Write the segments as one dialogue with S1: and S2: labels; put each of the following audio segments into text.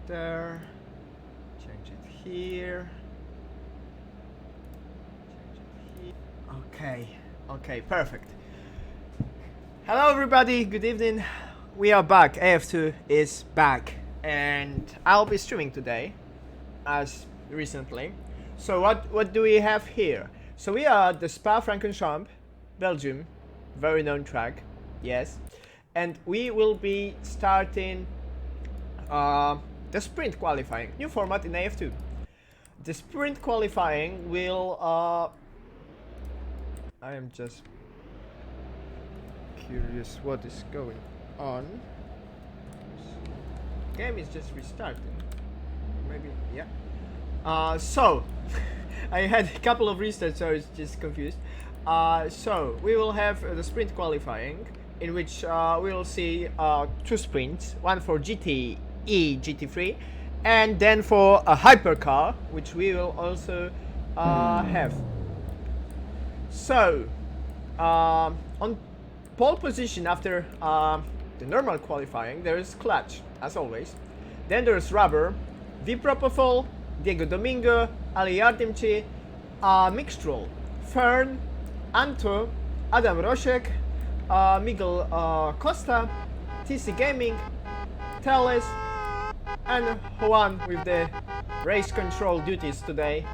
S1: there. Change it here. Change it here. Okay. Okay, perfect. Hello everybody, good evening. We are back. AF2 is back. And I'll be streaming today, as recently. So what do we have here? So we are at the Spa-Francorchamps, Belgium. Very known track. Yes. And we will be starting the sprint qualifying. New format in AF2. The sprint qualifying will I am just curious what is going on. Game is just restarting. Maybe, yeah. So I had a couple of restarts, so I was just confused. So we will have the sprint qualifying, in which we will see two sprints, one for GTE GT3, and then for a hypercar, which we will also have. So on pole position after the normal qualifying, there is Clutch, as always. Then there's Rubber, V-Propofol, Diego Domingo, Ali Yardimci, Mixtrol, Fern, Anto, Adam Roszek, Miguel Costa, TC Gaming, Teles, and Juan with the race control duties today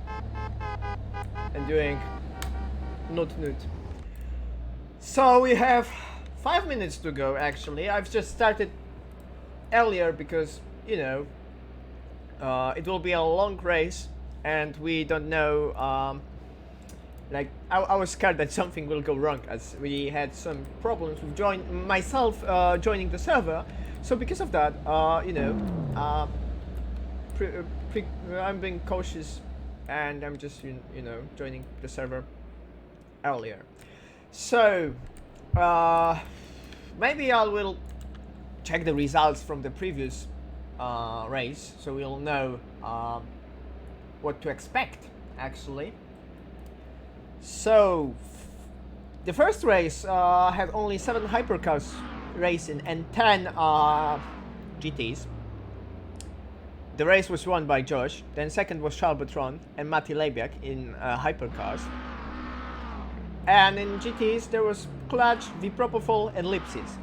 S1: and doing nut. So we have 5 minutes to go. Actually, I've just started earlier because, you know, it will be a long race and we don't know, like I was scared that something will go wrong, as we had some problems with joining the server. So because of that, you know, I'm being cautious and I'm just you know, joining the server earlier. So maybe I will check the results from the previous race, so we'll know what to expect actually. So the first race had only 7 hypercars racing and 10 GTs. The race was won by Josh, then second was Charles and Matti Lebiak in hypercars. And in GTs there was Clutch, V-Propofol and Lipsis.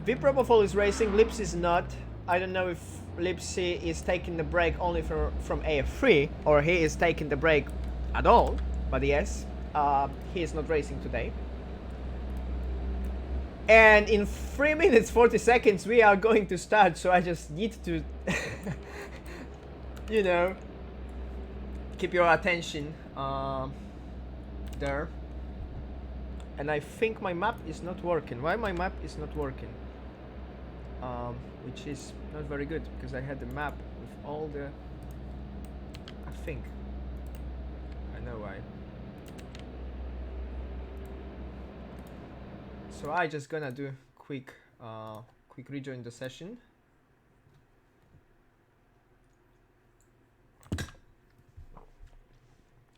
S1: V-Propofol is racing, Lipsis is not. I don't know if Lipsi is taking the break only from AF3 or he is taking the break at all, but yes, he is not racing today. And in 3 minutes 40 seconds we are going to start, so I just need to you know, keep your attention there. And I think my map is not working. Why my map is not working? Which is not very good, because I had the map with all the... I think I know why. So I just gonna do quick rejoin the session.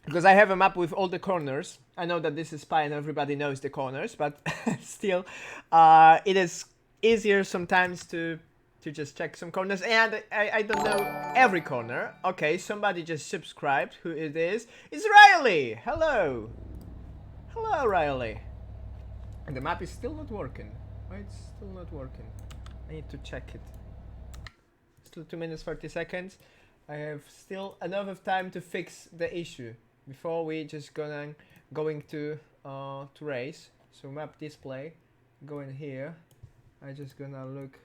S1: Because I have a map with all the corners. I know that this is Spa and everybody knows the corners, but still, it is easier sometimes to just check some corners, and I don't know every corner. Okay, somebody just subscribed. Who it is? It's Riley! Hello! Hello, Riley! And the map is still not working. Why it's still not working? I need to check it. Still 2 minutes 30 seconds. I have still enough time to fix the issue before we just going to race. So map display, go in here. I just gonna look.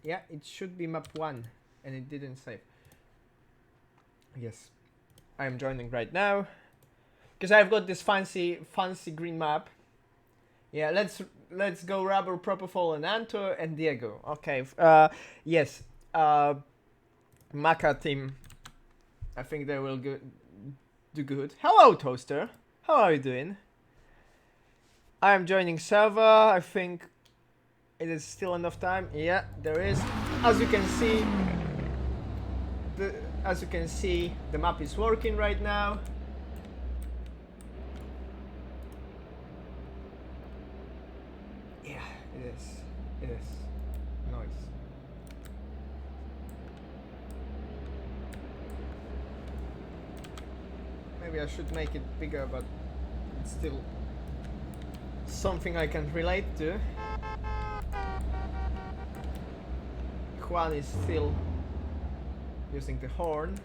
S1: Yeah, it should be map 1 and it didn't save. Yes, I am joining right now because I've got this fancy green map. Yeah, let's go Rubber, Propofol and Anto and Diego. Okay, yes, Maca team, I think they will do good. Hello Toaster, how are you doing? I am joining server. I think it is still enough time. Yeah, there is. As you can see, the map is working right now. Yeah, it is. Nice. Maybe I should make it bigger, but it's still something I can relate to. Juan is still using the horn.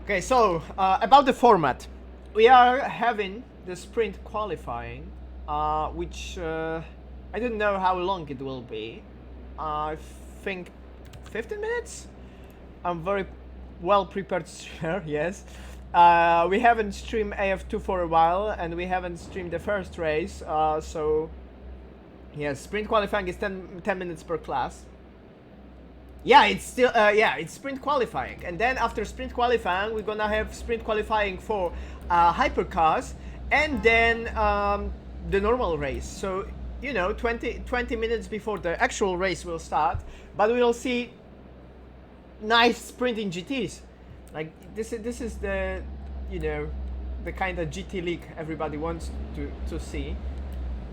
S1: Okay, so about the format. We are having the sprint qualifying, which I don't know how long it will be. I think 15 minutes? I'm very well prepared to share, yes. We haven't streamed AF2 for a while, and we haven't streamed the first race, so yes, sprint qualifying is 10 minutes per class. Yeah, it's still, it's sprint qualifying, and then after sprint qualifying, we're gonna have sprint qualifying for hypercars, and then the normal race. So, you know, 20 minutes before the actual race will start, but we will see nice sprinting GTs. Like this is the, you know, the kind of GT league everybody wants to see.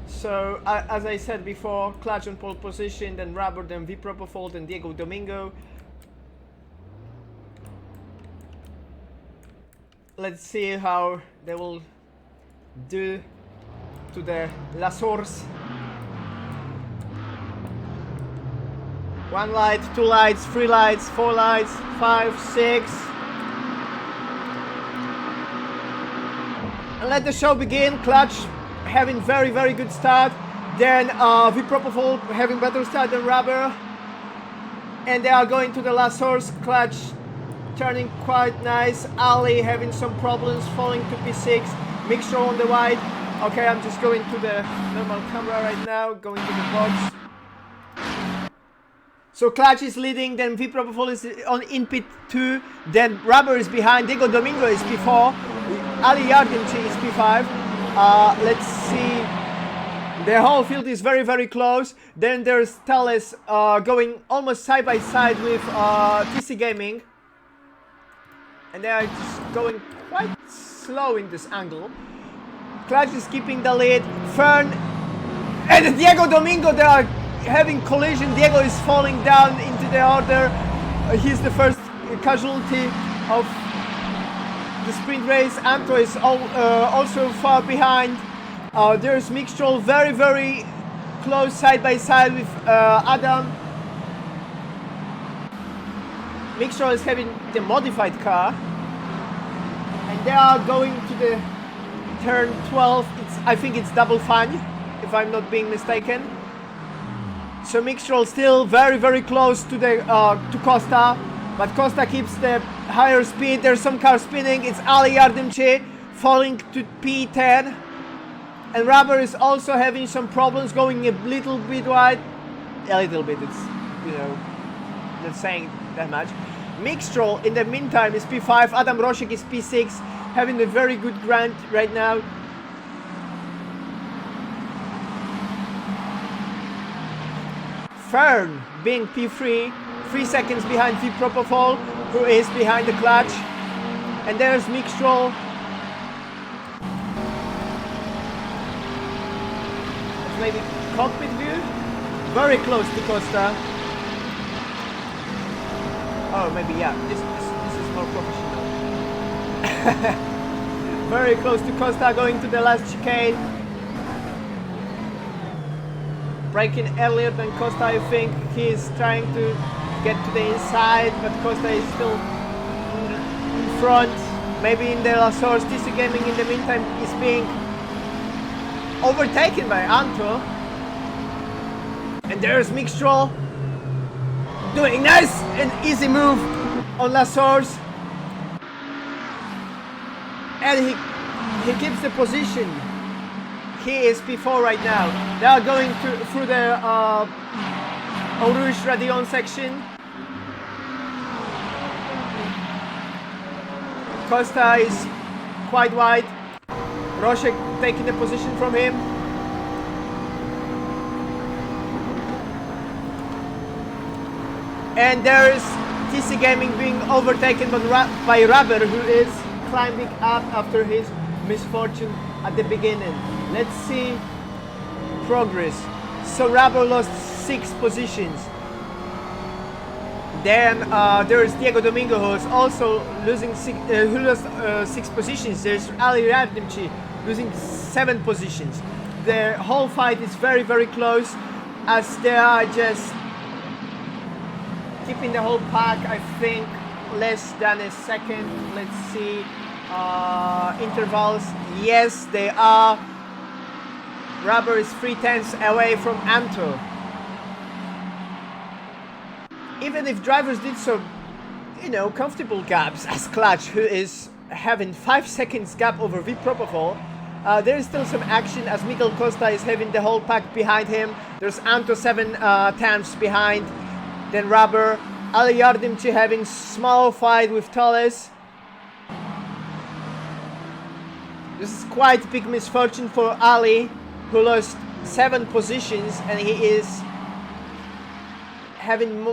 S1: So as I said before, Clutch on pole position, then Rubber, then V-Propofol, then Diego Domingo. Let's see how they will do to the Lasors. 1 light, 2 lights, 3 lights, 4 lights, 5, 6. And let the show begin. Clutch having very good start. Then V-Propofol having better start than Rubber. And they are going to the Lasors. Clutch turning quite nice. Ali having some problems, falling to P6. Mixture on the wide. Okay, I'm just going to the normal camera right now, going to the box. So Clutch is leading, then V-Propofol is in P2, then Rubber is behind, Diego Domingo is P4, Ali Yardimchi is P5. Let's see, the whole field is very close. Then there's Thales going almost side by side with TC Gaming. And they are just going quite slow in this angle. Clutch is keeping the lead, Fern and Diego Domingo, they are having collision. Diego is falling down into the order. He's the first casualty of the sprint race. Anto is also far behind. There's Mixtrol very close side by side with Adam. Mixtrol is having the modified car, and they are going to the turn 12. I think it's double fun, if I'm not being mistaken. So Mixtrol still very close to the to Costa, but Costa keeps the higher speed. There's some car spinning. It's Ali Yardimchi falling to P10, and Rubber is also having some problems, going a little bit wide. A little bit. It's, you know, not saying that much. Mixtrol in the meantime is P5. Adam Rosik is P6, having a very good grind right now. Fern being P3, 3 seconds behind V-Propofol, who is behind the Clutch. And there's Mixtrol. Maybe cockpit view. Very close to Costa. Oh, maybe, yeah, this is more professional. Very close to Costa, going to the last chicane. Braking earlier than Costa, I think. He's trying to get to the inside, but Costa is still in front. Maybe in the Lasors. TC Gaming in the meantime is being overtaken by Anto. And there's Mixtrol doing nice and easy move on Lasors. And he keeps the position. He is P4 right now. They are going through the Eau Rouge Radion section. Costa is quite wide. Rosek taking the position from him. And there is TC Gaming being overtaken by Rubber, who is climbing up after his misfortune at the beginning. Let's see progress. So Rubber lost 6 positions. Then there's Diego Domingo, who's also losing who lost 6 positions. There's Ali Radimci losing 7 positions. The whole fight is very, very close, as they are just keeping the whole pack, I think, less than a second. Let's see, intervals. Yes, they are. Rubber is 3/10 away from Anto. Even if drivers did some, you know, comfortable gaps, as Clutch, who is having 5 seconds gap over V Propofol, there is still some action, as Miguel Costa is having the whole pack behind him. There's Anto 7 tenths behind. Then Rubber, Ali Yardimci having small fight with Thales. This is quite big misfortune for Ali, who lost 7 positions, and he is having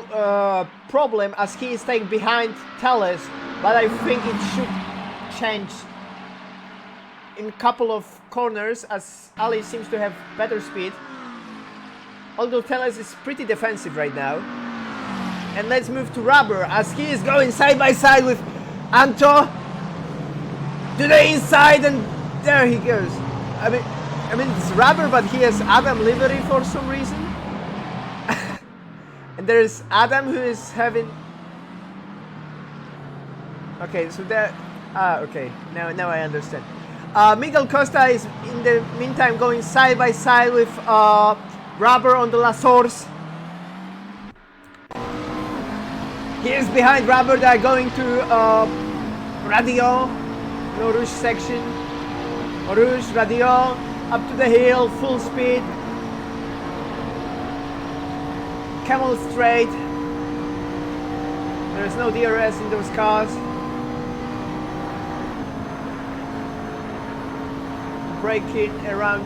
S1: problem as he is staying behind Thales, but I think it should change in a couple of corners, as Ali seems to have better speed, although Thales is pretty defensive right now. And let's move to Rubber, as he is going side by side with Anto to the inside, and there he goes. I mean it's Rubber, but he has Adam livery for some reason. And there's Adam, who is having... Okay, so there... okay, now I understand. Miguel Costa is in the meantime going side by side with Rubber on the La Source. He is behind Rubber. They are going to Radio, no Rouge section. Rouge, Radio, up to the hill, full speed. Camel straight. There is no DRS in those cars. Braking around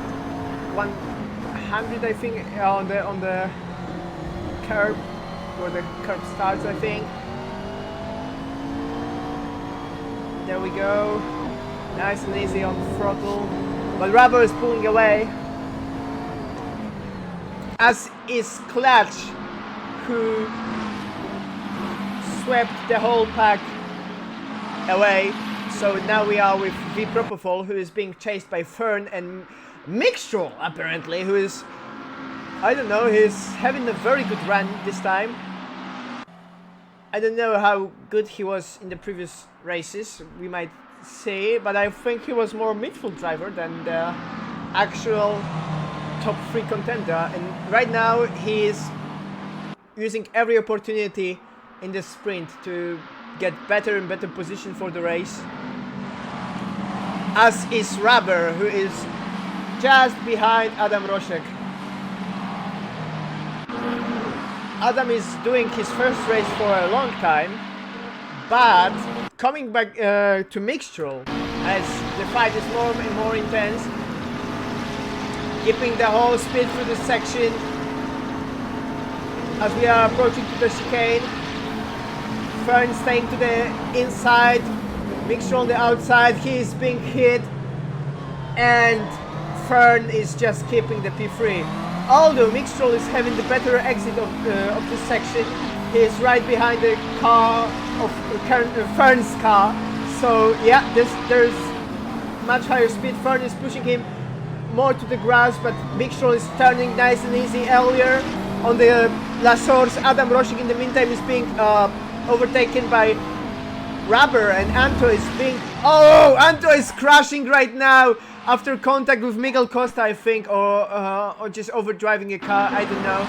S1: 100, I think, on the curb, where the curb starts, I think. There we go. Nice and easy on throttle. But Rubber is pulling away, as is Clutch, who swept the whole pack away. So now we are with V Propofol, who is being chased by Fern, and Mixtrol, apparently, who is, I don't know, he's having a very good run this time. I don't know how good he was in the previous races, we might say, but I think he was more midfield driver than the actual top 3 contender. And right now he is using every opportunity in the sprint to get better and better position for the race, as is Rubber, who is just behind Adam Roszek. Adam is doing his first race for a long time, but coming back to Mixtrol, as the fight is more and more intense, keeping the whole speed through the section as we are approaching to the chicane. Fern staying to the inside, Mixtrol on the outside. He is being hit, and Fern is just keeping the P3. Although Mixtrol is having the better exit of this section, he is right behind the car of Fern's car. So yeah, there's much higher speed. Fern is pushing him more to the grass, but Mixtrol is turning nice and easy earlier on the La Source. Adam Roszek in the meantime is being overtaken by Rubber, and Anto is being... Oh, Anto is crashing right now after contact with Miguel Costa, I think, or just overdriving a car, I don't know.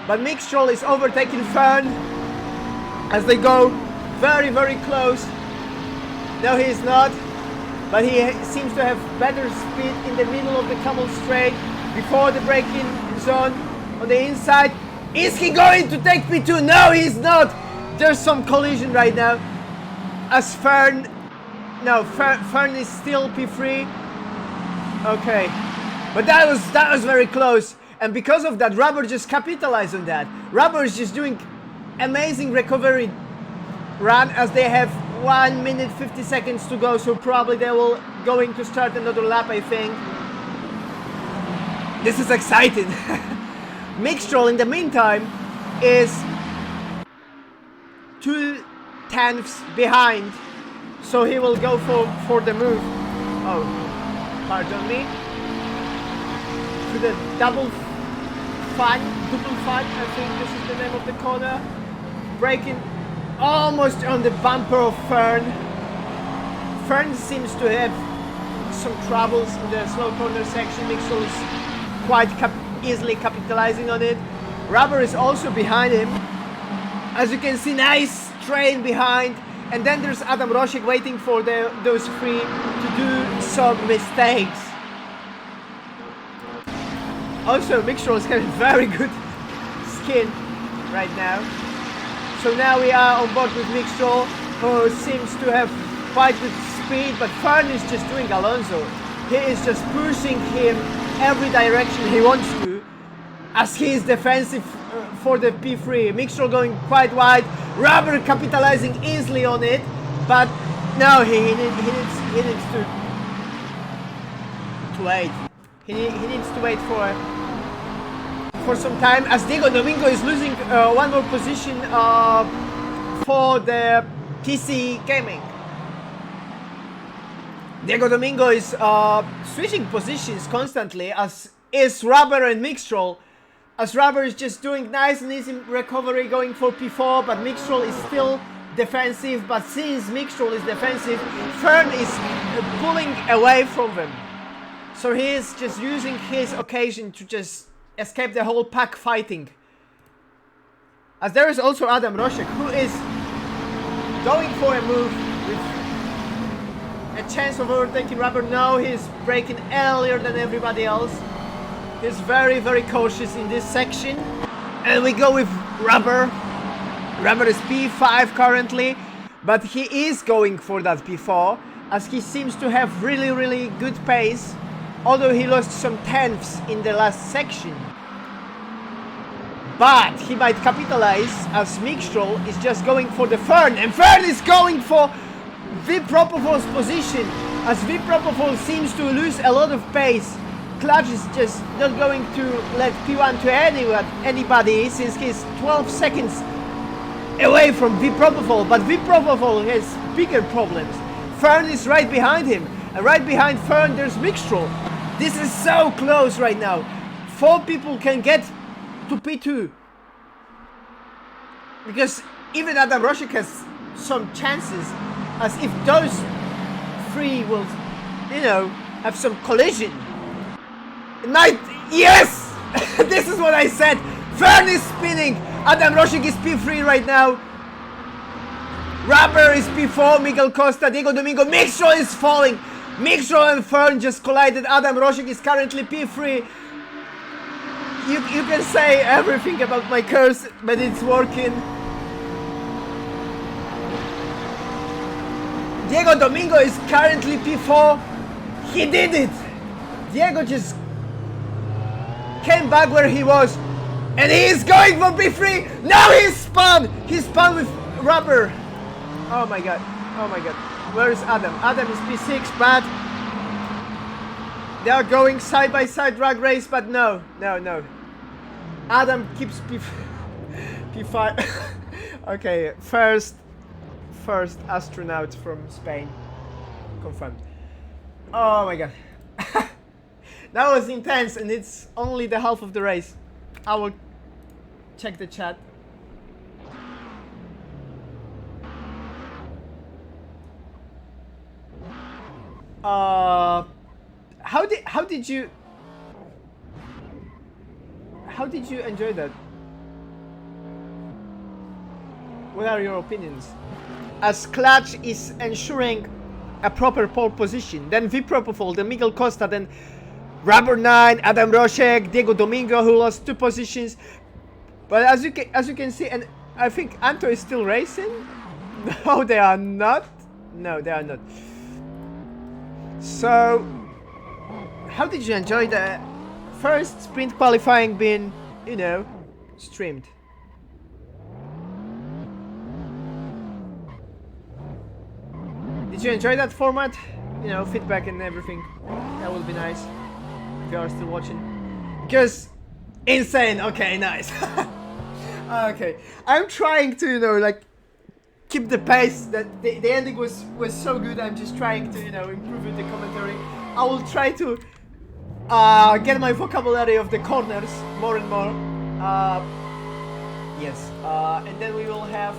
S1: But Mixtrol is overtaking Fern as they go very, very close. No, he is not, but he seems to have better speed in the middle of the Camel Straight before the braking zone on the inside. Is he going to take P2? No, he's not. There's some collision right now, as Fern is still P3. Okay, but that was very close, and because of that, Rubber just capitalized on that. Rubber is just doing amazing recovery run, as they have 1 minute 50 seconds to go, so probably they will going to start another lap, I think. This is exciting. Mixtrol in the meantime is tenths behind, so he will go for the move. Oh, pardon me. To the double fun, I think this is the name of the corner. Braking almost on the bumper of Fern. Fern seems to have some troubles in the slow corner section. Mixel is quite easily capitalizing on it. Rubber is also behind him. As you can see, nice train behind. And then there's Adam Rosek waiting for those three to do some mistakes. Also, Mixel is having very good skin right now. So now we are on board with Mixel, who seems to have quite good speed, but Fern is just doing Alonso. He is just pushing him every direction he wants to, as he is defensive for the P3. Mixel going quite wide, Rubber capitalizing easily on it, but no, he needs to wait. He needs to wait for some time, as Diego Domingo is losing one more position for the PC Gaming. Diego Domingo is switching positions constantly, as is Rubber and Mixtrol. As Rubber is just doing nice and easy recovery going for P4, but Mixtrol is still defensive. But since Mixtrol is defensive, Fern is pulling away from them. So he is just using his occasion to just escape the whole pack fighting. As there is also Adam Rosek, who is going for a move with a chance of overtaking Rubber. No, he's braking earlier than everybody else. He's very, very cautious in this section. And we go with Rubber. Rubber is P5 currently, but he is going for that P4, as he seems to have really, really good pace, although he lost some tenths in the last section. But he might capitalize, as Mixtrol is just going for the Fern, and Fern is going for Vipropopol's position, as Vipropopol seems to lose a lot of pace. Clutch is just not going to let P1 to anybody, since he's 12 seconds away from Vipropopol, but Vipropopol has bigger problems. Fern is right behind him, and right behind Fern there's Mixtrol. This is so close right now. 4 people can get to P2, because even Adam Rosek has some chances, as if those 3 will, you know, have some collision. Yes! This is what I said. Fern is spinning. Adam Rosek is P3 right now. Rubber is P4. Miguel Costa, Diego Domingo. Mixtrol is falling. Mixtrol and Fern just collided. Adam Rosek is currently P3. You can say everything about my curse, but it's working. Diego Domingo is currently P4. He did it. Diego just came back where he was, and he is going for P3. Now he's spun. He spun with Rubber. Oh my god. Oh my god. Where is Adam? Adam is P6, but they are going side by side drag race, but no. Adam keeps P5. Okay, first astronaut from Spain confirmed. Oh my god. That was intense, and it's only the half of the race. I will check the chat. How did you enjoy that? What are your opinions? As Clutch is ensuring a proper pole position, then Vipropopol, then Miguel Costa, then Rubber 9, Adam Rosek, Diego Domingo, who lost 2 positions. But as you can see, and I think Anto is still racing. No, they are not. No, they are not. So, how did you enjoy the first sprint qualifying being, you know, streamed? Did you enjoy that format? You know, feedback and everything. That would be nice if you are still watching. Because insane. Okay, nice. Okay, I'm trying to, you know, like, keep the pace. That the ending was so good. I'm just trying to, you know, improve with the commentary. I will try to get my vocabulary of the corners more and more. Yes, and then we will have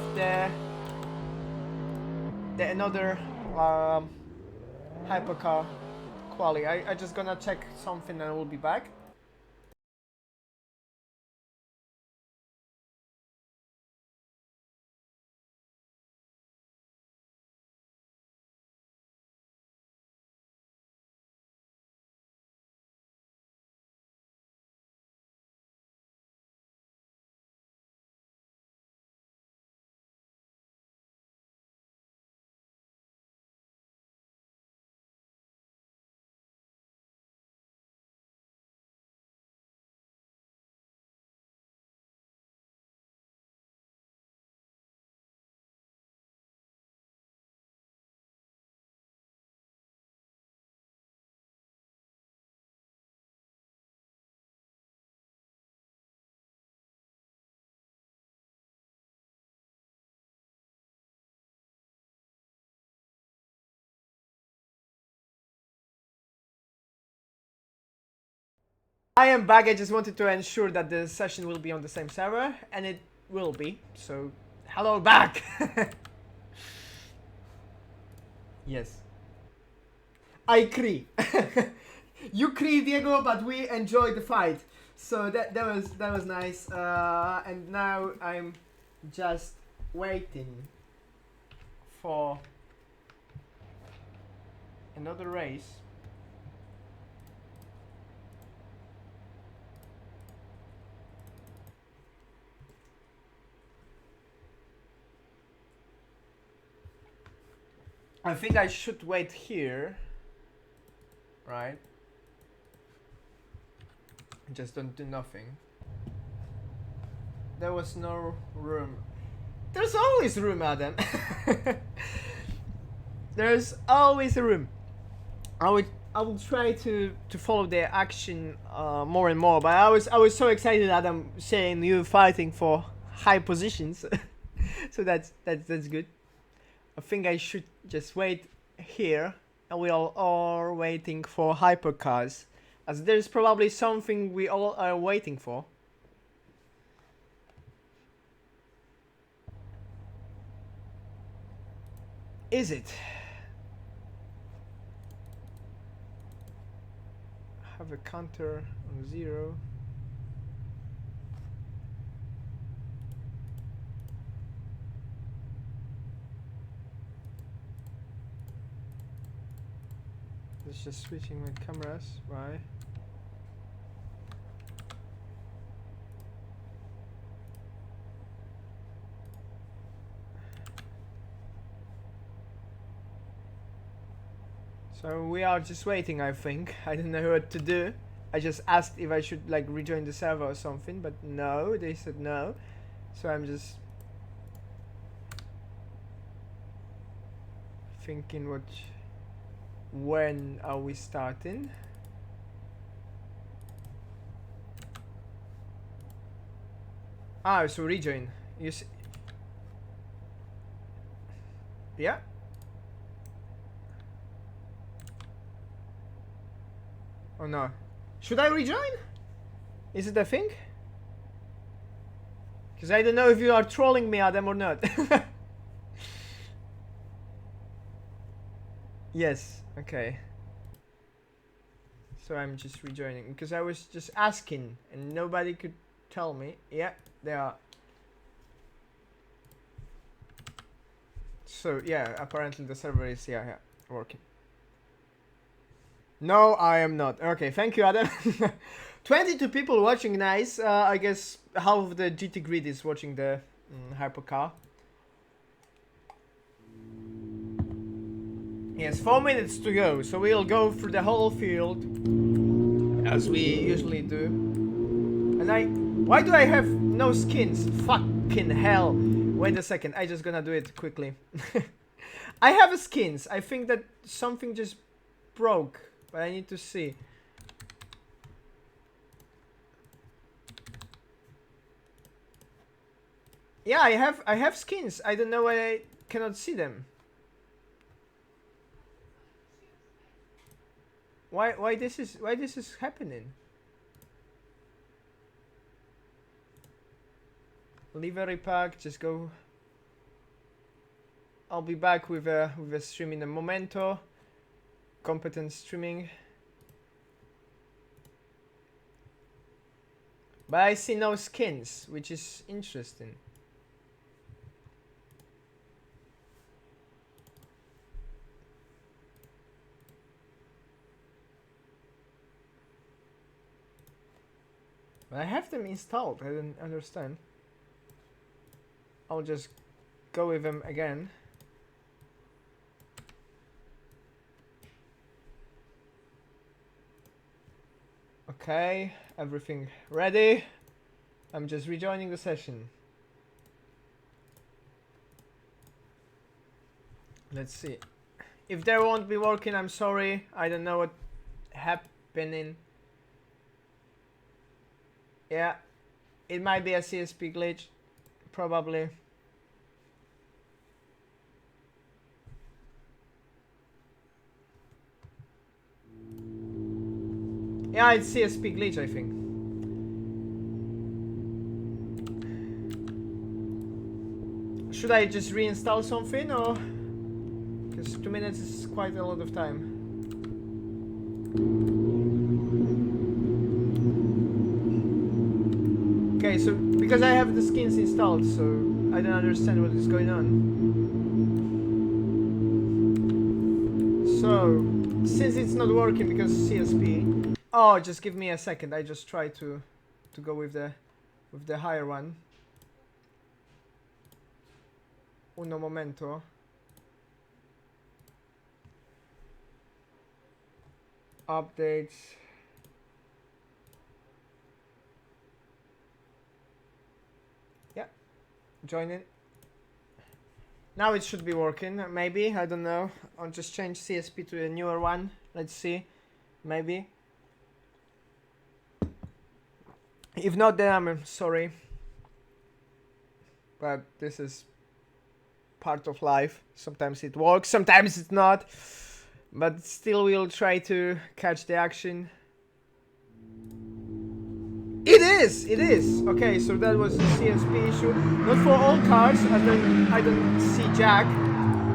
S1: the another hypercar quali. I just gonna check something and I will be back. I am back. I just wanted to ensure that the session will be on the same server, and it will be. So, hello back. Yes. I agree. You agree, Diego, but we enjoyed the fight. So that was nice. And now I'm just waiting for another race. I think I should wait here, right? Just don't do nothing. There was no room. There's always room, Adam. There's always a room. I will try to follow the action more and more, but I was so excited, Adam, saying you fighting for high positions. So that's good. I think I should just wait here, and we all are waiting for hypercars, as there's probably something we all are waiting for. Is it? Have a counter on 0. It's just switching my cameras. Why? So we are just waiting, I think. I don't know what to do. I just asked if I should like rejoin the server or something, but no, they said no. So I'm just thinking when are we starting? Ah, so rejoin. You see? Yeah. Oh no. Should I rejoin? Is it a thing? Because I don't know if you are trolling me, Adam, or not. Yes, okay. So I'm just rejoining because I was just asking and nobody could tell me. Yeah, they are. So yeah, apparently the server is yeah working. No, I am not. Okay, thank you, Adam. 22 people watching, nice. I guess half of the GT grid is watching the hypercar. Yes, 4 minutes to go, so we'll go through the whole field as we usually do. And why do I have no skins? Fucking hell. Wait a second, I just gonna do it quickly. I have a skins. I think that something just broke, but I need to see. Yeah, I have skins. I don't know why I cannot see them. Why this is happening? Livery pack, just go. I'll be back with a stream in a momento. Competent streaming. But I see no skins, which is interesting. I have them installed, I don't understand. I'll just go with them again. Okay, everything ready. I'm just rejoining the session. Let's see. If they won't be working, I'm sorry. I don't know what happening. Yeah, it might be a CSP glitch, probably. Yeah, it's CSP glitch, I think. Should I just reinstall something, or? Because 2 minutes is quite a lot of time. Okay, so because I have the skins installed, so I don't understand what is going on. So, since it's not working because CSP, oh, just give me a second. I just try to go with the higher one. Uno momento. Updates. Yeah, join in. Now it should be working, maybe, I don't know. I'll just change CSP to a newer one. Let's see, maybe. If not, then I'm sorry. But this is part of life. Sometimes it works, sometimes it's not. But still we'll try to catch the action. It is! Okay, so that was the CSP issue. Not for all cars, I don't see Jack.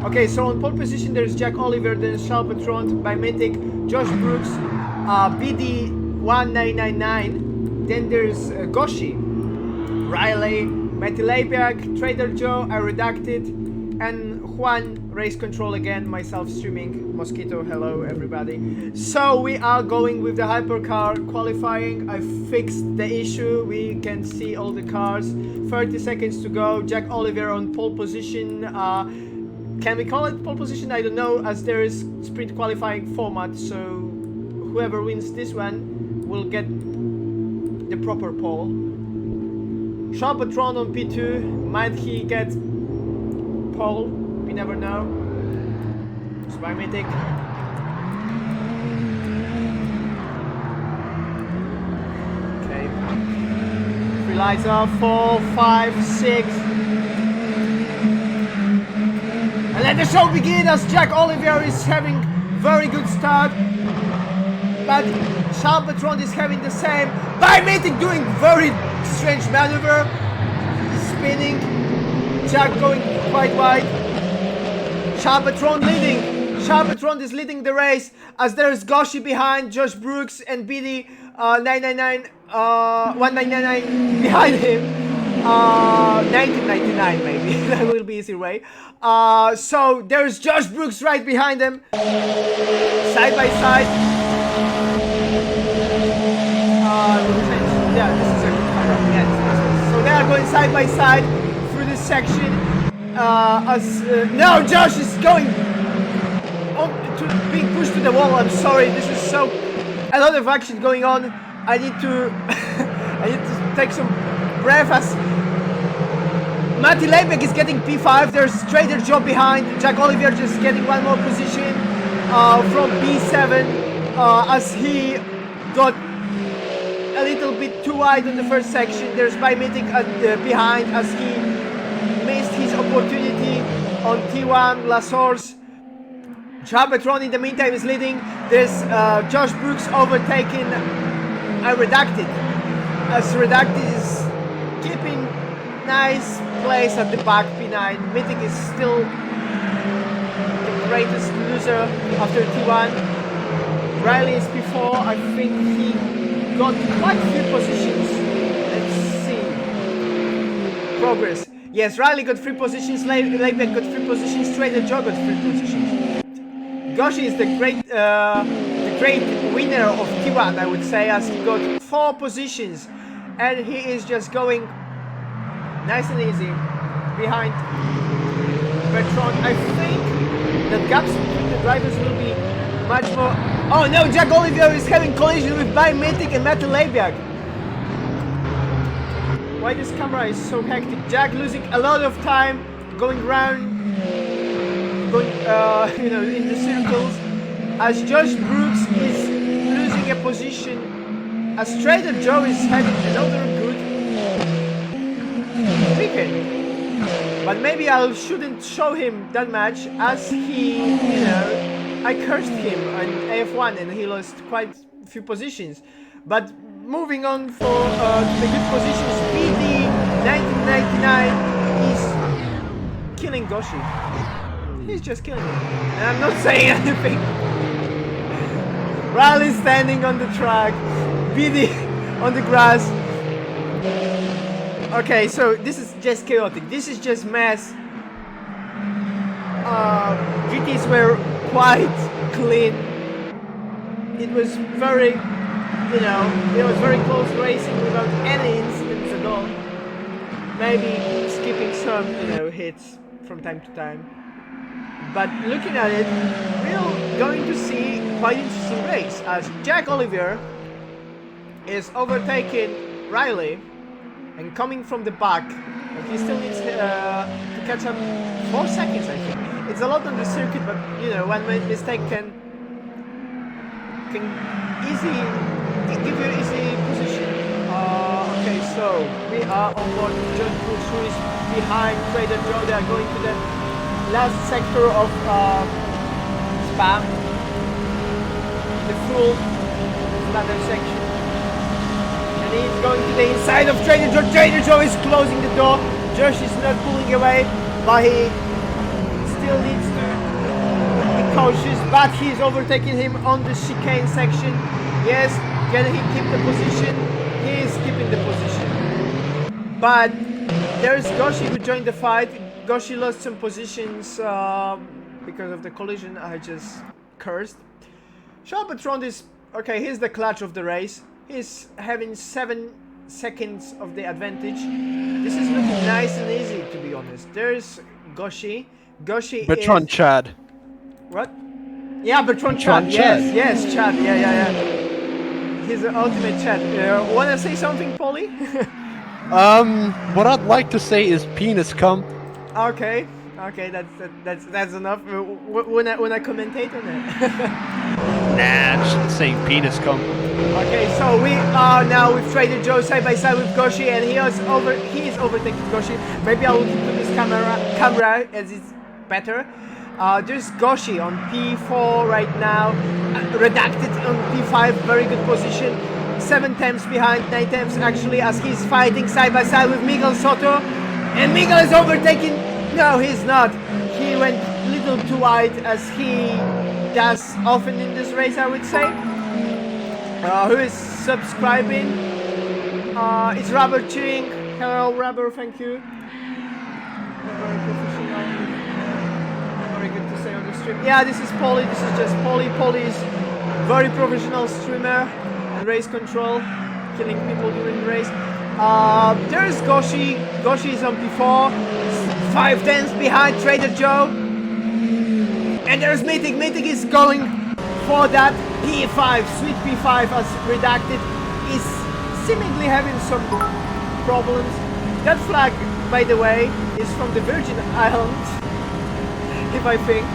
S1: Okay, so on pole position there's Jack Oliver, then Spa-Francorchamps by Mythic, Josh Brooks, BD1999. Then there's Goshi, Riley, Matty Lapiak, Trader Joe, I Redacted, and Juan, Race Control again, myself streaming, Mosquito, hello everybody. So we are going with the hypercar qualifying. I fixed the issue, we can see all the cars. 30 seconds to go, Jack Oliver on pole position. Can we call it pole position? I don't know, as there is sprint qualifying format, so whoever wins this one will get the proper pole. Spa-Francorchamps on P2, might he get pole? We never know. Spy Mythic. Okay. 3 lights off, 4, 5, 6. And let the show begin as Jack Oliver is having very good start. But Spa-Francorchamps is having the same. By Mythic doing very strange maneuver. Spinning. Jack going quite wide. Spa-Francorchamps leading. Spa-Francorchamps is leading the race as there is Goshi behind, Josh Brooks and BD 1999 behind him. 1999 maybe. That will be easy way. So there's Josh Brooks right behind them. Side by side. Yeah, this is a good camera. Yes. So they are going side by side through this section. No, Josh is going on to being pushed to the wall. I'm sorry, this is so a lot of action going on. I need to I need to take some breath as Matty Lapiak is getting P5. There's Trader Joe behind. Jack Oliver just getting one more position from P7 as he got a little bit too wide on the first section. There's By Mythic behind as he missed his opportunity on T1, La Source. Jabetron in the meantime is leading. There's Josh Brooks overtaking Redacted. As Redacted is keeping nice place at the back, P9. Mythic is still the greatest loser after T1. Riley is P4. I think he got quite a few positions. Let's see. Progress. Yes, Riley got 3 positions, Leibek got 3 positions, Trader Joe got 3 positions. Goshi is the great winner of T1, I would say, as he got 4 positions. And he is just going nice and easy behind Bertrand. I think the gaps between the drivers will be much more... Oh no, Jack Olivier is having collision with By Mythic and Metal Labiak. Why this camera is so hectic? Jack losing a lot of time going around, you know, in the circles, as Josh Brooks is losing a position, as Trader Joe is having another good weekend. But maybe I shouldn't show him that much, as he, you know, I cursed him on AF1 and he lost quite a few positions. But moving on for the good positions, PD 1999 is killing Goshi. He's just killing him. And I'm not saying anything. Riley standing on the track, PD on the grass. Okay, so this is just chaotic. This is just mess. GTs were quite clean. It was very, you know, it was very close racing without any incidents at all. Maybe skipping some, you know, hits from time to time. But looking at it, we're going to see quite interesting race, as Jack Olivier is overtaking Riley and coming from the back. He still needs to catch up 4 seconds, I think. It's a lot on the circuit, but you know, one mistake can easily give you easy position. Okay, so we are on board John Cruz, who is behind Trader Joe. They are going to the last sector of Spa, the full ladder section. And he's going to the inside of Trader Joe. Trader Joe is closing the door. Josh is not pulling away, but he still needs to be cautious. But he's overtaking him on the chicane section. Yes, can he keep the position? He is keeping the position. But there's Goshi who joined the fight. Goshi lost some positions because of the collision I just cursed. Charpatron is okay. He's the clutch of the race. He's having 7 seconds of the advantage. This is looking nice and easy, to be honest. There's Goshi. Goshi
S2: Bertrand
S1: is...
S2: Chad.
S1: What? Yeah, Bertrand Chad. Yes, Chad. Yeah. He's the ultimate Chad. Wanna say something, Polly?
S2: What I'd like to say is penis cum.
S1: Okay, that's enough. When I commentate on it.
S2: Nah, just saying penis cum.
S1: Okay, so we are now with Trader Joe side by side with Goshi, and he is overtaking Goshi. Maybe I will keep this camera as it's better. There's Goshi on P4 right now, Redacted on P5, very good position. 7 temps behind, 9 temps actually, as he's fighting side by side with Miguel Soto. And Miguel is overtaking. No, he's not. He went a little too wide, as he does often in this race, I would say. Who is subscribing? It's Rubber cheering. Hello, Rubber, thank you. Very professional. Very good to say on the stream. Yeah, this is Polly. This is just Polly. Polly is very professional streamer and race control, killing people during the race. There's Goshi. Goshi is on P4. 5 tenths behind Trader Joe. And there's Mythic. Mythic is going for that P5, sweet P5, as Redacted is seemingly having some problems. That flag, by the way, is from the Virgin Islands, if I think.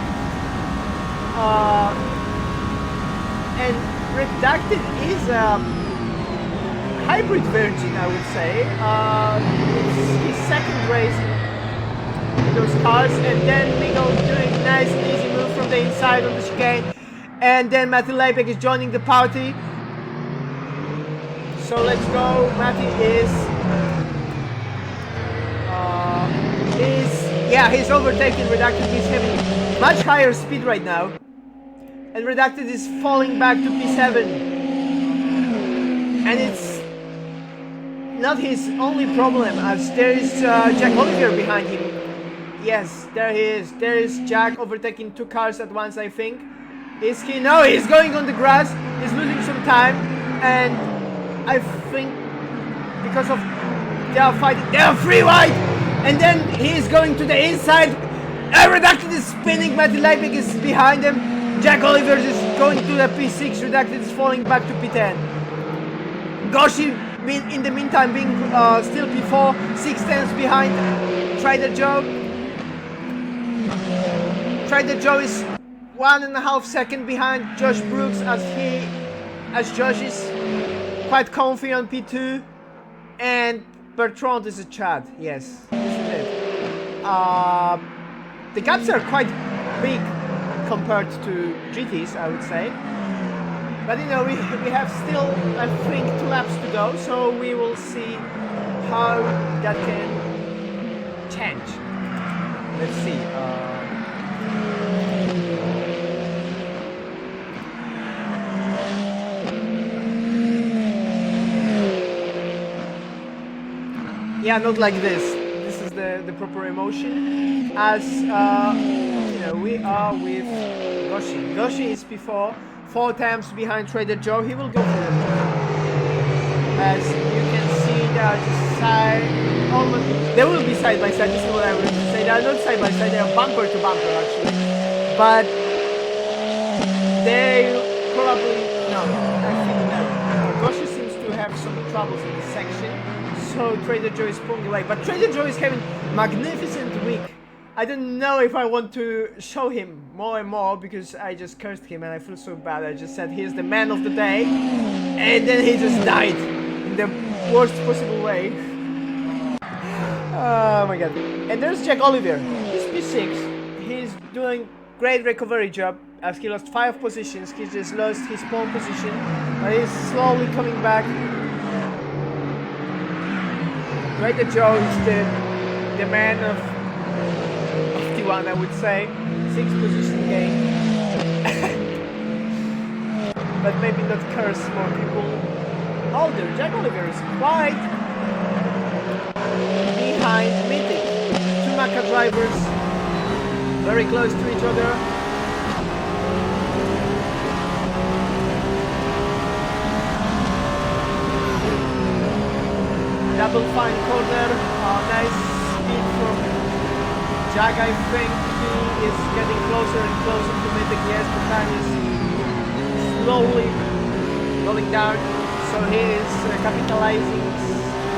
S1: And Redacted is a hybrid Virgin, I would say. It's his second race those cars, and then Miguel doing nice and easy move from the inside on the chicane, and then Matty Leibek is joining the party. So let's go. Matty he's overtaking Redacted. He's having much higher speed right now, and Redacted is falling back to P7, and it's not his only problem, as there is Jack Oliver behind him. Yes, there he is. There is Jack overtaking 2 cars at once, I think. Is he? No, he's going on the grass. He's losing some time, and I think because of they are fighting, they are free wide, and then he is going to the inside. Redacted is spinning. Matty Leibig is behind him. Jack Oliver is going to the P6. Redacted is falling back to P10. Goshi, in the meantime, being still P4, 6 tenths behind Trader Joe. Trader Joe is 1.5 seconds behind Josh Brooks, as Josh is quite comfy on P2, and Bertrand is a Chad. Yes, this is it. The gaps are quite big compared to GTs, I would say. But you know, we have still, I think, 2 laps to go, so we will see how that can change. Let's see. Yeah, not like this. This is the proper emotion. As you know, we are with Goshi. Goshi is P4, 4 times behind Trader Joe. He will go for it. As you can see, they are just they will be side by side. This is what I would say. They are not side by side. They are bumper to bumper actually. But they probably no. I think no. Goshi seems to have some troubles in this section. So Trader Joe is pulling away, but Trader Joe is having magnificent week. I don't know if I want to show him more and more because I just cursed him and I feel so bad. I just said he's the man of the day, and then he just died in the worst possible way. Oh my god. And there's Jack Oliver. He's P6. He's doing great recovery job as he lost 5 positions. He just lost his pole position, but he's slowly coming back. Trader Joe is the man of T1, I would say. 6 position gain. But maybe not curse more people. Older, Jack Oliver is quite behind Mythic. 2 Maca drivers, very close to each other. Double fine corner, nice speed from Jack. I think he is getting closer and closer to Mythic. Yes, the time is slowly going down, so he is capitalizing.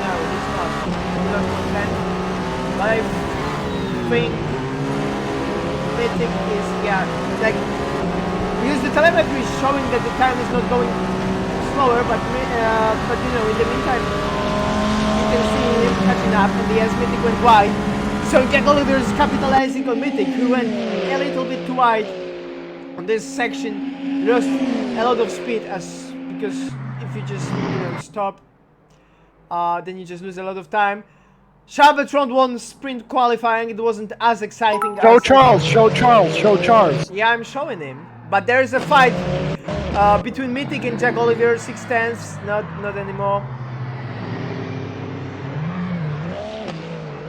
S1: No, he's not. He's not content. But I think Mythic is, like, because the telemetry is showing that the time is not going slower, but you know, in the meantime, you can see him catching up, and the Mythic went wide. So Jack Oliver is capitalizing on Mythic, who went a little bit too wide on this section, lost a lot of speed, because if you just stop, then you just lose a lot of time. Charles Bertrand won sprint qualifying. It wasn't as exciting.
S2: Show Charles.
S1: Yeah, I'm showing him. But there is a fight between Mythic and Jack Oliver. 6 tenths, not anymore.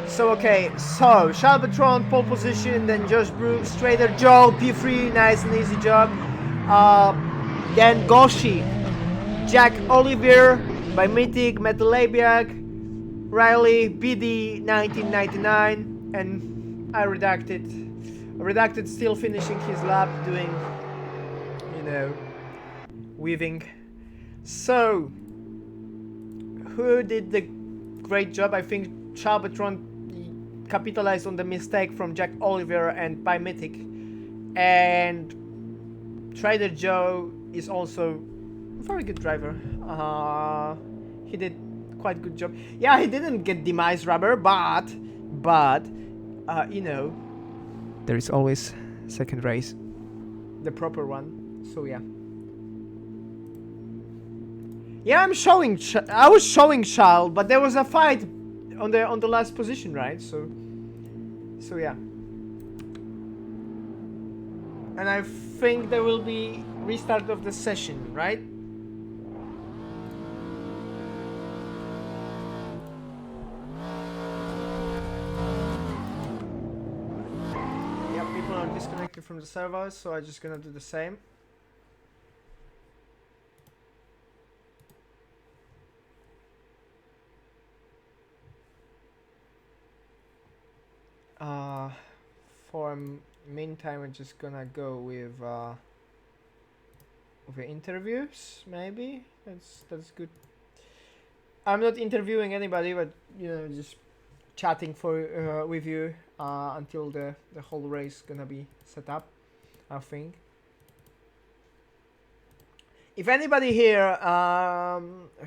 S1: So okay, so Charles Bertrand pole position, then Josh Brooks, Trader Joe P3, nice and easy job. Then Goshi, Jack Oliver by Mythic, Metalabiak, Riley, BD 1999, and I Redacted still finishing his lap, doing, weaving. So, who did the great job? I think Charles Bertrand capitalized on the mistake from Jack Oliver and by Mythic, and Trader Joe is also a very good driver. He did quite good job. Yeah, he didn't get demise rubber, but you know, there is always second race, the proper one. So yeah. Yeah, I was showing Charles, but there was a fight on the last position, right? So yeah. And I think there will be restart of the session, right? Yeah, people are disconnected from the servers, so I'm just gonna do the same. For meantime, we're just gonna go with the interviews. Maybe that's good. I'm not interviewing anybody, but you know, just chatting for with you until the whole race gonna be set up, I think. If anybody here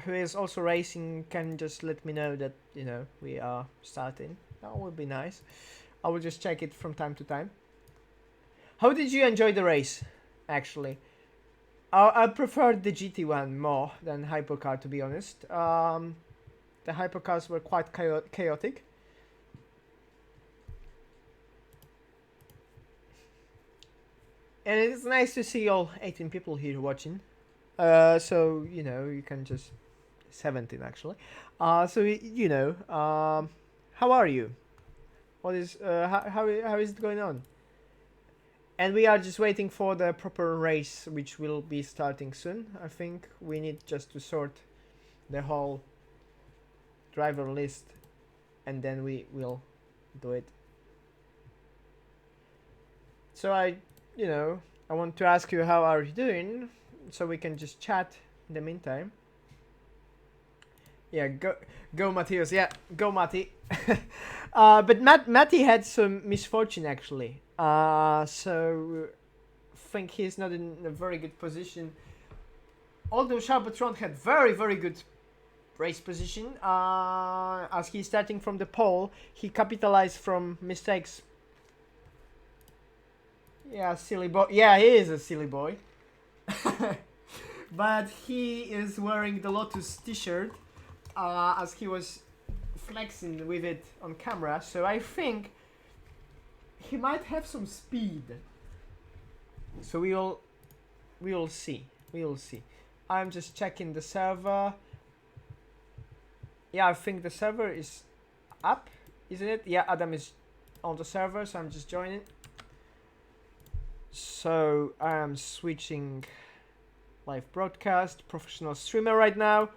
S1: who is also racing can just let me know that, you know, we are starting. That would be nice. I will just check it from time to time. How did you enjoy the race, actually? I preferred the GT one more than Hypercar, to be honest. The Hypercars were quite chaotic. And it's nice to see all 18 people here watching. So, you know, you can just... 17, actually. So, you know, how are you? What is how is it going on? And we are just waiting for the proper race, which will be starting soon. I think we need just to sort the whole driver list, and then we will do it. So I want to ask you, how are you doing, so we can just chat in the meantime. Yeah, go Matthias. Yeah, go Matti. But Matti had some misfortune, actually. So I think he's not in a very good position. Although Spa-Francorchamps had very good race position. As he's starting from the pole, he capitalized from mistakes. Yeah, silly boy. Yeah, he is a silly boy. But he is wearing the Lotus t-shirt. As he was flexing with it on camera, so I think he might have some speed. So we will see. I'm just checking the server. Yeah, I think the server is up, isn't it? Yeah, Adam is on the server, so I'm just joining. So I am switching live broadcast, professional streamer right now.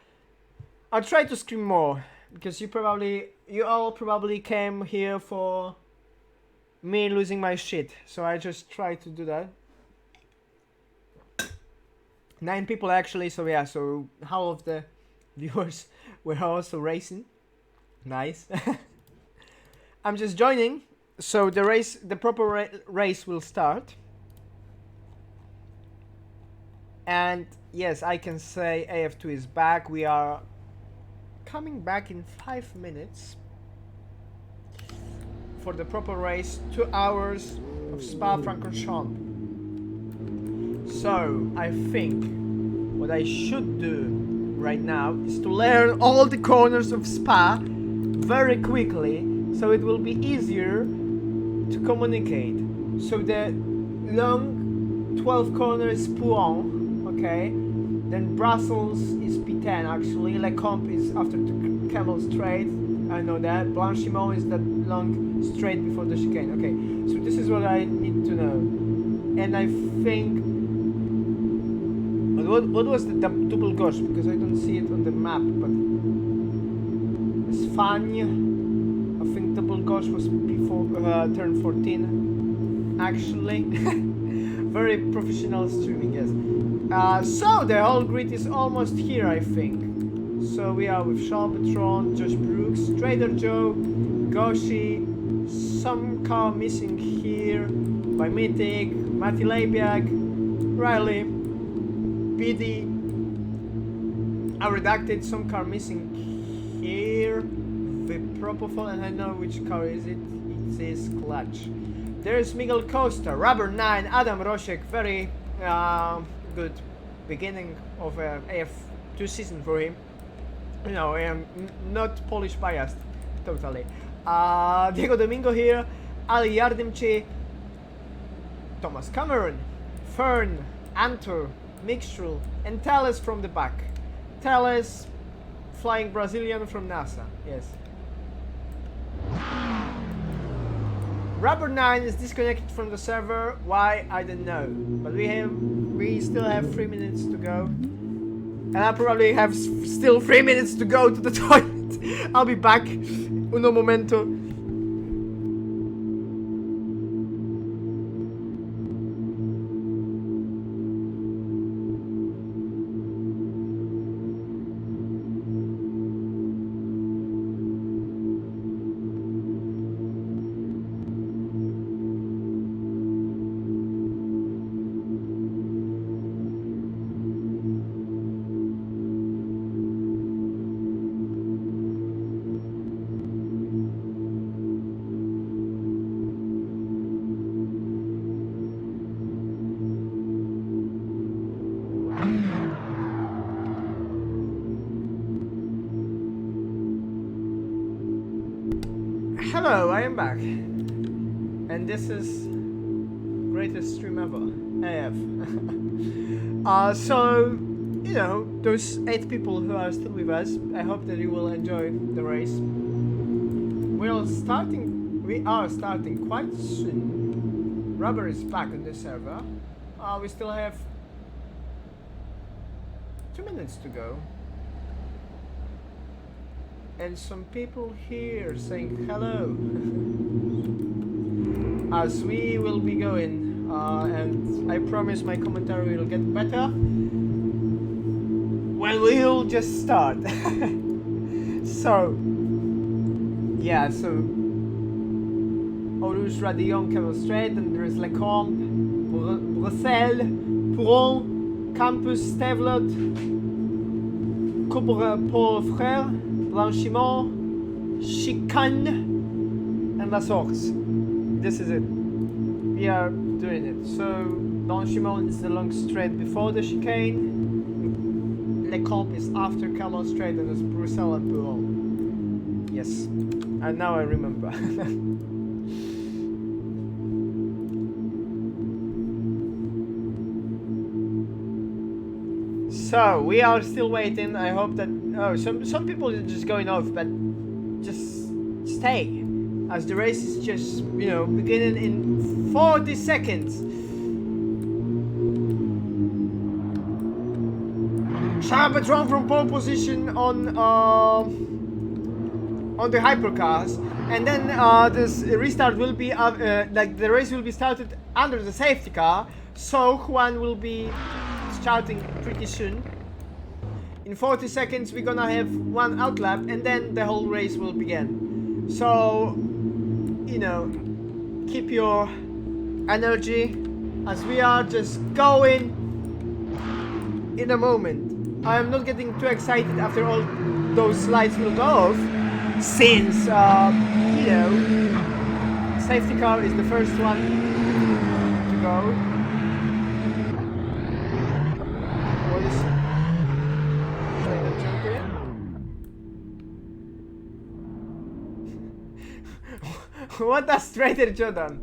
S1: I'll try to stream more, because you all probably came here for me losing my shit. So I just try to do that. 9 people actually, so yeah, so half of the viewers were also racing. Nice. I'm just joining, so the proper race will start. And yes, I can say AF2 is back. We are coming back in 5 minutes for the proper race, 2 hours of Spa-Francorchamps. So I think what I should do right now is to learn all the corners of Spa very quickly, so it will be easier to communicate. So the long 12 corners is Pouan, okay? Then Brussels is P10 actually. Le Comp is after the Camel Straight. I know that. Blanchimont is that long straight before the chicane. Okay, so this is what I need to know. And I think... What was the double gauche? Because I don't see it on the map, but... Espagne. I think double gauche was before turn 14. Actually. Very professional streaming, yes. So the whole grid is almost here, I think. So we are with Spa-Francorchamps, Josh Brooks, Trader Joe, Goshi, some car missing here by Mythic, Matti Leibiak, Riley, PD, I redacted some car missing here, the Propofol, and I know which car is it. this clutch. There's Miguel Costa, Rubber 9, Adam Roszek, very good beginning of AF2 season for him. You know, I am not Polish biased, totally. Diego Domingo here, Ali Yardimci, Thomas Cameron, Fern, Antor, Mixtrul, and Thales from the back. Thales, flying Brazilian from NASA, yes. Rubber 9 is disconnected from the server. Why? I don't know. But we still have 3 minutes to go. And I probably have still 3 minutes to go to the toilet. I'll be back. Uno momento. Hello, I am back, and this is greatest stream ever, AF. So, you know, those 8 people who are still with us, I hope that you will enjoy the race. We are starting quite soon. Rubber is back on the server. We still have 2 minutes to go. And some people here saying hello as we will be going, and I promise my commentary will get better when we'll just start. So yeah, so Aulus Radillon Camel Straight, and there is Lecombe, Bruxelles, Pouron, Campus, Stavelot, Coupe Paul Frère, Blanchiment, Chicane, and La Source. This is it. We are doing it. So Blanchiment is the long straight before the chicane. Le Camp is after Camel Straight, and it's Bruxelles and Pouron. Yes. And now I remember. So we are still waiting. I hope that some people are just going off, but just stay, as the race is just, you know, beginning in 40 seconds. Chapatron from pole position on the hypercars, and then this restart will be like the race will be started under the safety car. So Juan will be starting pretty soon. In 40 seconds we're gonna have one outlap, and then the whole race will begin. So, you know, keep your energy, as we are just going in a moment. I am not getting too excited after all those lights will go off, since you know, safety car is the first one to go. What does Trader Joe done?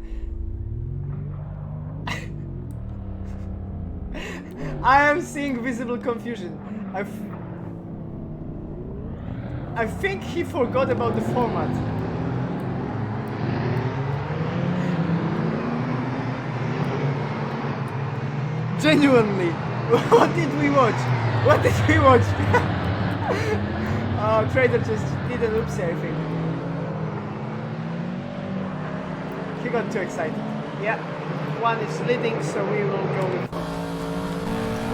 S1: I am seeing visible confusion. I think he forgot about the format. Genuinely, what did we watch? What did we watch? Trader just did an oopsie, I think. He got too excited. Yeah, one is leading, so we will go with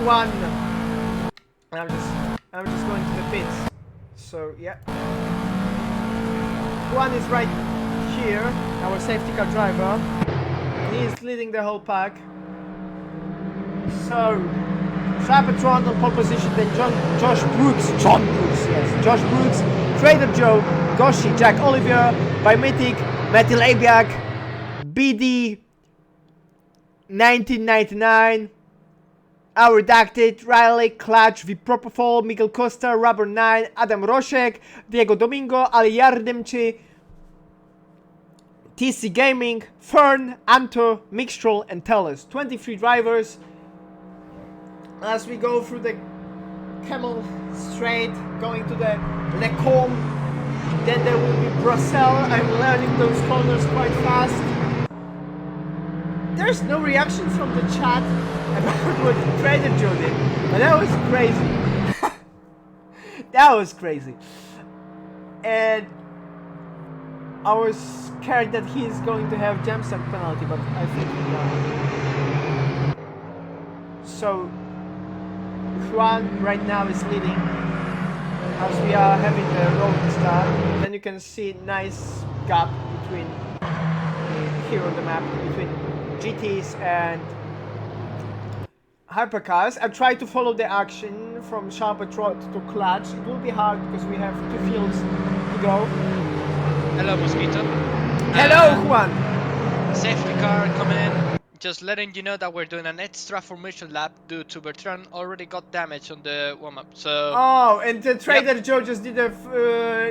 S1: one. I'm just going to the pits. So yeah, one is right here, our safety car driver. He is leading the whole pack. So Chapatron on pole position, then Josh Brooks, Josh Brooks, Trader Joe, Goshi, Jack Olivier, Bimetic, Matty Labiak, BD 1999, Our Redacted, Riley, Clutch, Vipropofol, Miguel Costa, Rubber 9, Adam Roszek, Diego Domingo, Ali Yardemci, TC Gaming, Fern, Anto, Mixtrol, and Tellus. 23 drivers. As we go through the Camel Straight, going to the Lecombe, then there will be Brussels. I'm learning those corners quite fast. There's no reaction from the chat about what Trader Joe did, but that was crazy. That was crazy. And I was scared that he's going to have jump start penalty, but I think no. So Juan right now is leading as we are having the rolling start. Then you can see nice gap between here on the map between GTs and hypercars. I try to follow the action from Sharper Trot to Clutch. It will be hard because we have 2 fields to go.
S3: Hello, Mosquito.
S1: Hello, Juan.
S3: Safety car coming in. Just letting you know that we're doing an extra formation lap due to Bertrand already got damage on the warm-up. So.
S1: Oh, and the Trader Joe just did a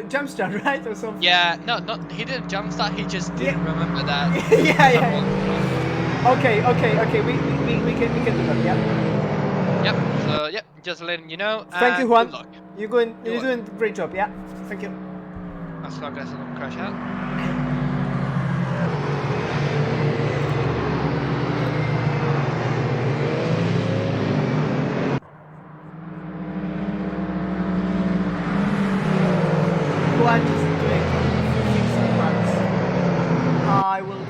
S1: jump start, right, or something?
S3: Yeah, no, he didn't jump start. He just didn't remember that.
S1: yeah. Okay. We can do that. Yeah.
S3: Yep. So yeah, just letting you know.
S1: Thank you, Juan.
S3: Good luck.
S1: You're doing a great job. Yeah. Thank you.
S3: As long as I don't crash out.
S1: Juan is doing fixing runs. I will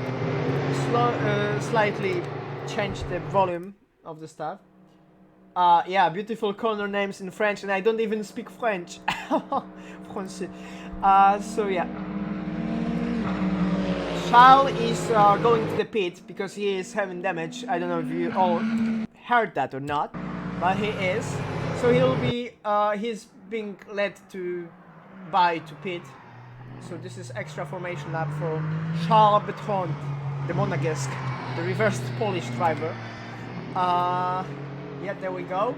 S1: slightly change the volume of the stuff. Yeah, beautiful corner names in French, and I don't even speak French. Français. So yeah. Charles is going to the pit because he is having damage. I don't know if you all heard that or not, but he is. So he'll be, he's being led to pit. So this is extra formation lap for Charles Bertrand, the Monegasque, the reversed Polish driver. Yeah, there we go.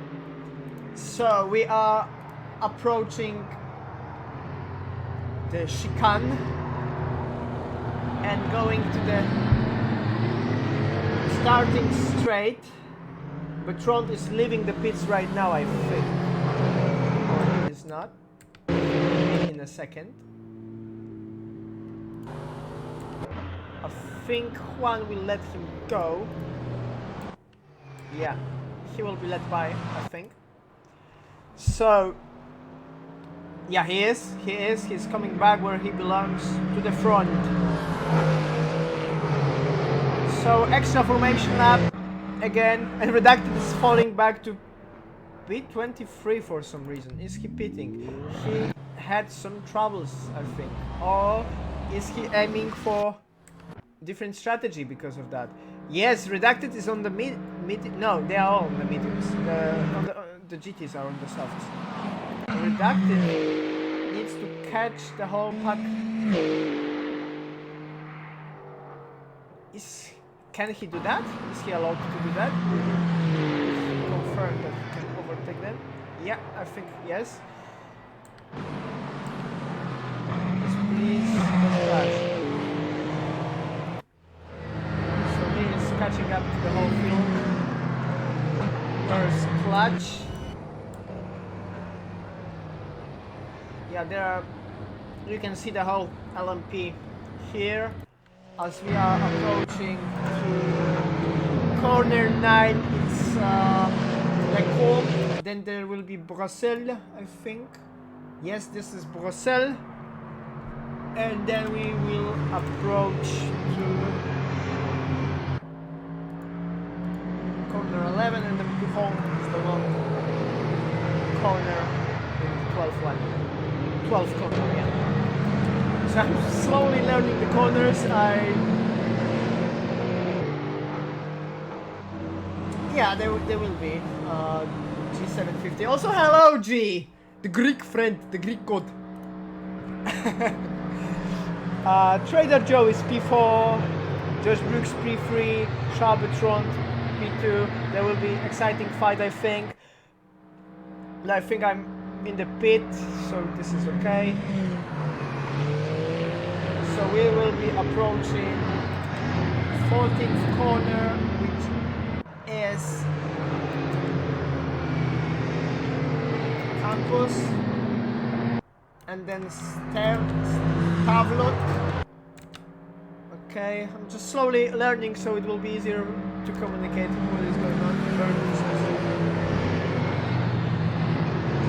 S1: So we are approaching the chicane and going to the starting straight. Bertrand is leaving the pits right now, I think. Or he is not. In a second. I think Juan will let him go. Yeah, he will be led by, I think. So, yeah, he is. He's coming back where he belongs, to the front. So, extra formation lap again, and Redacted is falling back to P23 for some reason. Is he pitting? He had some troubles, I think. Or is he aiming for different strategy because of that? Yes, Redacted is on the mid. No, they are all on the mediums. The GTs are on the softs. Redacted needs to catch the whole pack. Can he do that? Is he allowed to do that? Confirm that he can overtake them. Yeah, I think yes. Please don't crash. So he is catching up to the whole field. First Clutch. Yeah, there are. You can see the whole LMP here. As we are approaching to corner 9, it's Lecombe. Then there will be Brussels, I think. Yes, this is Brussels. And then we will approach to corner 11, and then Buchon is the long corner in 12th one. 12th corner, yeah. So I'm slowly learning the corners. Yeah, there will be G750. Also, hello G, the Greek friend, the Greek god. Trader Joe is P4, Josh Brooks P3, Charbertrand P2. There will be exciting fight, I think. And I think I'm in the pit, so this is okay. So we will be approaching 14th corner, which is Campus, and then Stavlot. Okay, I'm just slowly learning, so it will be easier to communicate what is going on.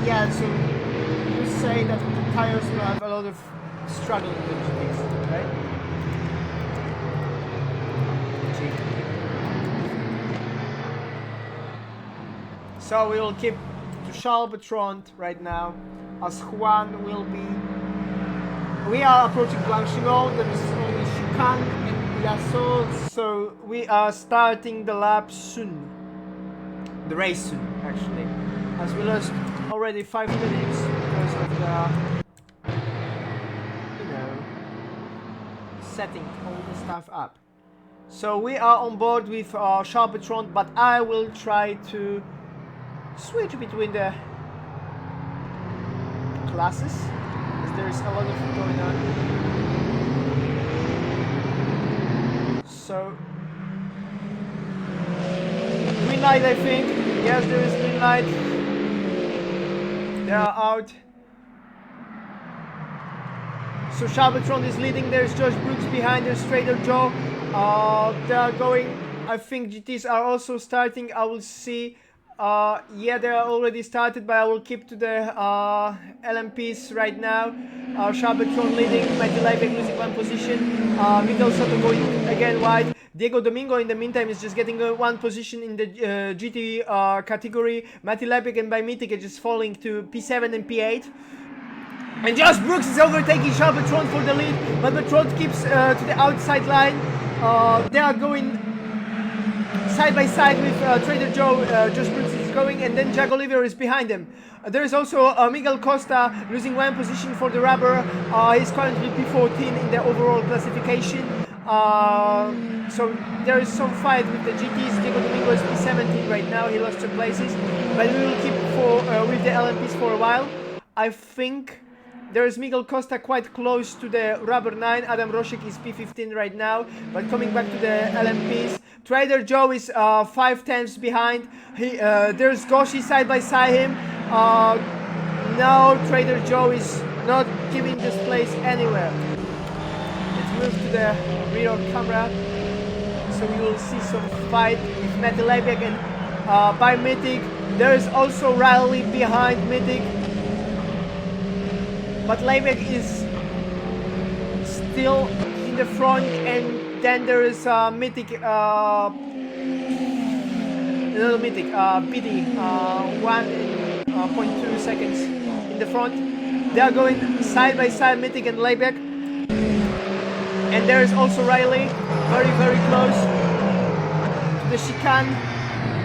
S1: Yeah, so you say that the tires will have a lot of struggle in the GTs, right? So we will keep to Charbertrand right now, as Juan will be. We are approaching Blanchimont, there is only Chicane and Lasso, so we are starting the lap soon. The race soon, actually. As we lost already 5 minutes because of the, setting all the stuff up. So we are on board with Charbertrand, but I will try to switch between the classes, as there is a lot of going on. So green light, I think. Yes, there is green light. They are out. So Charbertrand is leading. There's Josh Brooks behind. There's Trader Joe. They are going. I think GTs are also starting. I will see. Yeah, they are already started, but I will keep to the LMPs right now. Charbertrand leading, Matty Leibig losing 1 position, Miguel Soto going again wide. Diego Domingo in the meantime is just getting 1 position in the GT category. Matty Leibig and by Mythic is just falling to P7 and P8. And Josh Brooks is overtaking Charbertrand for the lead, but Bertrand keeps to the outside line. They are going side by side with Trader Joe. Josh Brooks is going, and then Jack Oliver is behind him. There is also Miguel Costa losing 1 position for the rubber. He's currently P14 in the overall classification. So there is some fight with the GTs. Diego Domingo is P17 right now. He lost 2 places, but we will keep with the LMPs for a while. I think there is Miguel Costa quite close to the rubber 9. Adam Roszek is P15 right now, but coming back to the LMPs. Trader Joe is 5 tenths behind. There's Goshi side by side him. Now Trader Joe is not giving this place anywhere. Let's move to the rear camera, so we will see some fight with Matty Leibig and by Mythic. There is also Riley behind Mythic, but Leibig is still in the front, and then there is Mythic, little Mythic, PD, 1.2 seconds in the front. They are going side by side, Mythic and Leibig. And there is also Riley, very, very close to the chicane.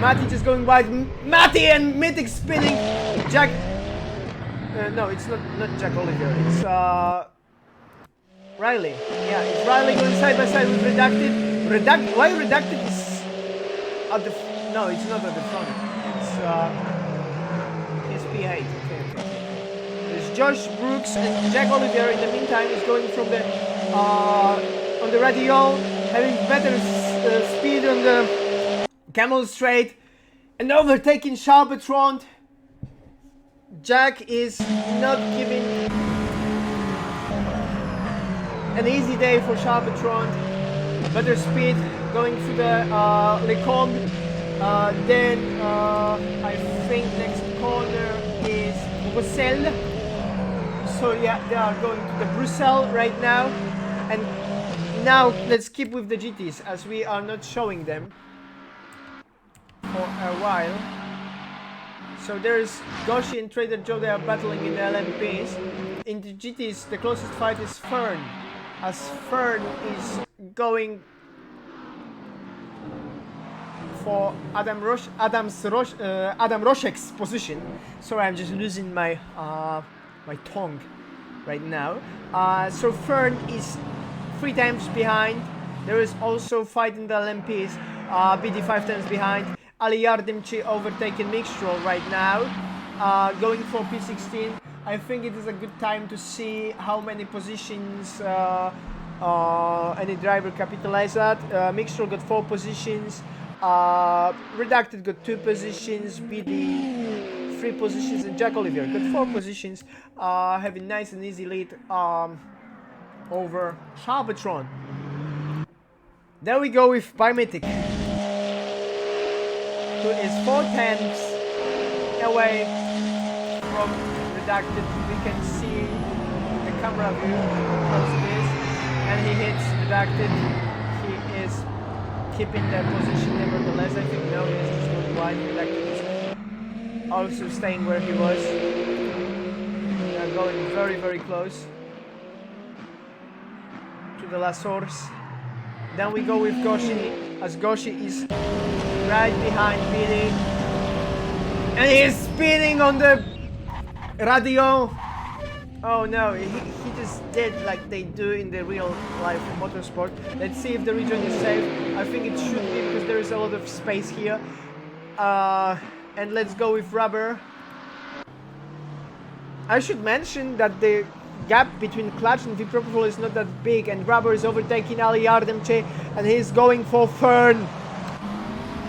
S1: Matty just going wide. Matty and Mythic spinning. Jack. No, it's not Jack Oliver. It's Riley. Yeah, it's Riley going side by side with Redacted. Why Redacted is at the? No, it's not at the front. It's P8. Okay. There's Josh Brooks and Jack Oliver. In the meantime, is going from the on the radial, having better speed on the Camel Straight, and overtaking Charbertrand. Jack is not giving an easy day for Charbertrand. Better speed going through the Lecombe. Then I think next corner is Bruxelles. So yeah, they are going to the Bruxelles right now. And now let's keep with the GTs, as we are not showing them for a while. So there's Goshi and Trader Joe. They are battling in the LMPs. In the GTs, the closest fight is Fern, as Fern is going for Adam Roszek's position. Sorry, I'm just losing my my tongue right now. So Fern is 3 times behind. There is also fight in the LMPs. BD 5 times behind. Ali Yardimchi overtaking Mixtrol right now. Going for P16. I think it is a good time to see how many positions any driver capitalized at. Mixtrol got 4 positions. Redacted got 2 positions. BD 3 positions, and Jack Oliver got 4 positions, having nice and easy lead over Shabbatron. There we go with Biometric, who is 4 tenths away from Redacted. We can see the camera view how close it is, and he hits Redacted. He is keeping that position nevertheless. I think no, he is just going wide. Redacted is also staying where he was. They are going very, very close to the Lasors. Then we go with Goshi, as Goshi is right behind BD. And he is spinning on the radio. Oh no, he just did like they do in the real life motorsport. Let's see if the region is safe. I think it should be because there is a lot of space here. And let's go with Rubber. I should mention that the gap between Clutch and V-Propofol is not that big, and Rubber is overtaking Ali Yardemche, and he's going for Fern.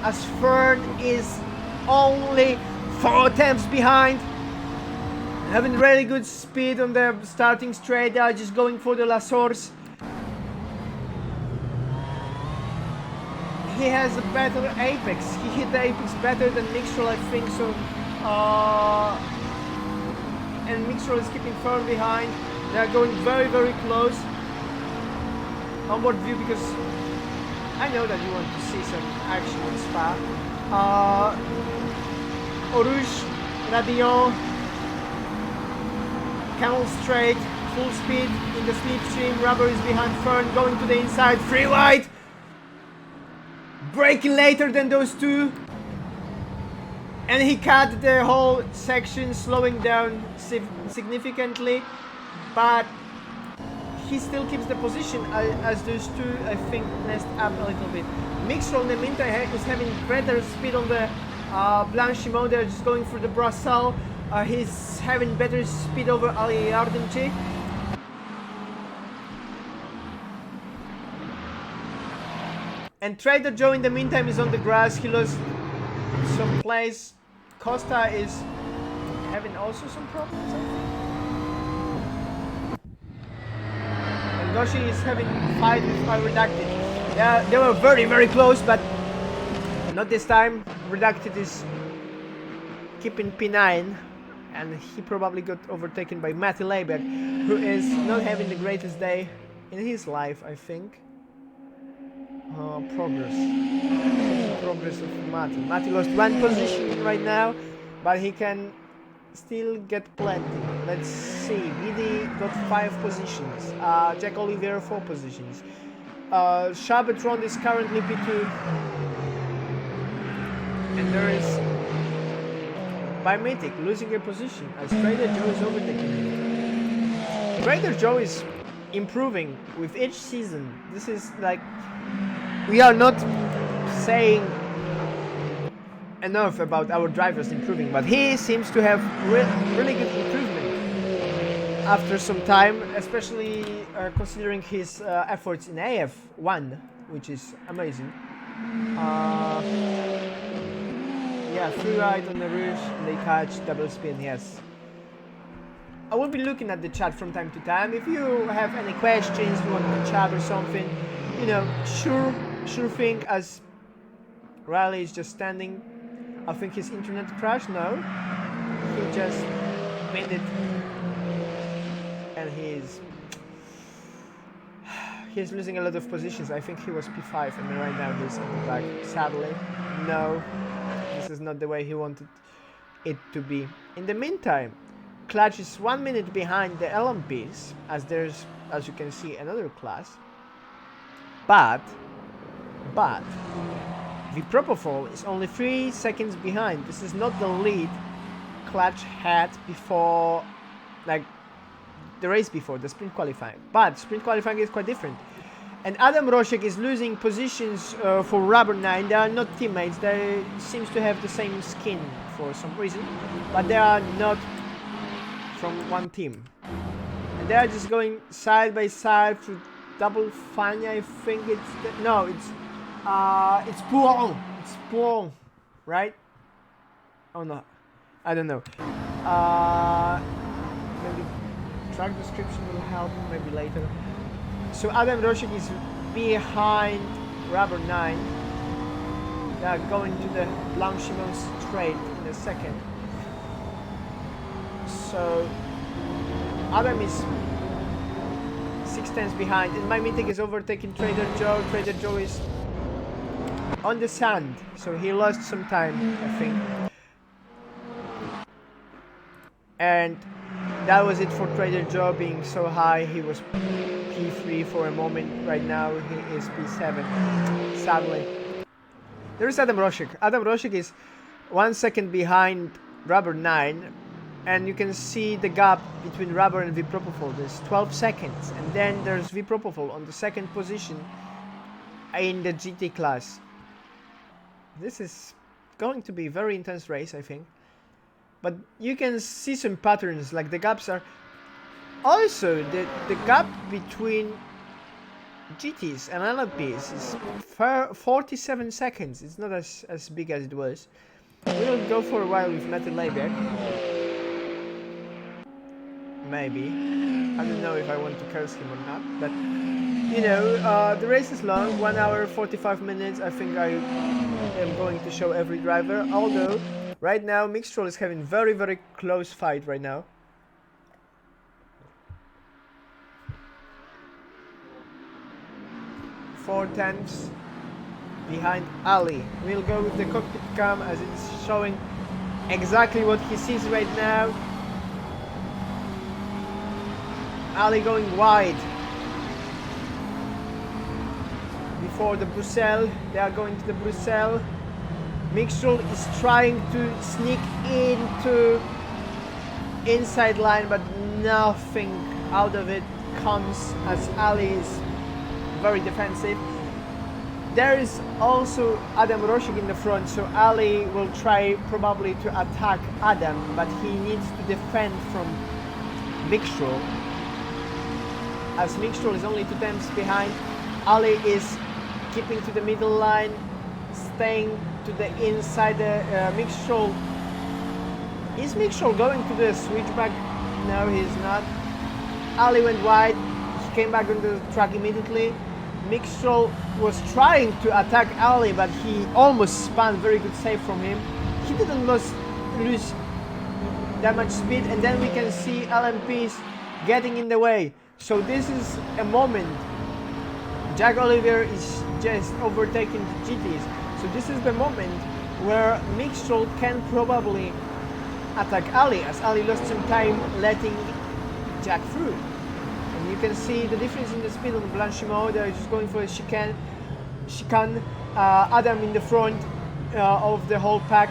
S1: As Fern is only 4 tenths behind. Having really good speed on the starting straight, they are just going for the Lasors. He has a better apex. He hit the apex better than Mixtrol, I think so. And Mixtrol is keeping Fern behind. They are going very, very close. Onboard view, because I know that you want to see some action in Spa. Oruge, Radion, Camel straight, full speed in the slipstream. Rubber is behind Fern, going to the inside, free wide. Braking later than those two. And he cut the whole section, slowing down significantly. But he still keeps the position as those two, I think, messed up a little bit. Mixtrol in the meantime is having better speed on the Blanchimont. They're just going for the Brassel. He's having better speed over Ali Yardemchi. And Trader Joe in the meantime is on the grass. He lost some place. Costa is having also some problems, I think. And Goshi is having fight with Redacted. Yeah, they were very, very close, but not this time. Redacted is keeping P9, and he probably got overtaken by Matti Leiberg, who is not having the greatest day in his life, I think. Progress of Matti. Matti lost 1 position right now, but he can still get plenty. Let's see. BD got 5 positions. Jack Oliver 4 positions. Shabbatron is currently P2. And there is Biometric losing a position as Trader Joe is overtaking him. Trader Joe is improving with each season. This is like, we are not saying enough about our drivers improving, but he seems to have really good improvement after some time, especially considering his efforts in AF1, which is amazing. Yeah, free ride on the roof, they catch double spin, yes. I will be looking at the chat from time to time. If you have any questions, you want to chat or something, you know, sure thing, as Riley is just standing. I think his internet crashed. No, he just made it, and he's losing a lot of positions. I think he was P5, and right now he's on the back. Sadly, no, this is not the way he wanted it to be. In the meantime, Clutch is 1 minute behind the LMPs, as there's, as you can see, another class. But the Propofol is only 3 seconds behind. This is not the lead Clutch had before, like the race before, the sprint qualifying. But sprint qualifying is quite different. And Adam Roszek is losing positions for Rubber 9. They are not teammates. They seems to have the same skin for some reason, but they are not from one team. And they are just going side by side through Double Fania. I think it's it's Pouron. It's Pouron, right? Oh no, I don't know. Maybe track description will help. Maybe later. So Adam Roszek is behind Rubber 9. They are going to the Blanchimont straight in a second. So Adam is 6 tenths behind, and my meeting is overtaking Trader Joe. Trader Joe is on the sand, so he lost some time, I think. And that was it for Trader Joe being so high. He was P3 for a moment. Right now he is P7, sadly. There's Adam Roszek. Adam Roszek is 1 second behind Rubber 9, and you can see the gap between Rubber and V-Propofol. There's 12 seconds, and then there's V-Propofol on the second position in the GT class. This is going to be a very intense race, I think. But you can see some patterns, like the gaps are... Also, the gap between GTs and LMPs is 47 seconds. It's not as big as it was. We'll go for a while with Metal Layback. Maybe. I don't know if I want to curse him or not, but you know, the race is long, 1 hour 45 minutes. I think I am going to show every driver, although right now Mixtrol is having very close fight right now. Four tenths behind Ali. We'll go with the cockpit cam as it's showing exactly what he sees right now. Ali going wide before the Bruxelles. They are going to the Bruxelles. Mixtrol is trying to sneak into inside line, but nothing out of it comes as Ali is very defensive. There is also Adam Roszek in the front, so Ali will try probably to attack Adam, but he needs to defend from Mixtrol. As Mixtrol is only 2 tenths behind, Ali is keeping to the middle line, staying to the inside. Mixtrol. Is Mixtrol going to the switchback? No, he's not. Ali went wide. He came back on the track immediately. Mixtrol was trying to attack Ali, but he almost spun. Very good save from him. He didn't lose that much speed, and then we can see LMPs getting in the way. So this is a moment. Jack Oliver is just overtaking the GTs. So this is the moment where Mixtrol can probably attack Ali, as Ali lost some time letting Jack through. And you can see the difference in the speed on Blanchimont. They're just going for a chicane. Adam in the front of the whole pack.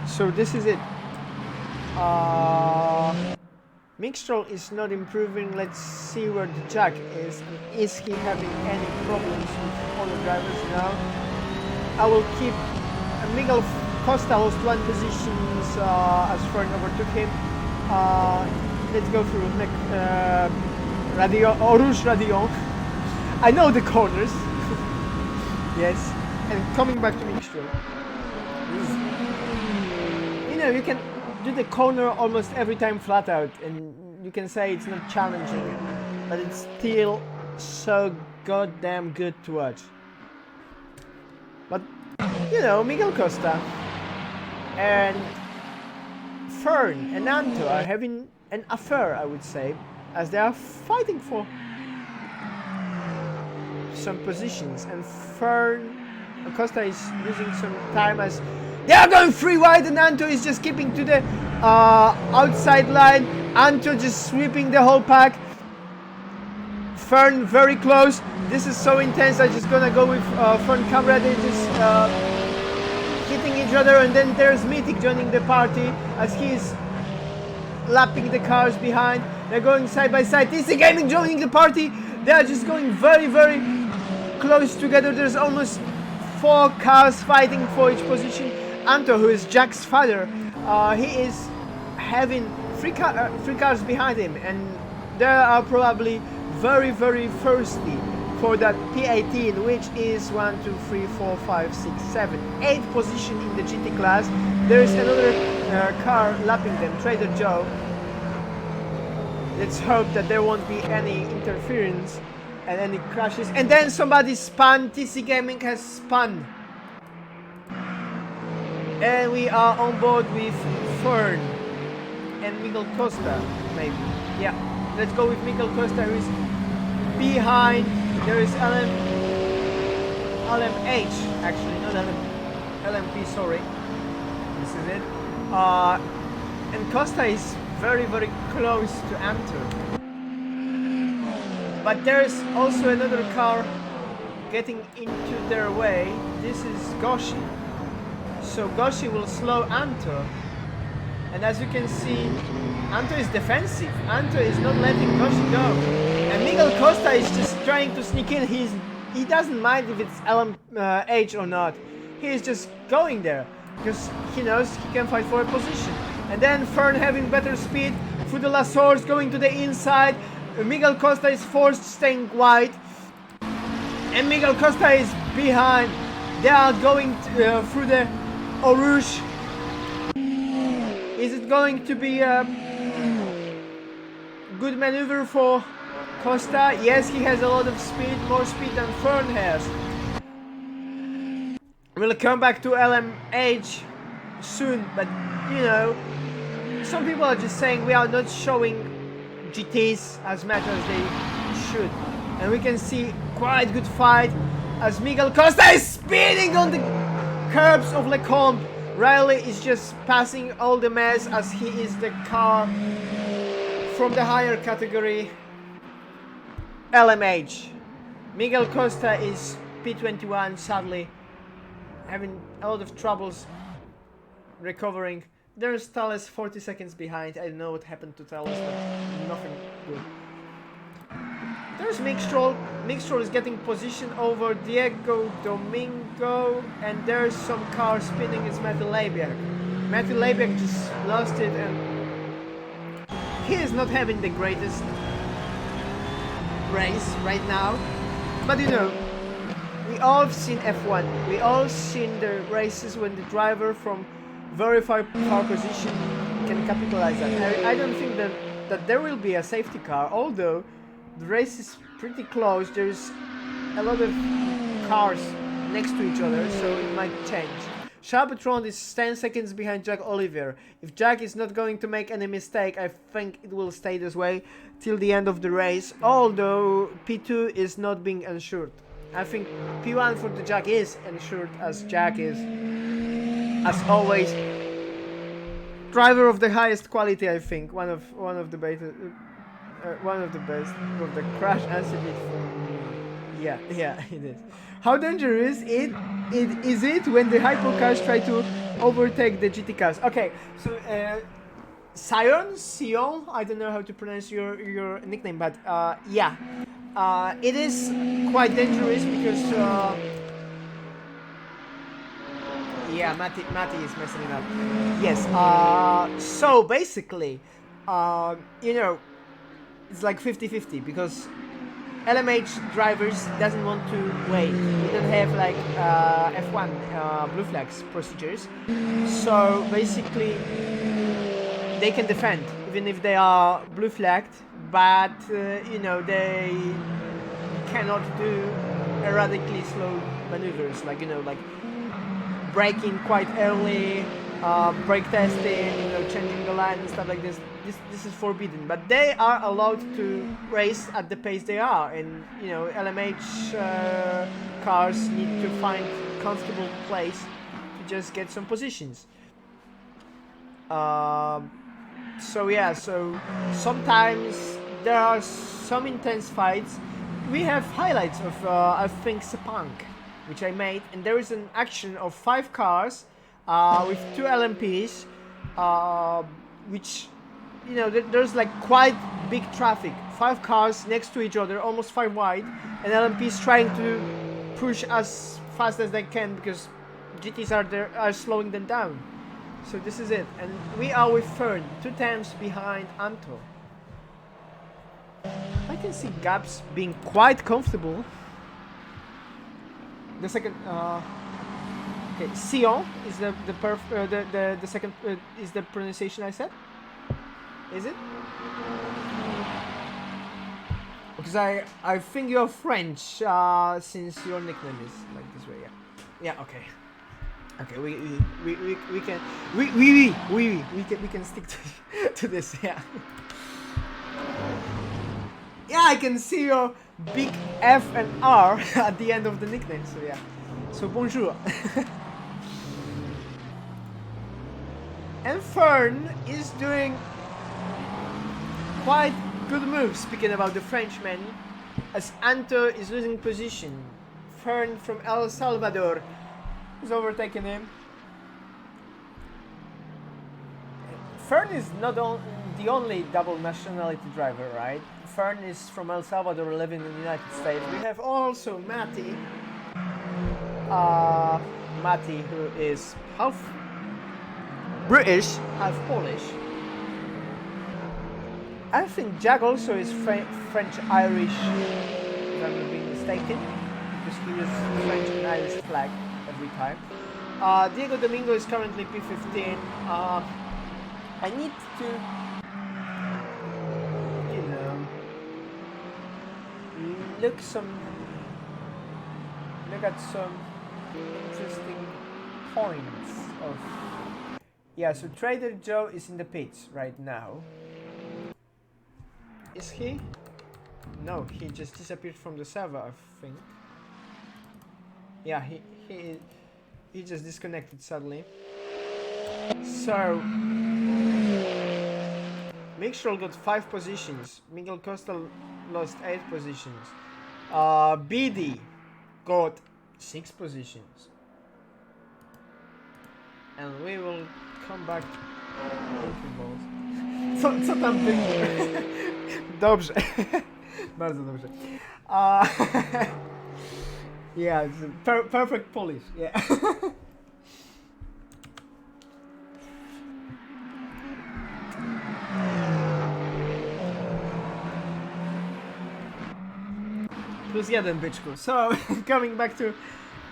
S1: So this is it. Mixtrol is not improving. Let's see where the Jack is. Is he having any problems with other drivers now? I will keep Miguel Costa lost 1 position as Fern overtook him. Let's go through Rouge Radion. I know the corners. Yes. And coming back to Mixtrol. You know, you can do the corner almost every time flat out, and you can say it's not challenging, but it's still so goddamn good to watch. But you know, Miguel Costa and Fern and Anto are having an affair, I would say, as they are fighting for some positions, and Costa is losing some time as they are going 3 wide, and Anto is just keeping to the outside line. Anto just sweeping the whole pack. Fern very close. This is so intense. I'm just gonna go with Fern camera. They just hitting each other, and then there's Mythic joining the party as he's lapping the cars behind. They're going side by side. TC Gaming joining the party. They are just going very, very close together. There's almost 4 cars fighting for each position. Anto, who is Jack's father, he is having 3 cars behind him, and they are probably very, very thirsty for that P18, which is 1, 2, 3, 4, 5, 6, 7, 8 position in the GT class. There is another car lapping them, Trader Joe. Let's hope that there won't be any interference and any crashes. And then somebody spun. TC Gaming has spun. And we are on board with Fern and Miguel Costa, maybe. Yeah, let's go with Miguel Costa, who is behind. There is LMH, actually, not LMP, sorry. This is it. And Costa is very, very close to Anto. But there's also another car getting into their way. This is Goshi. So Goshi will slow Anto. And as you can see, Anto is defensive. Anto is not letting Goshi go. And Miguel Costa is just trying to sneak in. He doesn't mind if it's LMH or not. He is just going there because he knows he can fight for a position. And then Fern having better speed through the Lasors, going to the inside. Miguel Costa is forced staying wide. And Miguel Costa is behind. They are going through the Eau Rouge. Is it going to be a good maneuver for Costa? Yes, he has a lot of speed, more speed than Fern has. We'll come back to LMH soon, but you know, some people are just saying we are not showing GTs as much as they should. And we can see quite good fight as Miguel Costa is speeding on the curbs of Lecombe. Riley is just passing all the mess as he is the car from the higher category LMH. Miguel Costa is P21, sadly having a lot of troubles recovering. There's Thales 40 seconds behind. I don't know what happened to Thales, but nothing good. There's Mixtrol. Mixtrol is getting position over Diego Domingo, and there's some car spinning. It's Matthew Labiak. Matthew Labiak just lost it, and he is not having the greatest race right now. But you know, we all have seen F1. We all seen the races when the driver from very far position can capitalize that. I don't think that there will be a safety car, although the race is pretty close. There's a lot of cars next to each other, so it might change. Chapatron is 10 seconds behind Jack Oliver. If Jack is not going to make any mistake, I think it will stay this way till the end of the race, although P2 is not being insured. I think P1 for the Jack is insured, as Jack is, as always, driver of the highest quality. I think one of the best of the crash answered yeah, it is. How dangerous is it when the hypercars try to overtake the GT cars? Okay, so Sion, I don't know how to pronounce your nickname, but yeah, it is quite dangerous because yeah, Matty is messing it up. Yes, so basically, you know, it's like 50-50 because LMH drivers doesn't want to wait. We don't have like F1 blue flags procedures, so basically they can defend even if they are blue flagged, but you know, they cannot do erratically slow maneuvers, like, you know, like braking quite early, brake testing, you know, changing the line and stuff like this. This is forbidden, but they are allowed to race at the pace they are, and you know, LMH cars need to find comfortable place to just get some positions. So yeah, so sometimes there are some intense fights. We have highlights of I think Sepang, which I made, and there is an action of 5 cars with 2 LMPs, which, you know, there's like quite big traffic 5 cars next to each other, almost 5 wide, and LMP is trying to push as fast as they can because GTs are slowing them down. So this is it, and we are with Fern, 2 times behind Anto. I can see gaps being quite comfortable. The second, okay, Sion is the second is the pronunciation I said. Is it? Because I think you're French since your nickname is like this way. Yeah. Okay. Okay. We can stick to this. Yeah. Yeah, I can see your big F and R at the end of the nickname. So yeah. So bonjour. And Fern is doing quite good moves, speaking about the Frenchman, as Anto is losing position. Fern from El Salvador is overtaking him. Fern is not the only double nationality driver, right? Fern is from El Salvador, living in the United States. We have also Matty. Matty, who is half British, half Polish. I think Jack also is French-Irish, if I'm not being mistaken, because he uses French and Irish flag every time. Diego Domingo is currently P15. I need to, you know, look at some interesting points of. Yeah, so Trader Joe is in the pits right now. Is he? No, he just disappeared from the server, I think. Yeah, he just disconnected suddenly. So Mixtrol got 5 positions. Miguel Costa lost 8 positions. BD got 6 positions. And we will come back. Co tam będzie? Dobrze. Bardzo dobrze. Yeah, it's perfect Polish. Yeah. +1 byczku. So coming back to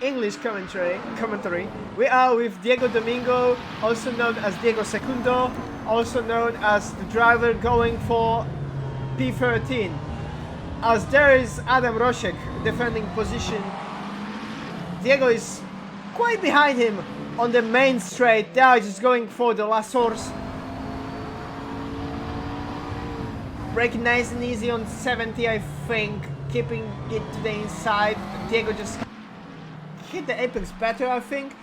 S1: English commentary, we are with Diego Domingo, also known as Diego Secundo, also known as the driver going for P13. As there is Adam Roszek defending position, Diego is quite behind him on the main straight. They are just going for the last source. Braking nice and easy on 70, I think, keeping it to the inside. Diego just hit the apex better, I think.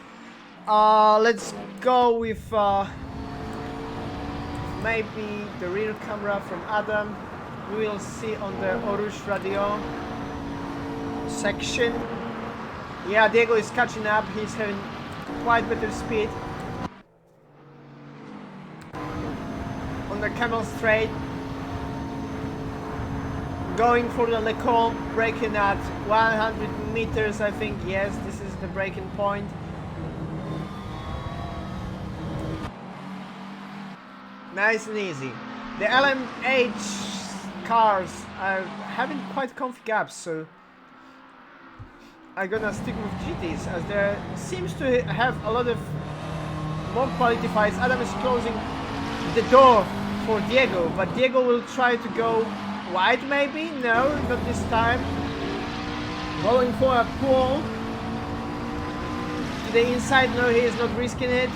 S1: Let's go with maybe the rear camera from Adam. We will see on the Orush radio section. Yeah, Diego is catching up. He's having quite better speed. On the Camel Straight, going for the Lecombe, braking at 100 meters, I think. Yes, this is the braking point. Nice and easy. The LMH cars are having quite comfy gaps, so I'm gonna stick with GTs, as there seems to have a lot of more quality fights. Adam is closing the door for Diego, but Diego will try to go wide maybe? No, not this time. Going for a pull to the inside. No, he is not risking it.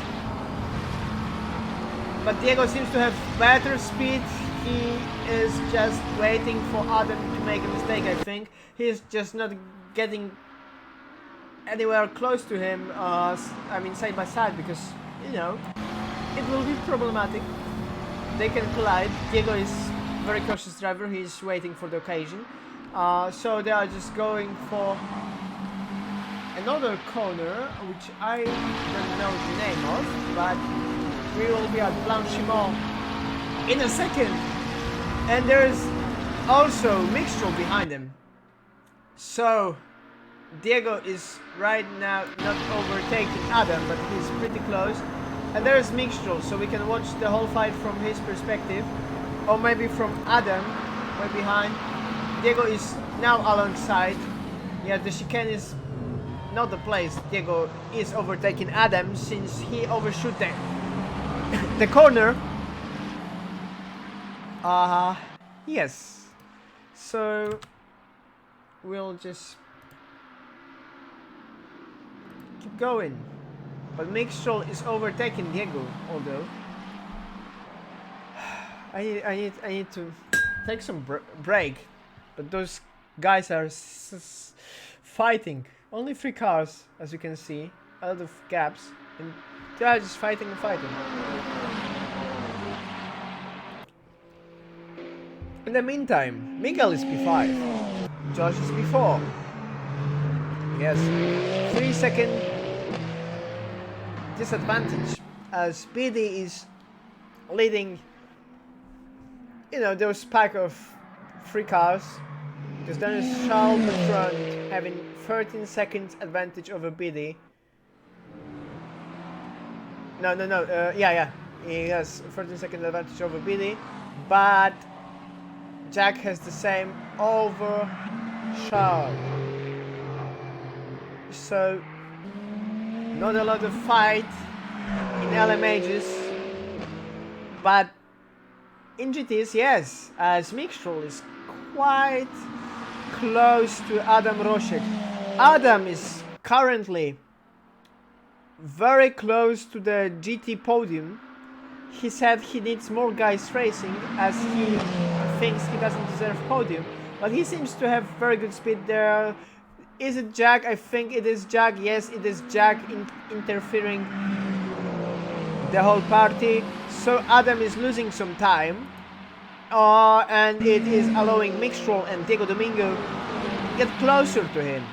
S1: But Diego seems to have better speed. He is just waiting for Adam to make a mistake, I think. He's just not getting anywhere close to him, I mean side by side, because, you know, it will be problematic. They can collide. Diego is a very cautious driver. He's waiting for the occasion. So they are just going for another corner, which I don't know the name of, but we will be at Blanchimont in a second. And there's Also, Mixture behind him. So, Diego is right now not overtaking Adam, but he's pretty close. And there's Mixture, so we can watch the whole fight from his perspective. Or maybe from Adam, way behind. Diego is now alongside. Yeah, the chicane is not the place. Diego is overtaking Adam since he overshoot the corner. Yes. So we'll just keep going. But Mixture is overtaking Diego, although I need to take some break. But those guys are fighting. Only 3 cars, as you can see, a lot of gaps, and they are just fighting and fighting. In the meantime, Miguel is P5, Josh is P4. Yes, 3-second disadvantage as BD is leading, you know, those pack of 3 cars, because there is Charles Bertrand having 13 seconds advantage over BD. Yeah, he has 13 second advantage over BD, but Jack has the same over Charles. So not a lot of fight in LMHs, but in GTs, yes, as Mixture is quite close to Adam Roszek. Adam is currently very close to the GT podium. He said he needs more guys racing as he thinks he doesn't deserve podium, but he seems to have very good speed there. Is it Jack? I think it is Jack. Yes, it is Jack interfering the whole party. So Adam is losing some time, and it is allowing Mixture and Diego Domingo get closer to him.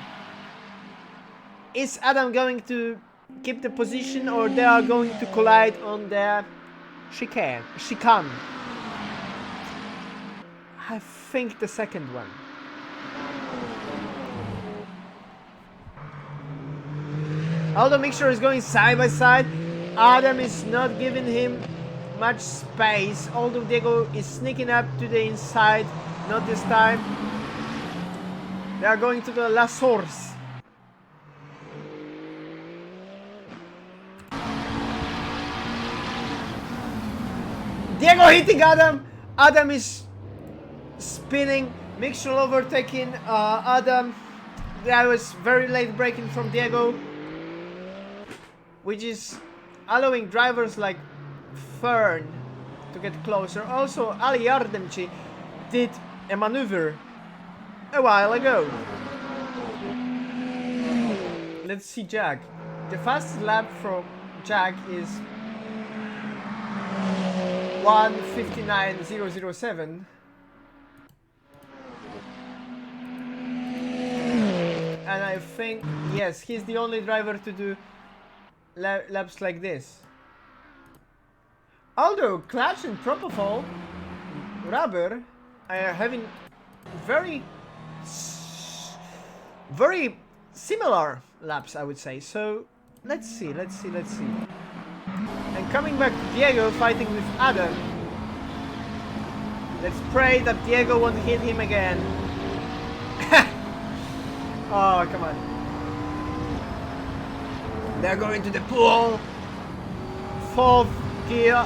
S1: Is Adam going to keep the position, or they are going to collide on the chicane? I think the second one. Although Mixture is going side by side, Adam is not giving him much space, although Diego is sneaking up to the inside. Not this time. They are going to the La Source. Diego hitting Adam. Adam is spinning. Mixture overtaking Adam. That was very late braking from Diego, which is allowing drivers like Fern to get closer. Also, Ali Yardemci did a maneuver a while ago. Let's see Jack. The fastest lap from Jack is 1:59.007. And I think, yes, he's the only driver to do laps like this. Although Clutch and Propofol Rubber are having very similar laps, I would say. So let's see. And coming back to Diego fighting with Adam. Let's pray that Diego won't hit him again. Oh, come on. They're going to the pool. 4th gear.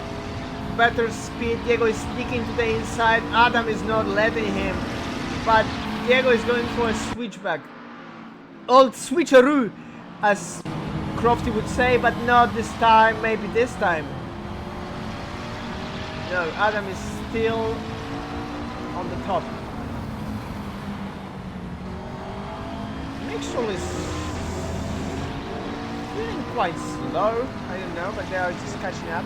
S1: Better speed. Diego is sneaking to the inside. Adam is not letting him. But Diego is going for a switchback. Old switcheroo, as Crofty would say, but not this time. Maybe this time. No, Adam is still on the top. Mixture is feeling quite slow. I don't know, but they are just catching up.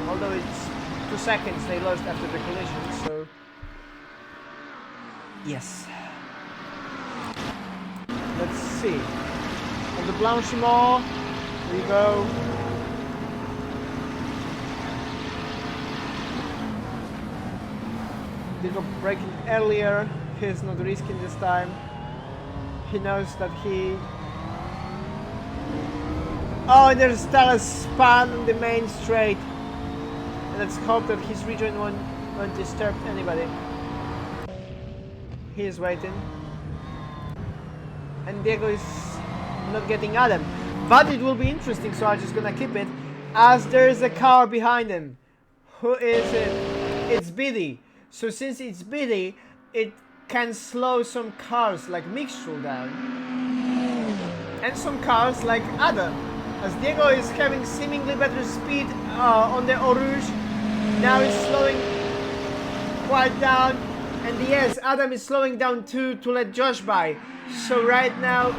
S1: Although it's 2 seconds they lost after the collision, so yes. Let's see. On the Blanchimont, we go. Diego braking earlier. He's not risking this time. He knows that he... Oh, there's still a span on the main straight. Let's hope that his rejoin won't disturb anybody. He is waiting. And Diego is not getting Adam. But it will be interesting, so I'm just gonna keep it. As there's a car behind him. Who is it? It's Biddy. So since it's Biddy, it can slow some cars like Mixture down. And some cars like Adam. As Diego is having seemingly better speed on the Eau Rouge. Now he's slowing quite down. And yes, Adam is slowing down too to let Josh by. So right now,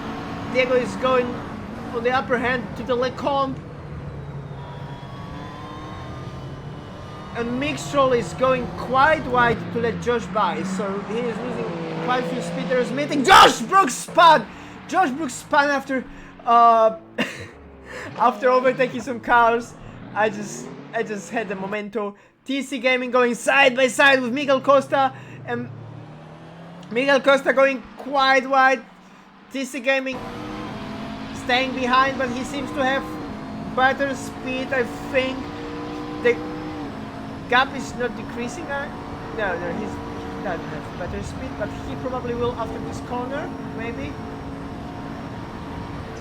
S1: Diego is going on the upper hand to the Lecombe. And Mixtrol is going quite wide to let Josh by. So he is losing quite a few speed. There is meeting. Josh Brooks spun! Josh Brooks spun after after overtaking some cars. I just had the memento. TC Gaming going side by side with Miguel Costa, and Miguel Costa going quite wide. TC Gaming staying behind, but he seems to have better speed. I think the gap is not decreasing. No, he doesn't have better speed, but he probably will after this corner, maybe.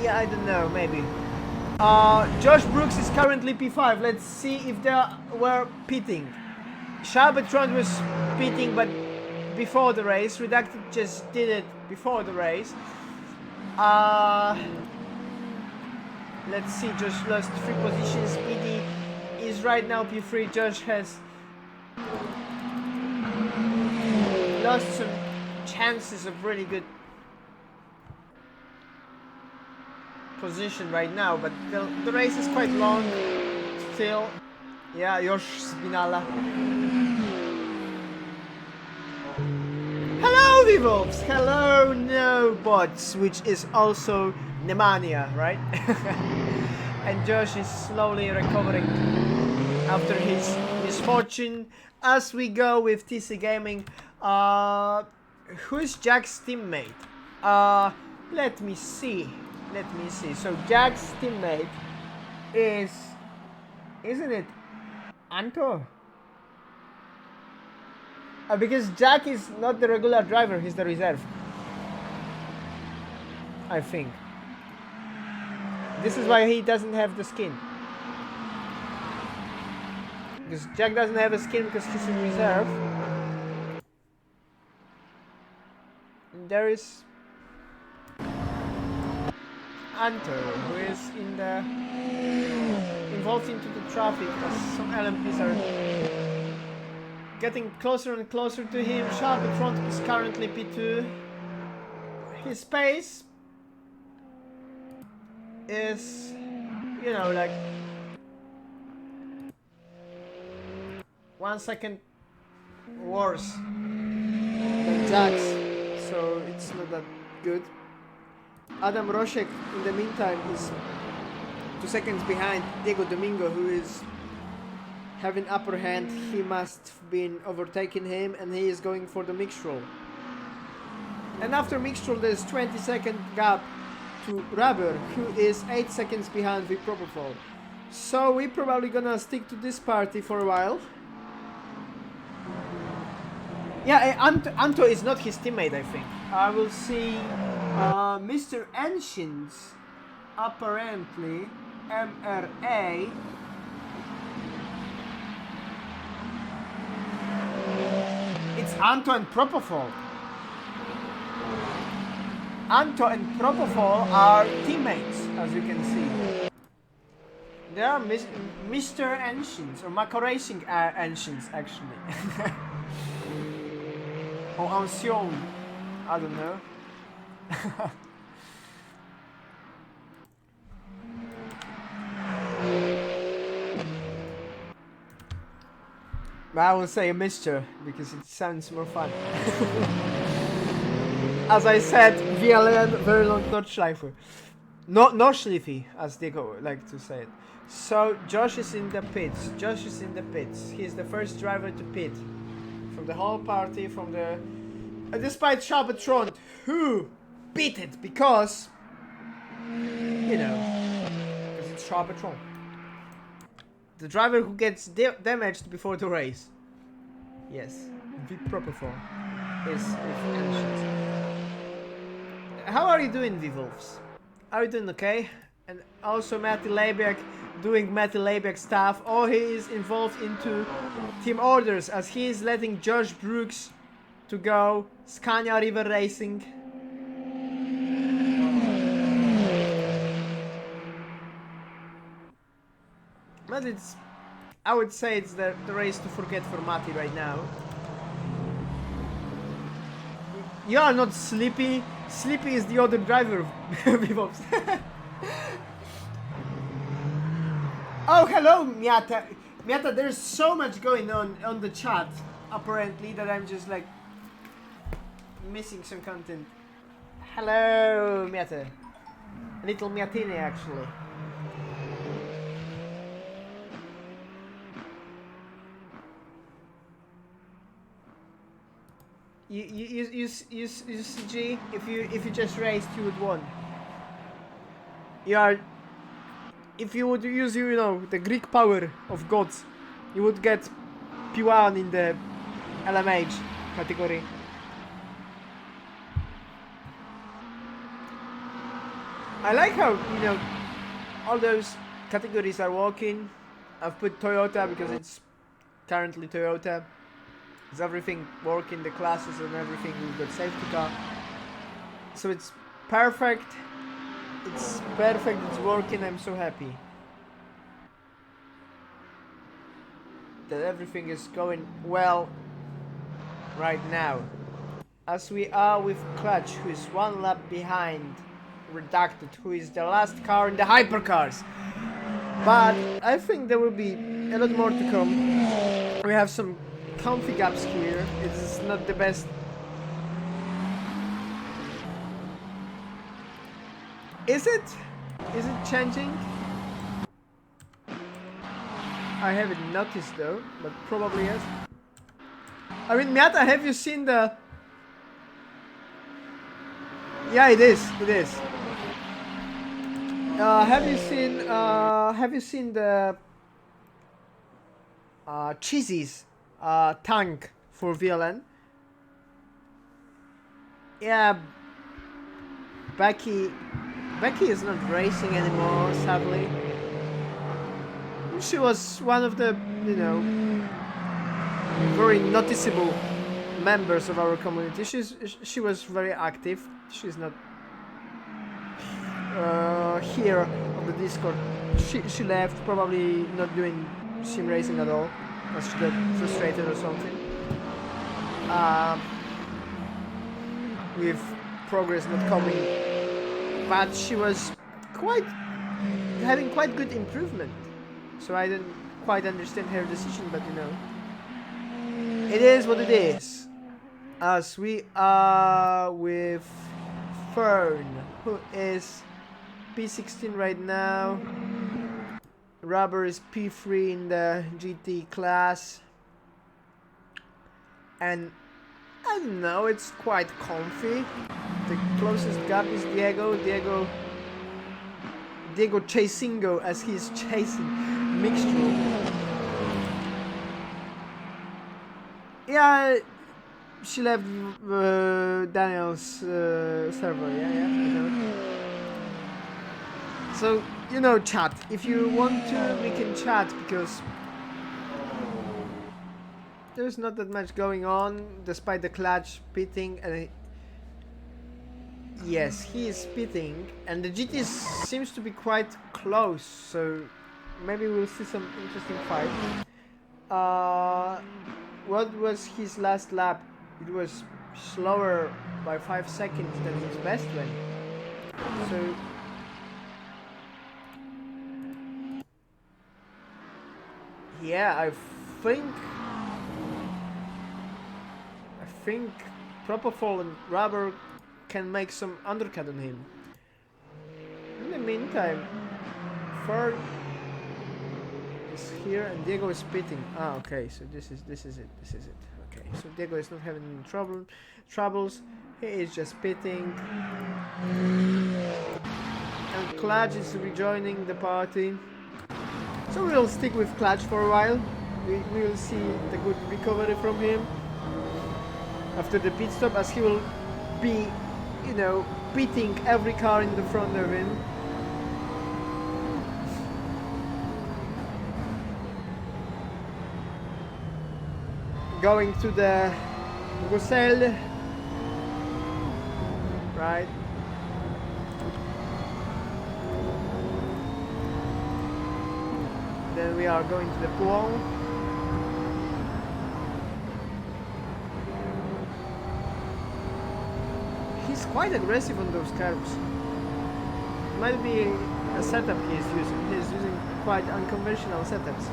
S1: Yeah, I don't know, maybe. Josh Brooks is currently P5. Let's see if they were pitting. Charles Bertrand was pitting, but before the race. Redacted just did it before the race. Let's see, Josh lost 3 positions. Speedy is right now P3. Josh has lost some chances of really good position right now, but the race is quite long still. Yeah, Josh Spinala. Hello Vivolves! Hello No Bots, which is also Nemanja, right? And Josh is slowly recovering after his misfortune. As we go with TC Gaming, who is Jack's teammate? Let me see. So Jack's teammate isn't it Anto? Because Jack is not the regular driver, he's the reserve. I think. This is why he doesn't have the skin. Because Jack doesn't have a skin because he's in reserve. And there is Anto, who is involved into the traffic as some LMPs are getting closer and closer to him. Charles Bertrand is currently P2. His pace is, you know, like 1 second worse than Jack's, so it's not that good. Adam Roszek, in the meantime, is 2 seconds behind Diego Domingo, who is having upper hand. He must have been overtaking him, and he is going for the mixture. And after mixture, there's 20-second gap to Rubber, who is 8 seconds behind with Propofol. So we're probably gonna stick to this party for a while. Yeah, Anto is not his teammate, I think. I will see Mr. Ancients, apparently, MRA. It's Anto and Propofol. Anto and Propofol are teammates, as you can see. They are Mr. Ancients, or Mako Racing Ancients, actually. Or Ancien, I don't know. But I will say a Mr. because it sounds more fun. As I said, wir lernen very long Nordschleife. Nordschleife, as they go like to say it. So Josh is in the pits. He's the first driver to pit from the whole party, from the despite Spa-Francorchamps, who beat it because you know, because it's Spa-Francorchamps. The driver who gets damaged before the race. Yes, the proper form is ancient. How are you doing, V-Wolves? Are you doing okay? And also Matty Layback doing Matty Layback stuff. Oh, he is involved into team orders as he is letting Josh Brooks to go. Scania River Racing. But it's, I would say it's the race to forget for Matty right now. You are not Sleepy. Sleepy is the other driver of V-Wolves. Oh, hello, Miata. Miata, there's so much going on the chat, apparently, that I'm just like missing some content. Hello, Miata. Little Miatini, actually. You CG, if you just raced, you would won. You are. If you would use, you know, the Greek power of gods, you would get P1 in the LMH category. I like how, you know, all those categories are working. I've put Toyota because it's currently Toyota. Is everything working, the classes and everything? We've got safety car. So it's perfect. It's perfect, it's working, I'm so happy that everything is going well right now. As we are with Clutch, who is one lap behind Redacted, who is the last car in the hypercars. But I think there will be a lot more to come. We have some comfy gaps here. It's not the best. Is it? Is it changing? I haven't noticed though, but probably yes. I mean, Miata, have you seen the... Yeah, it is. It is. Have you seen the Cheesy's tank for VLN? Yeah, Becky is not racing anymore, sadly. She was one of the, you know, very noticeable members of our community. She was very active. She's not here on the Discord. She left, probably not doing sim racing at all, as she got frustrated or something. With progress not coming. But she was having quite good improvement. So I didn't quite understand her decision, but you know. It is what it is. As we are with Fern, who is P16 right now. Rubber is P3 in the GT class. And I don't know, it's quite comfy. The closest gap is Diego Chasingo, as he's chasing Mixture. Yeah, she left Daniel's server, yeah, I know. So, you know, chat. If you want to, we can chat, because there's not that much going on, despite the Clutch pitting, and yes, he is pitting, and the GT seems to be quite close, so maybe we'll see some interesting fight. What was his last lap? It was slower by 5 seconds than his best one. So yeah, I think Propofol and Rubber can make some undercut on him. In the meantime, Fern is here and Diego is pitting. Ah, okay, so this is it. Okay. so Diego is not having any troubles. He is just pitting. And Clutch is rejoining the party. So we'll stick with Clutch for a while. We will see the good recovery from him after the pit stop, as he will be, you know, beating every car in the front of him. Going to the Gosel, right? Then we are going to the Pool. He's quite aggressive on those curves. Might be a setup he's using. He's using quite unconventional setups.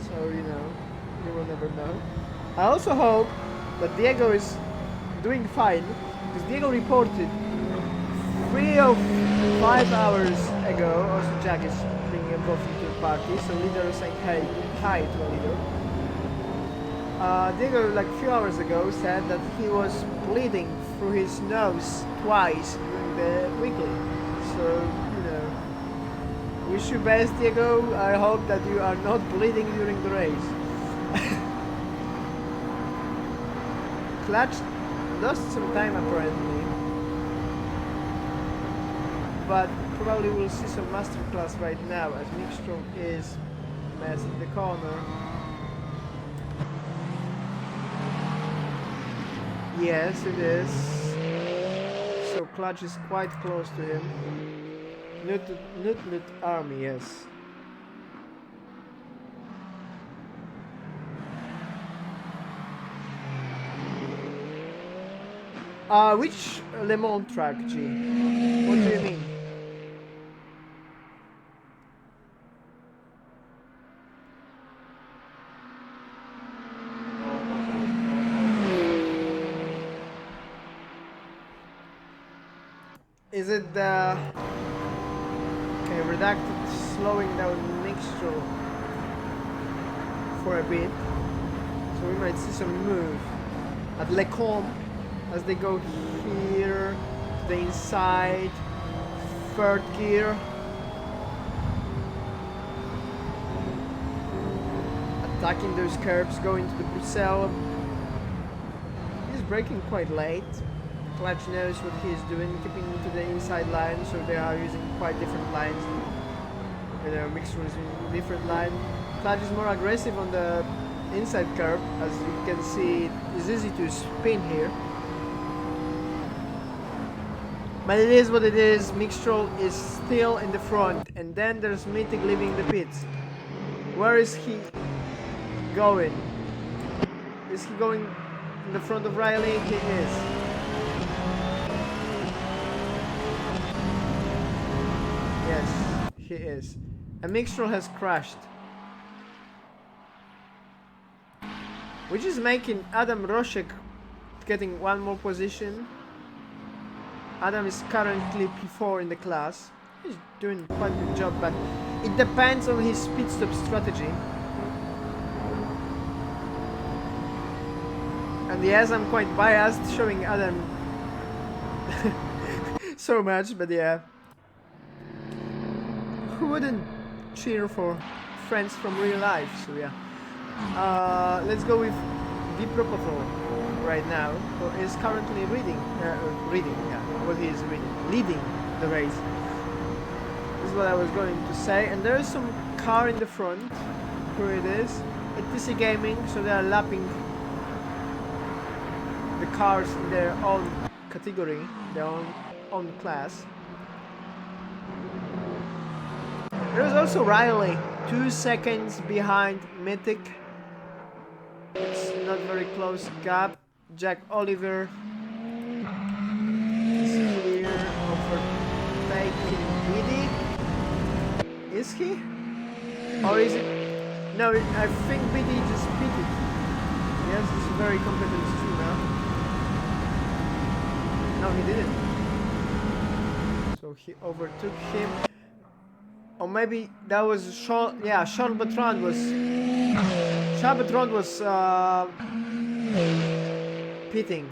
S1: So, you know, you will never know. I also hope that Diego is doing fine, because Diego reported 3 or 5 hours ago. Also, Jack is being involved into the party, so leader is saying hey, hi to a leader. Diego, like a few hours ago, said that he was bleeding through his nose twice during the weekly. So, you know, wish you best, Diego. I hope that you are not bleeding during the race. Clutch lost some time apparently, but probably we'll see some masterclass right now as Mixtro is messing the corner. Yes, it is. So Clutch is quite close to him. Nut Army, yes. Which Le Mans track, G? What do you mean? Is it the... Okay, redacted slowing down Mixtro for a bit. So we might see some move at Le Combe as they go here to the inside, 3rd gear. Attacking those curves, going to the Bruxelles. He's braking quite late. Clutch knows what he is doing, keeping to the inside line, so they are using quite different lines. And Mixtro is using a different line. Clutch is more aggressive on the inside curve, as you can see. It's easy to spin here. But it is what it is. Mixtro is still in the front, and then there's Mythic leaving the pits. Where is he going? Is he going in the front of Riley? He is. Yes, he is. And Mixtro has crashed, which is making Adam Roszek getting one more position. Adam is currently P4 in the class. He's doing quite a good job, but it depends on his pit stop strategy. And yes, I'm quite biased showing Adam so much, but yeah. Who wouldn't cheer for friends from real life? So yeah. Let's go with Deep Propofol right now, who is currently leading the race. This is what I was going to say. And there is some car in the front. Who it is? It's TC Gaming, so they are lapping the cars in their own category, their own class. There is also Riley, 2 seconds behind Mythic. It's not very close gap. Jack Oliver is here overtaking Biddy. Is he? Or is it? No, I think Biddy just pitted. Yes, it's a very competent streamer. No, he didn't. So he overtook him. Or maybe that was Charles. Yeah, Charles Bertrand was pitting.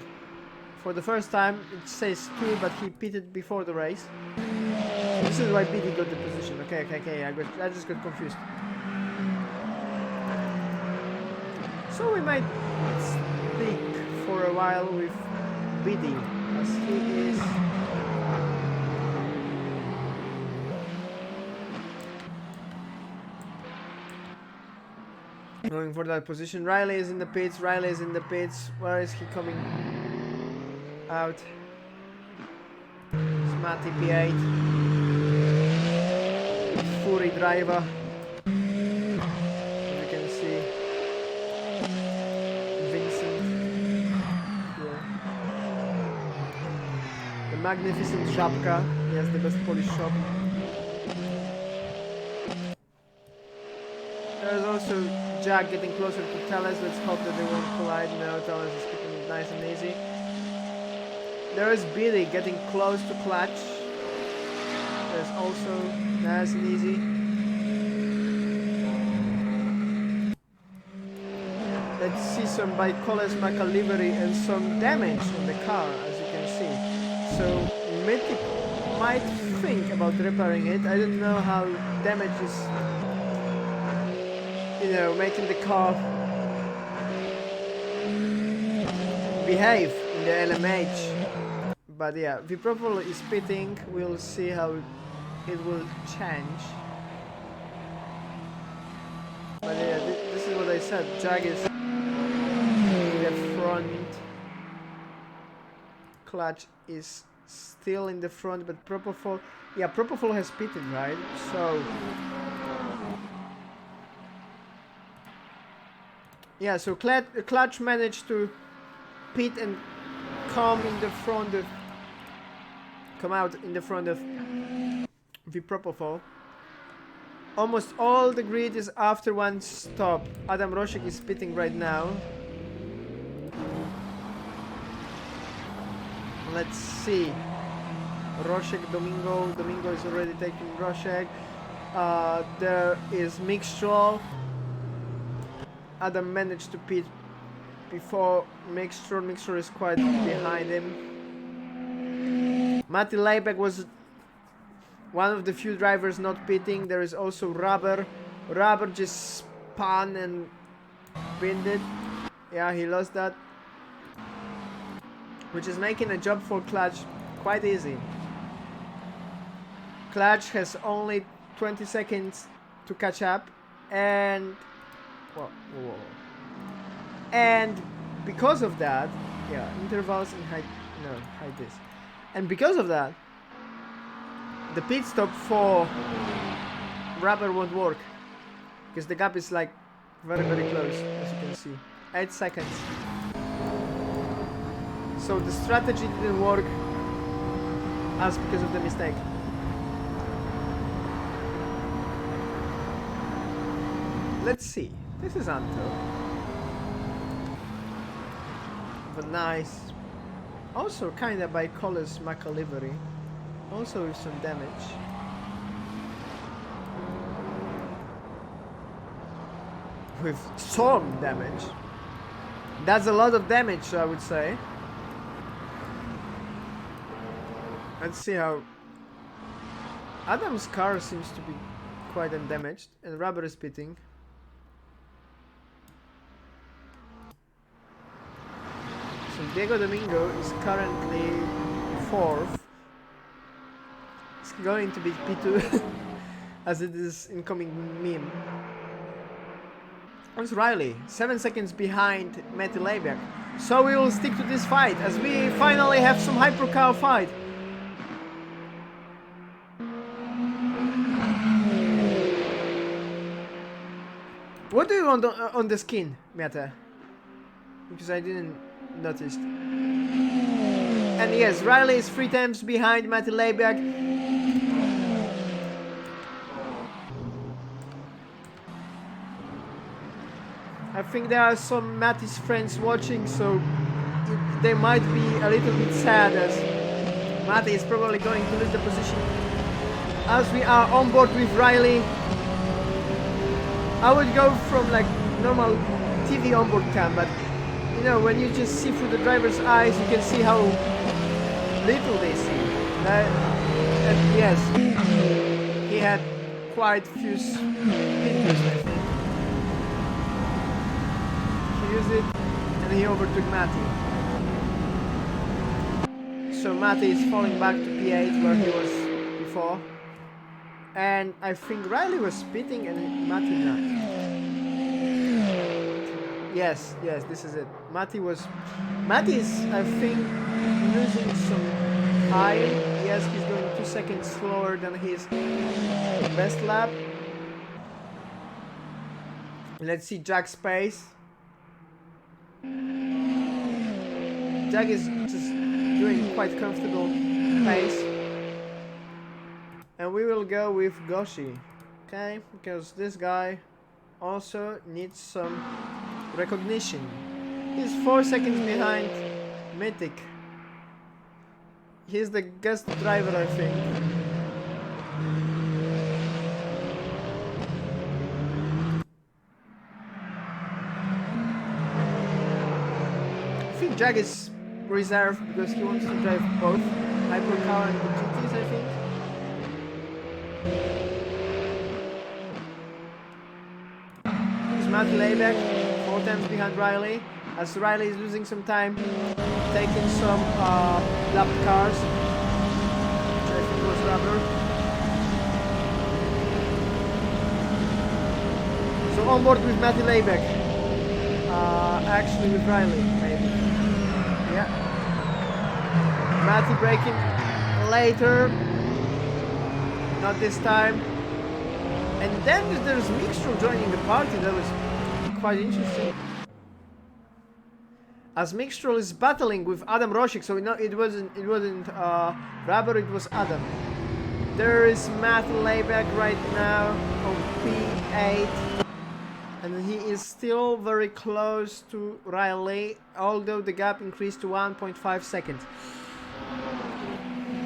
S1: For the first time, it says 2, but he pitted before the race. So this is why BD got the position. Okay, I just got confused. So we might stick for a while with BD, as he is going for that position. Riley is in the pits. Where is he coming out? Smarty P8. Fury driver. As you can see. Vincent. Yeah. The magnificent Żabka. He has the best Polish shop. There's also Jack getting closer to Thales. Let's hope that they won't collide. No, Thales is keeping it nice and easy. There is Billy getting close to Clutch. There's also nice and easy. Let's see some Bicoles McAlivery and some damage on the car, as you can see. So Mythic might think about repairing it. I don't know how damage is, you know, making the car behave in the LMH. But yeah, Vipropol is pitting. We'll see how it will change. But yeah, this is what I said. Jag is in the front. Clutch is still in the front, but Propofol, yeah, Propofol has pitted, right? So yeah, so Clutch managed to pit and come out in the front of Vipropofol. Almost all the grid is after one stop. Adam Roszek is pitting right now. Let's see. Roszek, Domingo. Domingo is already taking Roszek. There is Mixtrol. Adam managed to pit before Mixtrol. Mixtrol is quite behind him. Matti Leibeck was one of the few drivers not pitting. There is also Rubber. Rubber just spun and pinned it. Yeah, he lost that. Which is making a job for Clutch quite easy. Clutch has only 20 seconds to catch up, and and because of that, yeah, intervals and hide this, and because of that, the pit stop for Rubber won't work because the gap is like very close, as you can see, 8 seconds. So the strategy didn't work as because of the mistake. Let's see. This is Anto. But nice. Also kinda by Collis McAlivery. Also with some damage. With some damage. That's a lot of damage, I would say. Let's see how Adam's car seems to be quite undamaged, and Rubber is pitting. So Diego Domingo is currently 4th. It's going to be P2 as it is incoming meme. It's Riley, 7 seconds behind Matti Leibeck. So we will stick to this fight as we finally have some hypercar fight. What do you want on the skin, Meta? Because I didn't notice. And yes, Riley is 3 times behind Matti Leibeck. I think there are some Matty's friends watching, so they might be a little bit sad as Matty is probably going to lose the position. As we are on board with Riley, I would go from like normal TV onboard cam, but you know, when you just see through the driver's eyes, you can see how little they see. And yes, he had quite few speed boosts, I think. He used it, and he overtook Matty. So Matty is falling back to P8 where he was before. And I think Riley was spitting and Matty not. Yes, this is it. Matty is, I think, losing some time. Yes, he's going 2 seconds slower than his best lap. Let's see Jack's pace. Jack is just doing quite comfortable pace. And we will go with Goshi, okay? Because this guy also needs some recognition. He's 4 seconds behind Mythic. He's the guest driver, I think. I think Jag is reserved because he wants to drive both Hypercar and the GTs, I think. Here's Matt Layback, 4 times behind Riley, as Riley is losing some time taking some lap cars, which I think was rubber. So on board with Matty Layback, actually with Riley, maybe. Yeah. Matty braking later. Not this time. And then there's Mixtro joining the party. That was quite interesting. As Mixtro is battling with Adam Roshik, so no, it wasn't Rubber, it was Adam. There is Matt Layback right now on P8, and he is still very close to Riley, although the gap increased to 1.5 seconds.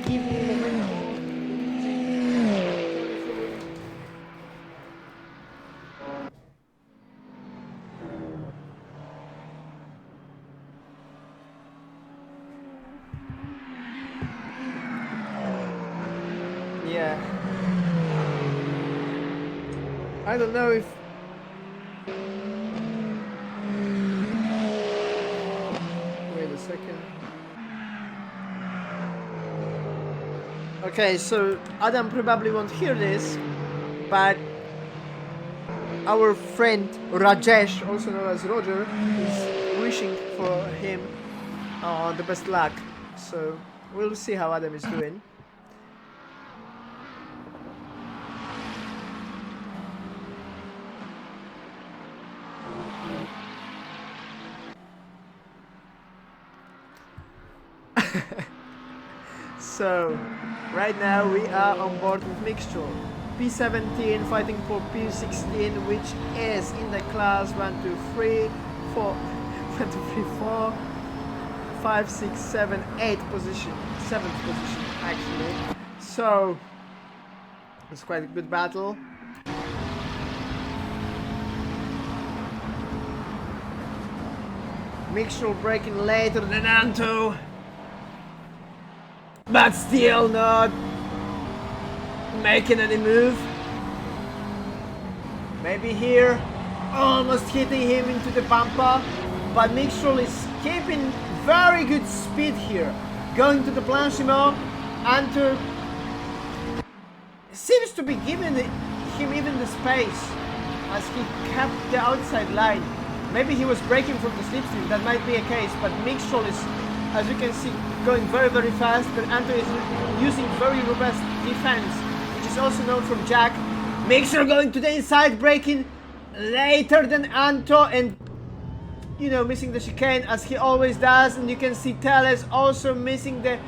S1: Give me a moment. Yeah. I don't know if... Wait a second. Okay, so Adam probably won't hear this, but our friend Rajesh, also known as Roger, is wishing for him the best luck. So we'll see how Adam is doing. So, right now we are on board with Mixture. P17 fighting for P16, which is in the class 1, 2, 3, 4, 1, 2, 3, 4, 5, 6, 7, 8 position. 7th position, actually. So, it's quite a good battle. Mixture braking later than Anto. But still not making any move. Maybe here, almost hitting him into the bumper. But Mixture is keeping very good speed here. Going to the Blanchiment. Anto seems to be giving him even the space as he kept the outside line. Maybe he was braking from the slipstream, that might be a case, but Mixture is, as you can see, going very, very fast, but Anto is using very robust defense, which is also known from Jack. Mixture going to the inside, braking later than Anto, and, you know, missing the chicane as he always does, and you can see Teles also messing the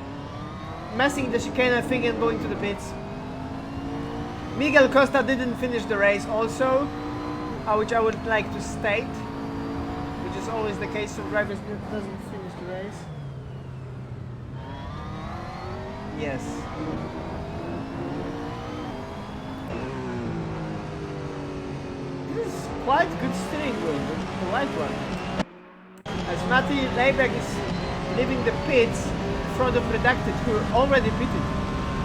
S1: chicane, I think, and going to the pits. Miguel Costa didn't finish the race also, which I would like to state, which is always the case when drivers doesn't finish the race. Yes. This is quite good steering wheel, the white one. As Matty Layback is leaving the pits in front of Redacted, who already pitted.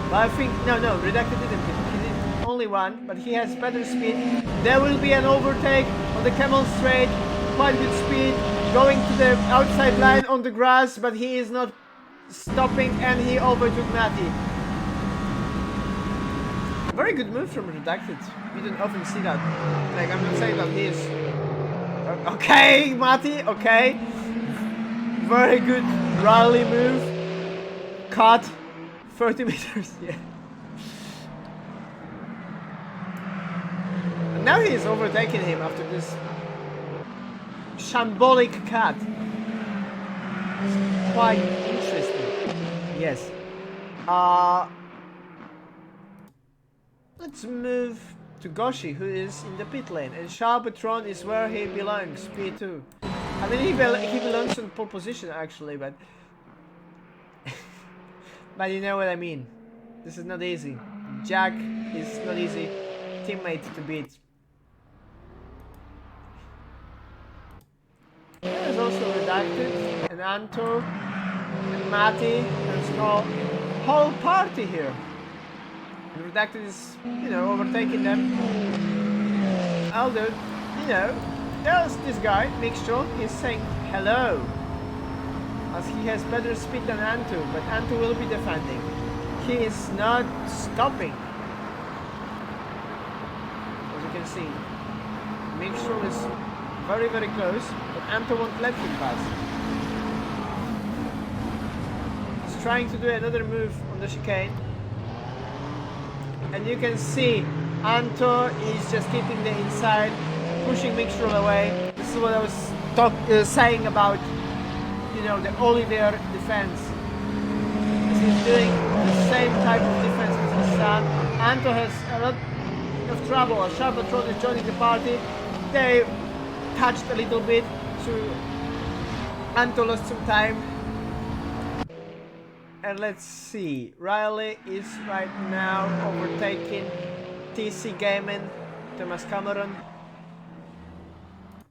S1: But I think, no, Redacted didn't pit. He did only one, but he has better speed. There will be an overtake on the Camel Straight. Quite good speed. Going to the outside line on the grass, but he is not stopping, and he overtook Matty. Very good move from Redacted. You don't often see that. Like, I'm not saying that he is... Okay, Matty, okay. Very good rally move. Cut. 30 meters, yeah. And now he is overtaking him after this shambolic cut. It's quite interesting. Yes. Let's move to Goshi, who is in the pit lane, and Spa-Francorchamps is where he belongs, P2. I mean, he belongs in pole position actually, but but you know what I mean. This is not easy. Jack is not easy teammate to beat. There's also Redacted and Anto and Matty. There's a whole party here. And Redacted is, you know, overtaking them. Although, you know, there's this guy, Mixture, he's saying hello. As he has better speed than Anto, but Anto will be defending. He is not stopping. As you can see, Mixture is very, very close, but Anto won't let him pass. He's trying to do another move on the chicane. And you can see Anto is just keeping the inside, pushing Mixture away. This is what I was saying about, you know, the Olivier defense. He's doing the same type of defense as his son. Anto has a lot of trouble. As Spa-Francorchamps is joining the party, they touched a little bit, so Anto lost some time. And let's see, Riley is right now overtaking TC Gaming, Thomas Cameron.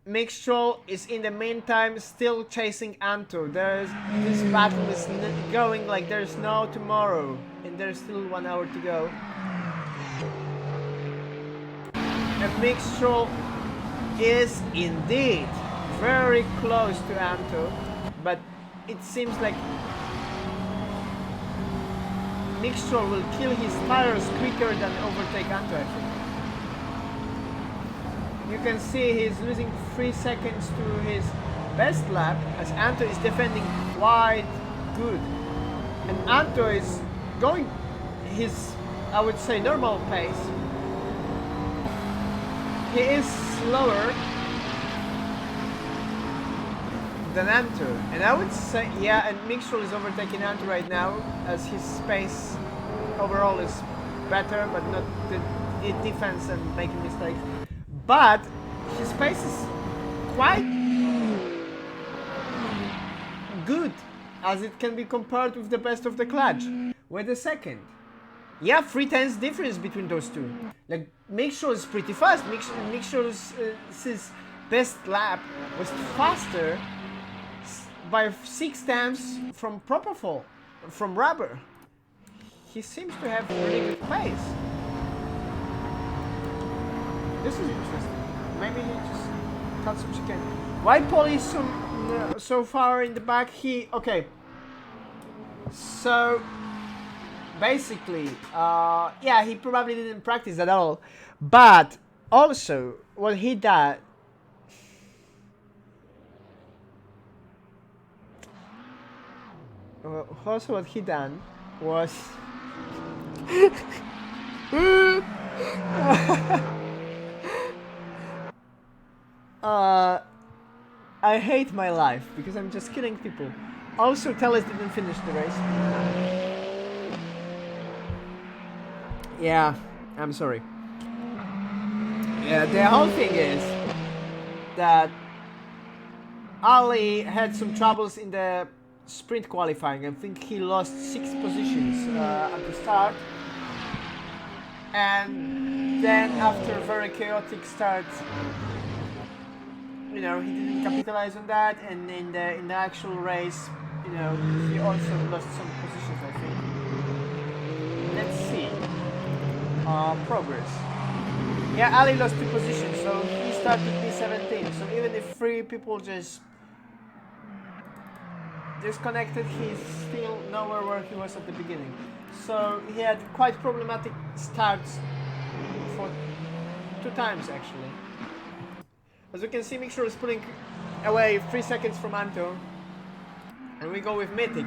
S1: Mixture is in the meantime still chasing Anto. This battle is going like there's no tomorrow, and there's still 1 hour to go. And Mixture is indeed very close to Anto, but it seems like Mixture will kill his tires quicker than overtake Anto, I think. You can see he's losing 3 seconds to his best lap, as Anto is defending quite good. And Anto is going his, I would say, normal pace. He is slower than Anto, and I would say, yeah, and Mixture is overtaking Anto right now, as his pace overall is better, but not the defense and making mistakes. But his pace is quite good, as it can be compared with the best of the clutch. Wait a second. Yeah, 3/10 difference between those two. Like, Mixture is pretty fast. Mixture's his best lap was faster by 6 times from propofol, from rubber. He seems to have really good pace. This is interesting. Maybe he just cut some chicane. Why Paul is so far in the back? Okay. So basically, yeah, he probably didn't practice at all. But also, what he did. Also, what he done was. I hate my life because I'm just killing people. Also, Teles didn't finish the race. Yeah, I'm sorry. Yeah, the whole thing is that Ali had some troubles in the sprint qualifying. I think he lost 6 positions at the start, and then after a very chaotic start you know, he didn't capitalize on that, and in the actual race, you know, he also lost some positions, I think. Let's see. Progress. Yeah, Ali lost 2 positions, so he started P17. So even if 3 people just disconnected, he's still nowhere where he was at the beginning. So he had quite problematic starts for 2 times actually. As you can see, Mixture is pulling away 3 seconds from Anto, and we go with Mythic.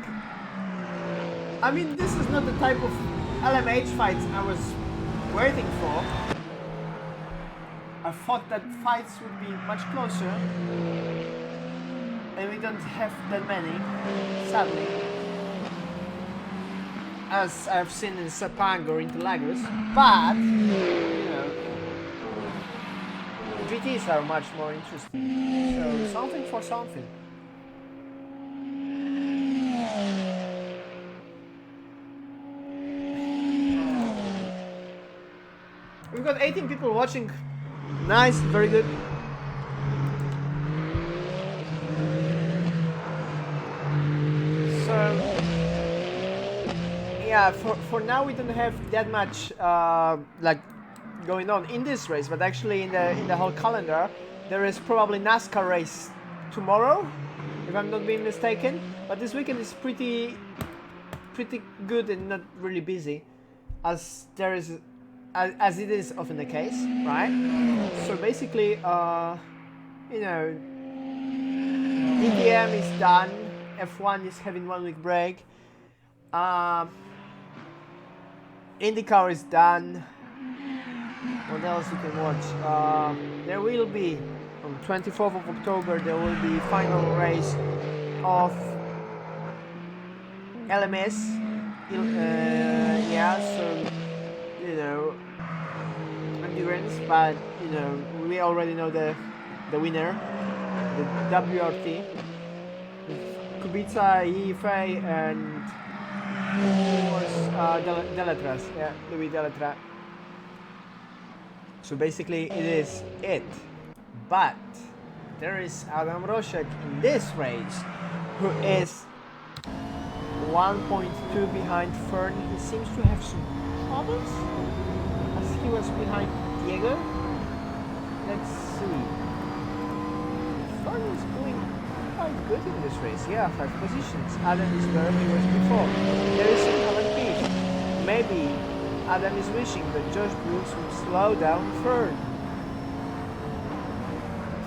S1: I mean, this is not the type of LMH fights I was waiting for. I thought that fights would be much closer, and we don't have that many, sadly, as I've seen in Sepang or Interlagos. But you know, GTs are much more interesting. So something for something. We've got 18 people watching. Nice, very good. So yeah, for now we don't have that much like going on in this race, but actually in the whole calendar there is probably NASCAR race tomorrow, if I'm not being mistaken. But this weekend is pretty good and not really busy, as there is. As it is often the case, right? So basically, you know, DTM is done, F1 is having 1 week break, IndyCar is done. What else you can watch? There will be, on 24th of October, there will be final race of LMS. Yeah, so, you know, endurance, but you know, we already know the winner, the WRT, Kubica, EFA, and who was Deletras, yeah, Louis Deletra. So basically it is it, but there is Adam Roszek in this race, who is 1.2 behind Fern. He seems to have some troubles, as he was behind Diego. Let's see. Fern is doing quite good in this race. Yeah, 5 positions. Adam is where he was before. There is Alan Peach. Maybe Adam is wishing that Josh Brooks would slow down Fern.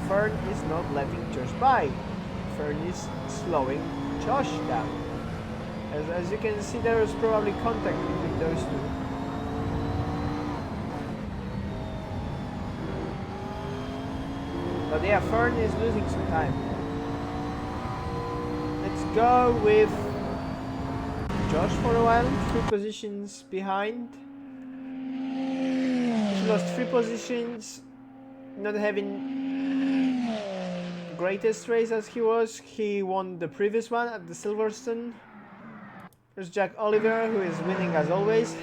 S1: Fern is not letting Josh by. Fern is slowing Josh down. As you can see, there is probably contact between those 2. But yeah, Fern is losing some time. Let's go with Josh for a while. 3 positions behind. He lost 3 positions, not having the greatest race as he was. He won the previous one at the Silverstone. There's Jack Oliver, who is winning as always.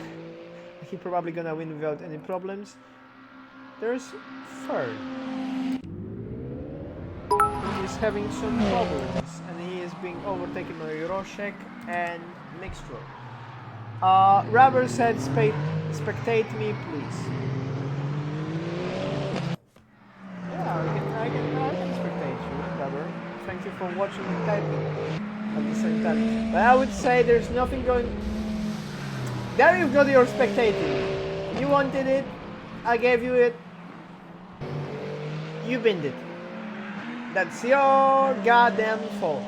S1: He probably gonna win without any problems. There's Fern. He's having some problems, and he is being overtaken by Roszek and Mixtro. Rubber said, spectate me, please. Yeah, I can spectate you, Rubber. Thank you for watching and typing at the same time. But I would say there's nothing going. There you've got your spectating. You wanted it, I gave you it. You binned it. That's your goddamn fault.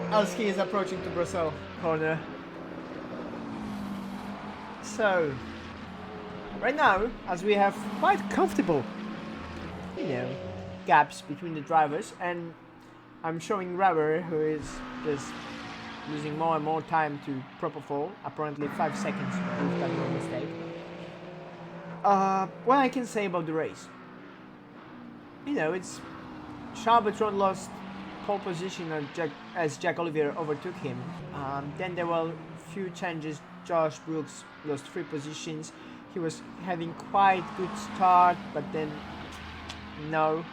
S1: Alski is approaching to Brussels corner. So, right now, as we have quite comfortable, you know, gaps between the drivers, and I'm showing Rubber, who is just losing more and more time to proper fall, apparently 5 seconds, if that's no mistake. What I can say about the race, you know, it's Charles Bertrand lost pole position as Jack Olivier overtook him. Then there were a few changes. Josh Brooks lost 3 positions. He was having quite good start, but then no.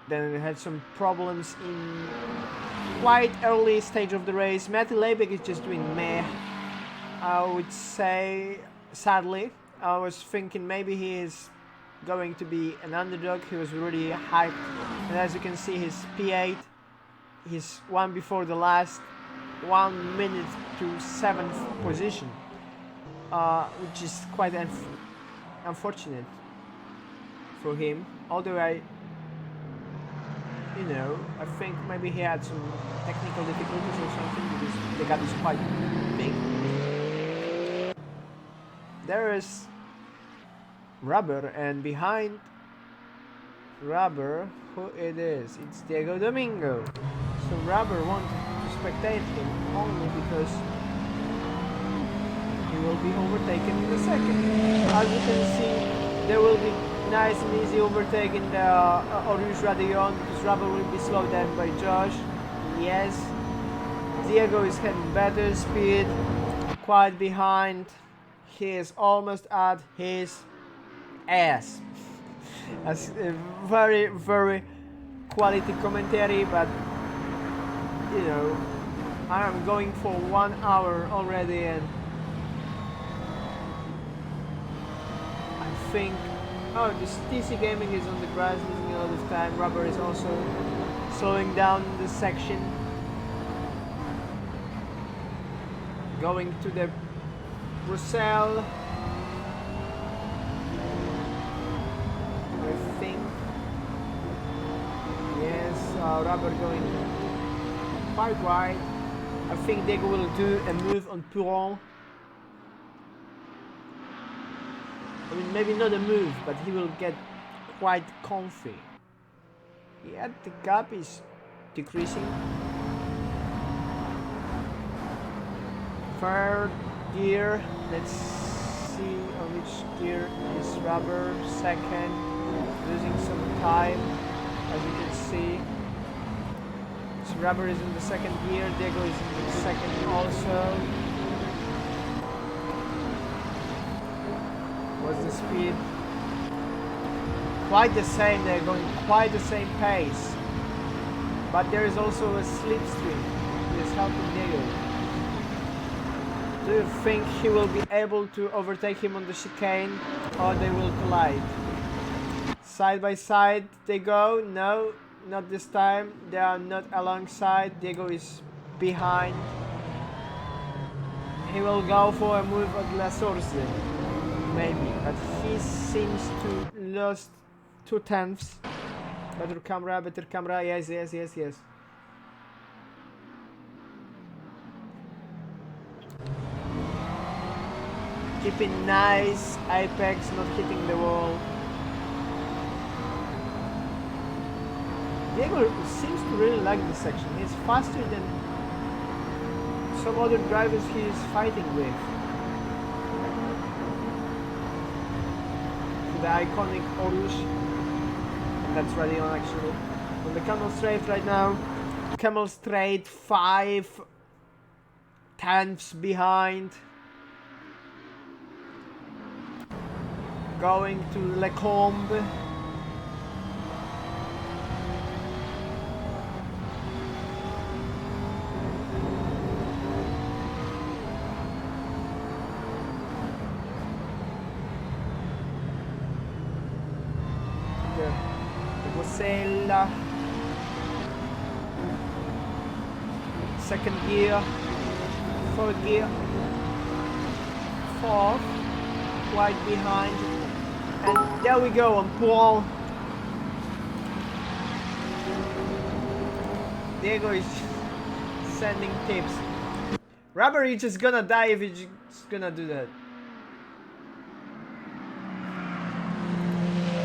S1: Then he had some problems in quite early stage of the race. Matty Leibig is just doing meh, I would say, sadly. I was thinking maybe he is going to be an underdog. He was really hyped, and as you can see, his P8, his one before the last, 1 minute to 7th position, which is quite unfortunate for him. Although I think maybe he had some technical difficulties or something, because the gap is quite big. There is Rubber, and behind Rubber, who it is? It's Diego Domingo. So Rubber wanted to spectate him only because he will be overtaken in the second. As you can see, there will be nice and easy overtake in the Orius Radillon, because Rubber will be slowed down by Josh. Yes, Diego is having better speed, quite behind. He is almost at his ass. That's a very, very quality commentary, but I'm going for 1 hour already, and I think this TC Gaming is on the grass, losing a lot of time. Rubber is also slowing down this section, going to the Brussels. I think yes, Rubber going quite wide. I think Diego will do a move on Puron. I mean, maybe not a move, but he will get quite comfy. Yeah, the gap is decreasing. Third gear. Let's see on which gear is Rubber. Second, losing some time, as you can see. So Rubber is in the second gear. Diego is in the second also. What's the speed? Quite the same, they're going quite the same pace. But there is also a slipstream that is helping Diego. Do you think he will be able to overtake him on the chicane, or they will collide? Side by side they go. No, not this time. They are not alongside. Diego is behind. He will go for a move at La Source, maybe, but he seems to lost 2/10. Better camera, yes. Keeping nice apex, not hitting the wall. Diego seems to really like this section. He's faster than some other drivers he is fighting with. The iconic Orius, and that's Radillon actually. On the Camel Straight right now. Camel Straight 5/10 behind. Going to Lecombe. Brussels. Second gear. Third gear. Fourth. Quite behind. And there we go on Paul. Diego is sending tips. Rubber, you're just gonna die if you're just gonna do that.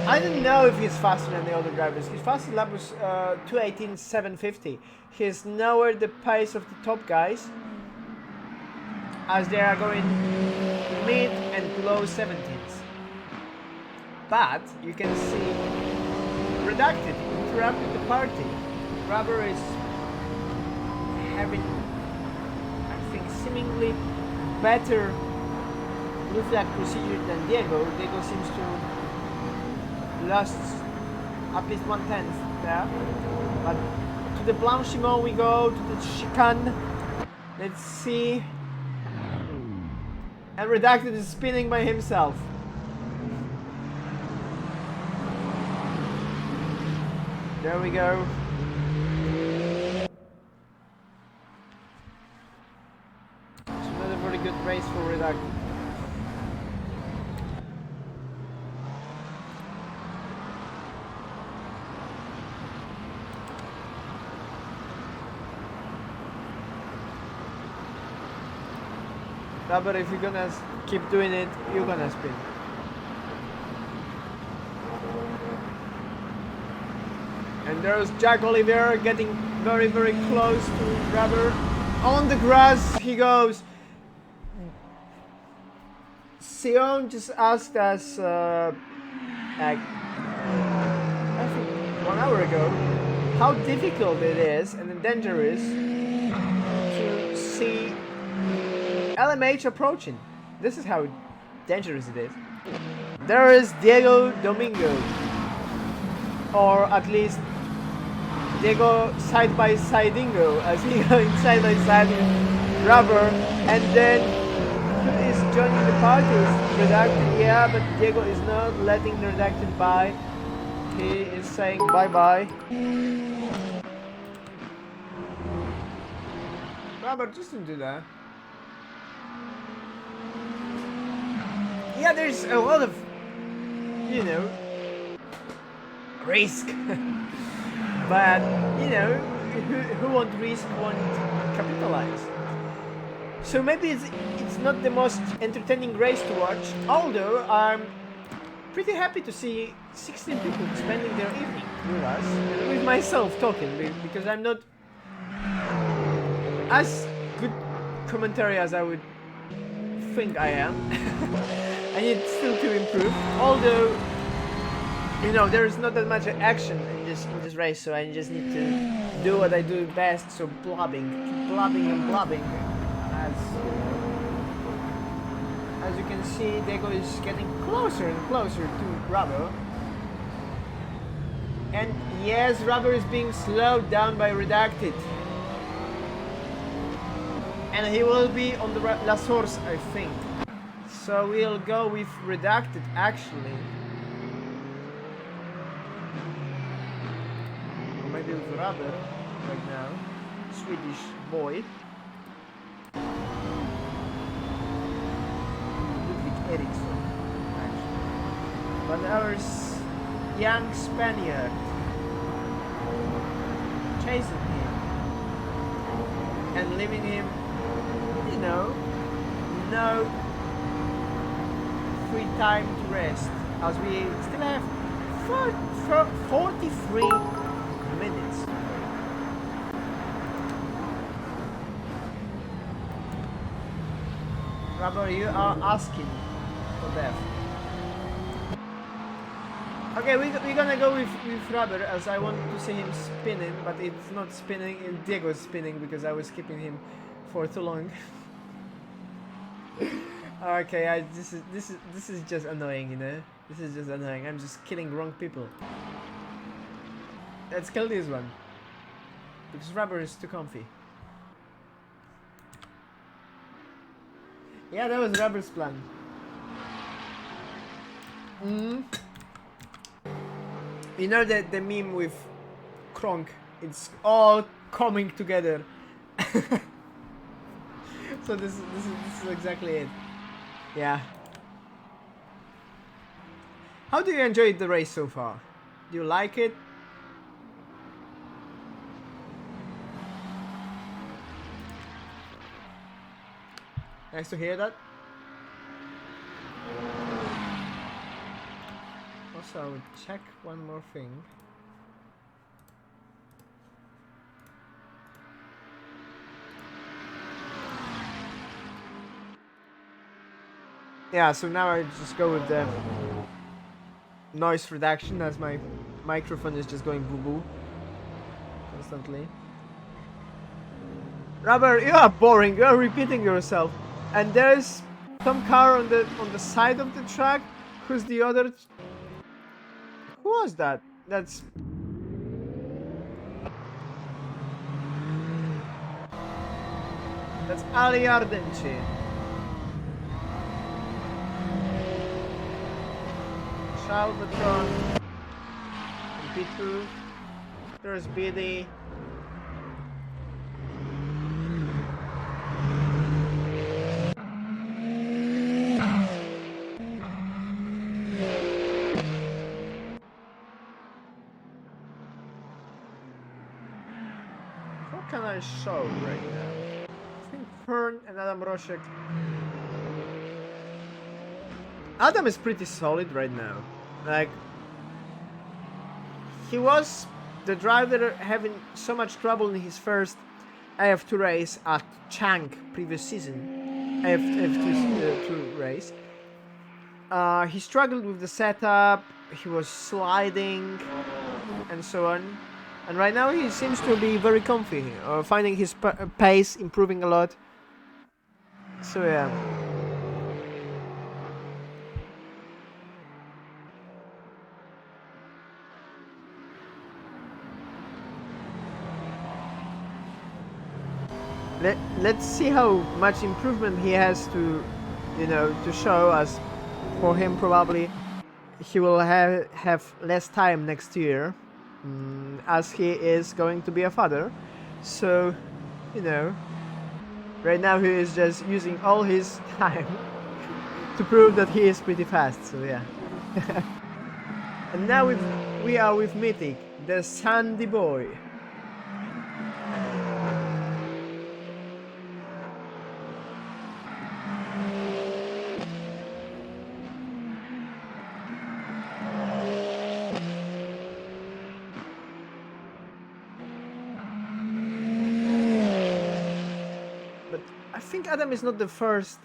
S1: I don't know if he's faster than the other drivers. His fastest lap was 2:18.750. He's nowhere the pace of the top guys, as they are going mid and low 70s. But you can see Redacted interrupted the party. Rubber is having, I think, seemingly better blue flag procedure than Diego. Diego seems to lost at least 1/10 there. But to the Blanchimont we go, to the chicane. Let's see. And Redacted is spinning by himself. There we go. It's another very good race for Redacted. But if you're gonna keep doing it, you're gonna spin. And there's Jack Oliver getting very, very close to Rubber. On the grass he goes. Sion just asked us, like, I think 1 hour ago, how difficult it is and dangerous to see LMH approaching. This is how dangerous it is. There is Diego Domingo, or at least Diego side by sidingo, as he going side by side with Rubber, and then who is joining the party is Redacted. Yeah, but Diego is not letting the Redacted by. He is saying bye bye. Rubber, just don't do that. Yeah, there's a lot of, you know, risk. But, you know, who won't risk won't capitalize. So maybe it's not the most entertaining race to watch, although I'm pretty happy to see 16 people spending their evening with us, with myself talking, because I'm not as good commentary as I would think I am. I need still to improve, although, you know, there is not that much action in this race, so I just need to do what I do best, so blobbing, keep blobbing and blobbing. As you can see, Diego is getting closer and closer to Rubber. And yes, Rubber is being slowed down by Redacted. And he will be on the La Source, I think. So we'll go with Redacted actually. Or maybe with Rubber right now. Swedish boy. Ericsson, actually. But ours young Spaniard chasing him and leaving him, you know, no free time to rest, as we still have 43 minutes. Rubber, you are asking for death. Okay, we're gonna go with Rubber, as I want to see him spinning, but it's not spinning, and Diego's spinning because I was keeping him for too long. Okay, this is just annoying, you know. This is just annoying. I'm just killing wrong people. Let's kill this one because Rubber is too comfy. Yeah, that was Rubber's plan. You know that the meme with Kronk, it's all coming together. So this is exactly it. Yeah. How do you enjoy the race so far? Do you like it? Nice to hear that. Also, I would check one more thing. Yeah, so now I just go with the noise reduction, as my microphone is just going boo-boo constantly. Rubber, you are boring, you are repeating yourself. And there's some car on the side of the track. Who's the other? Who was that? That's Ali Ardenci. Salvatron. P2. There's BD. What can I show right now? I think Fern and Adam Roszek. Adam is pretty solid right now. Like, he was the driver having so much trouble in his first AF2 race at Chang previous season. AF2 race. He struggled with the setup, he was sliding, and so on. And right now he seems to be very comfy, finding his pace, improving a lot. So yeah. Let's see how much improvement he has to, to show us. For him, probably he will have less time next year, as he is going to be a father. So, right now he is just using all his time to prove that he is pretty fast. So yeah. And now we are with Mythic, the Sandy boy. I think Adam is not the first,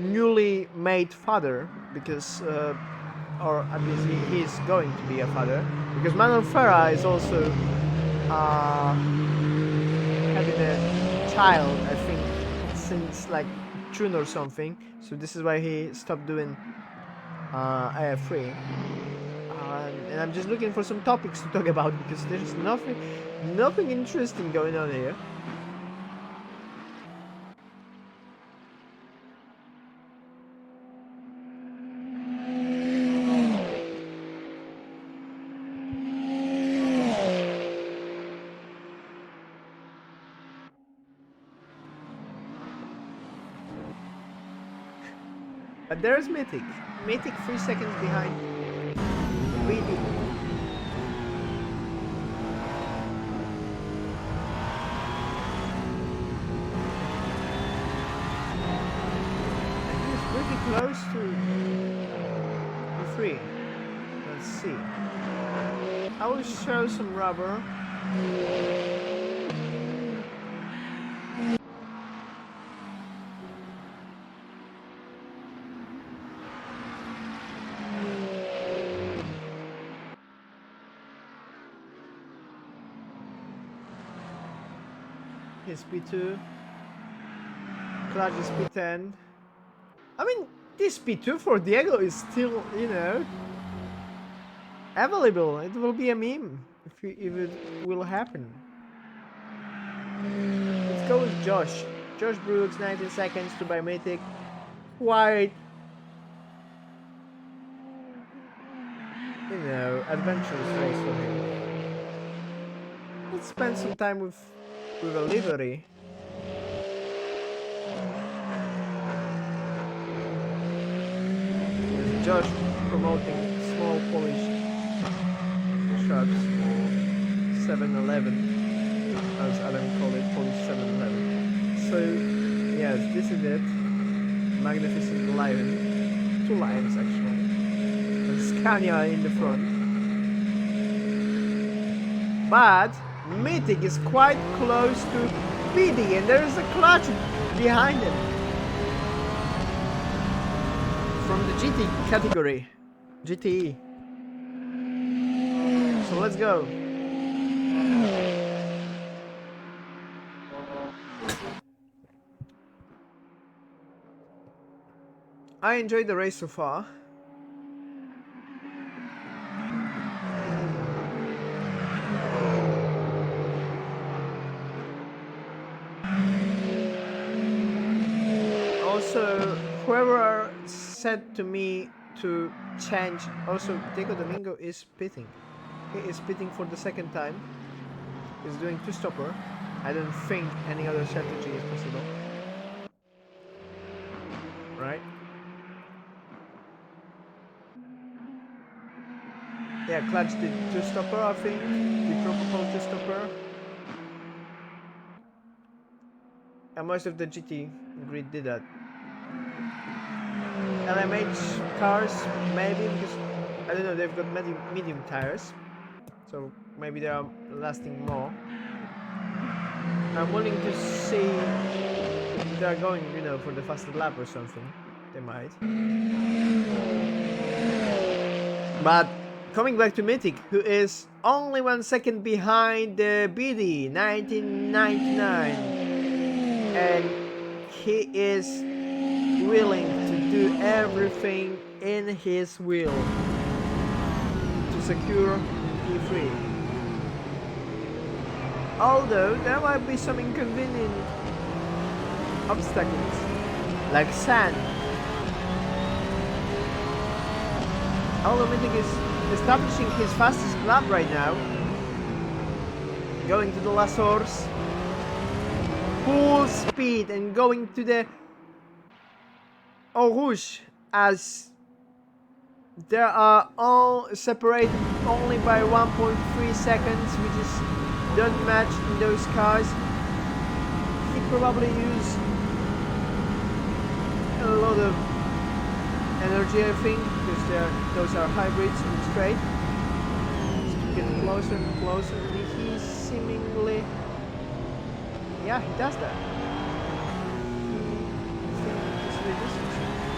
S1: newly made father, because, or at least he is going to be a father, because Manuel Ferra is also having a child, I think, since like June or something. So this is why he stopped doing AF3, and I'm just looking for some topics to talk about, because there's nothing interesting going on here. But there's Mythic. Mythic 3 seconds behind BD. And he's pretty close to 3. Let's see. I will show some rubber. His P2, clutch is P10. I mean, this P2 for Diego is still, available. It will be a meme if it will happen. Let's go with Josh. Josh Brooks, 19 seconds to buy Mythic. Quite, adventurous race for him. Let's spend some time with a livery. There's Josh promoting small Polish shops, 7-Eleven, as Adam called it, Polish 7-Eleven. So yes, this is it. Magnificent lion, 2 lions actually, and Scania in the front. But Mythic is quite close to BD, and there is a clutch behind him. From the GT category. GTE. So let's go. I enjoyed the race so far. Also, whoever said to me to change, also Diego Domingo is pitting. He is pitting for the second time. He's doing two-stopper. I don't think any other strategy is possible. Right? Yeah, Clutch did two-stopper, I think. The protocol two-stopper. And most of the GT grid did that. LMH cars, maybe, because, I don't know, they've got medium tires. So maybe they are lasting more. I'm willing to see if they are going, you know, for the fastest lap or something. They might. But coming back to Mythic, who is only 1 second behind the BD 1999, and he is willing to do everything in his will to secure P3. Although there might be some inconvenient obstacles, like sand. Although Mythic is establishing his fastest lap right now, going to the last horse, full speed, and going to the Eau Rouge, as they are all separated only by 1.3 seconds, which is don't match in those cars. He probably used a lot of energy, I think, because those are hybrids and straight. Just getting closer and closer, and he's seemingly, yeah, he does that.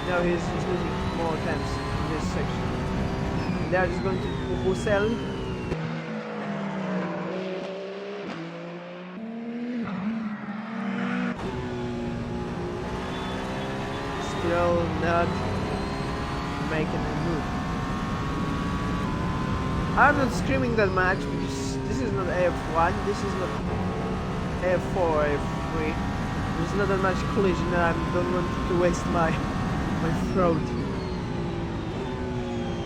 S1: No, he's losing more attempts in this section. They're just going to Roussel. Still not making a move. I'm not screaming that much because this is not AF1, this is not AF4, AF3. There's not that much collision and I don't want to waste my throat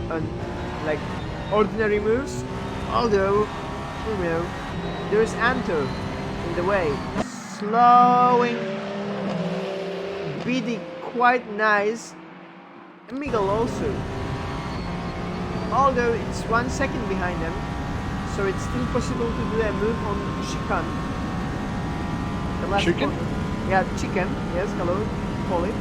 S1: on like ordinary moves. Although, you know, there's Anto in the way, slowing BD quite nice, and Miguel also. Although it's 1 second behind them, so it's still possible to do a move on chicane. The last
S2: Chicken?
S1: one. Yeah, chicken. Yes, hello, Polly.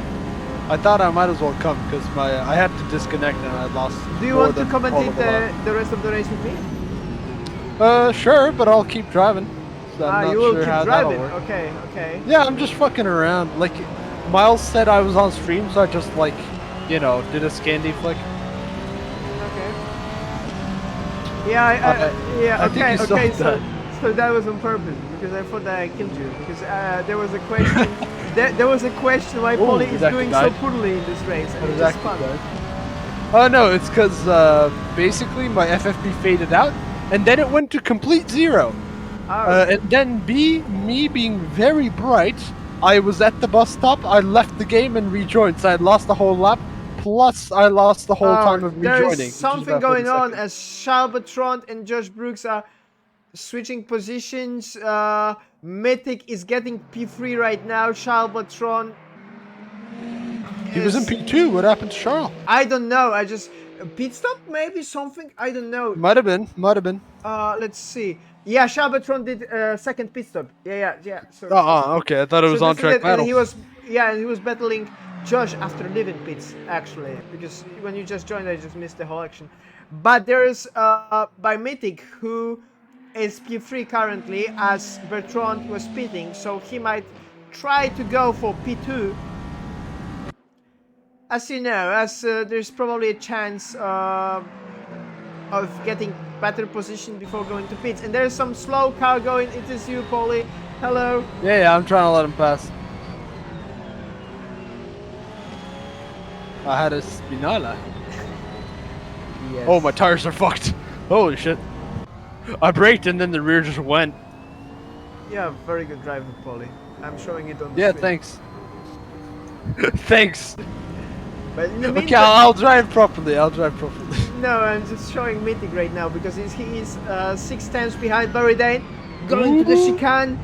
S2: I thought I might as well come because I had to disconnect and I lost.
S1: Do you want to commentate the rest of the race with me?
S2: Sure, but I'll keep driving. So I'm not
S1: you will
S2: sure
S1: keep
S2: how
S1: driving.
S2: that'll work.
S1: Okay, okay.
S2: Yeah, I'm just fucking around. Like, Miles said I was on stream, so I just like, you know, did a Scandi flick.
S1: Okay. Yeah, yeah.
S2: I think
S1: Okay,
S2: you saw
S1: okay.
S2: that.
S1: So that was on purpose because I thought that I killed you because there was a question. there was a question why
S2: Ooh,
S1: Polly is
S2: Zach
S1: doing
S2: died.
S1: so poorly in this race. And
S2: What
S1: it
S2: does
S1: just
S2: that
S1: spun.
S2: Oh no, it's because basically my FFP faded out, and then it went to complete zero.
S1: Oh.
S2: And then me being very bright, I was at the bus stop, I left the game and rejoined, so I lost the whole lap, plus I lost the whole time of rejoining.
S1: There's
S2: which is
S1: something
S2: about 40
S1: going on
S2: seconds.
S1: as Shalbatron and Josh Brooks are switching positions. Mythic is getting P3 right now. Shalbatron.
S2: He was in P2, what happened to Charles?
S1: I don't know. I just pit stop maybe something. I don't know.
S2: Might have been.
S1: Let's see. Yeah, Shalbatron did second pit stop. Yeah. So.
S2: Okay, I thought it was
S1: so
S2: on
S1: this is
S2: track
S1: it,
S2: battle.
S1: and he was battling Josh after leaving pits actually, because when you just joined, I just missed the whole action. But there's by Mythic, who is P3 currently, as Bertrand was pitting, so he might try to go for P2. As you know, as there's probably a chance of getting better position before going to pits. And there's some slow car going. It is you, Paulie. Hello.
S2: Yeah, I'm trying to let him pass. I had a Spinala.
S1: Yes.
S2: Oh, my tires are fucked. Holy shit. I braked and then the rear just went.
S1: Yeah, very good driver, Paulie. I'm showing it on the
S2: Yeah,
S1: screen.
S2: thanks. Thanks.
S1: But in the
S2: Okay,
S1: meantime,
S2: I'll drive properly. I'll drive properly.
S1: no, I'm just showing Mythic right now because he is 6 tenths behind Barry Dane, going to the chicane.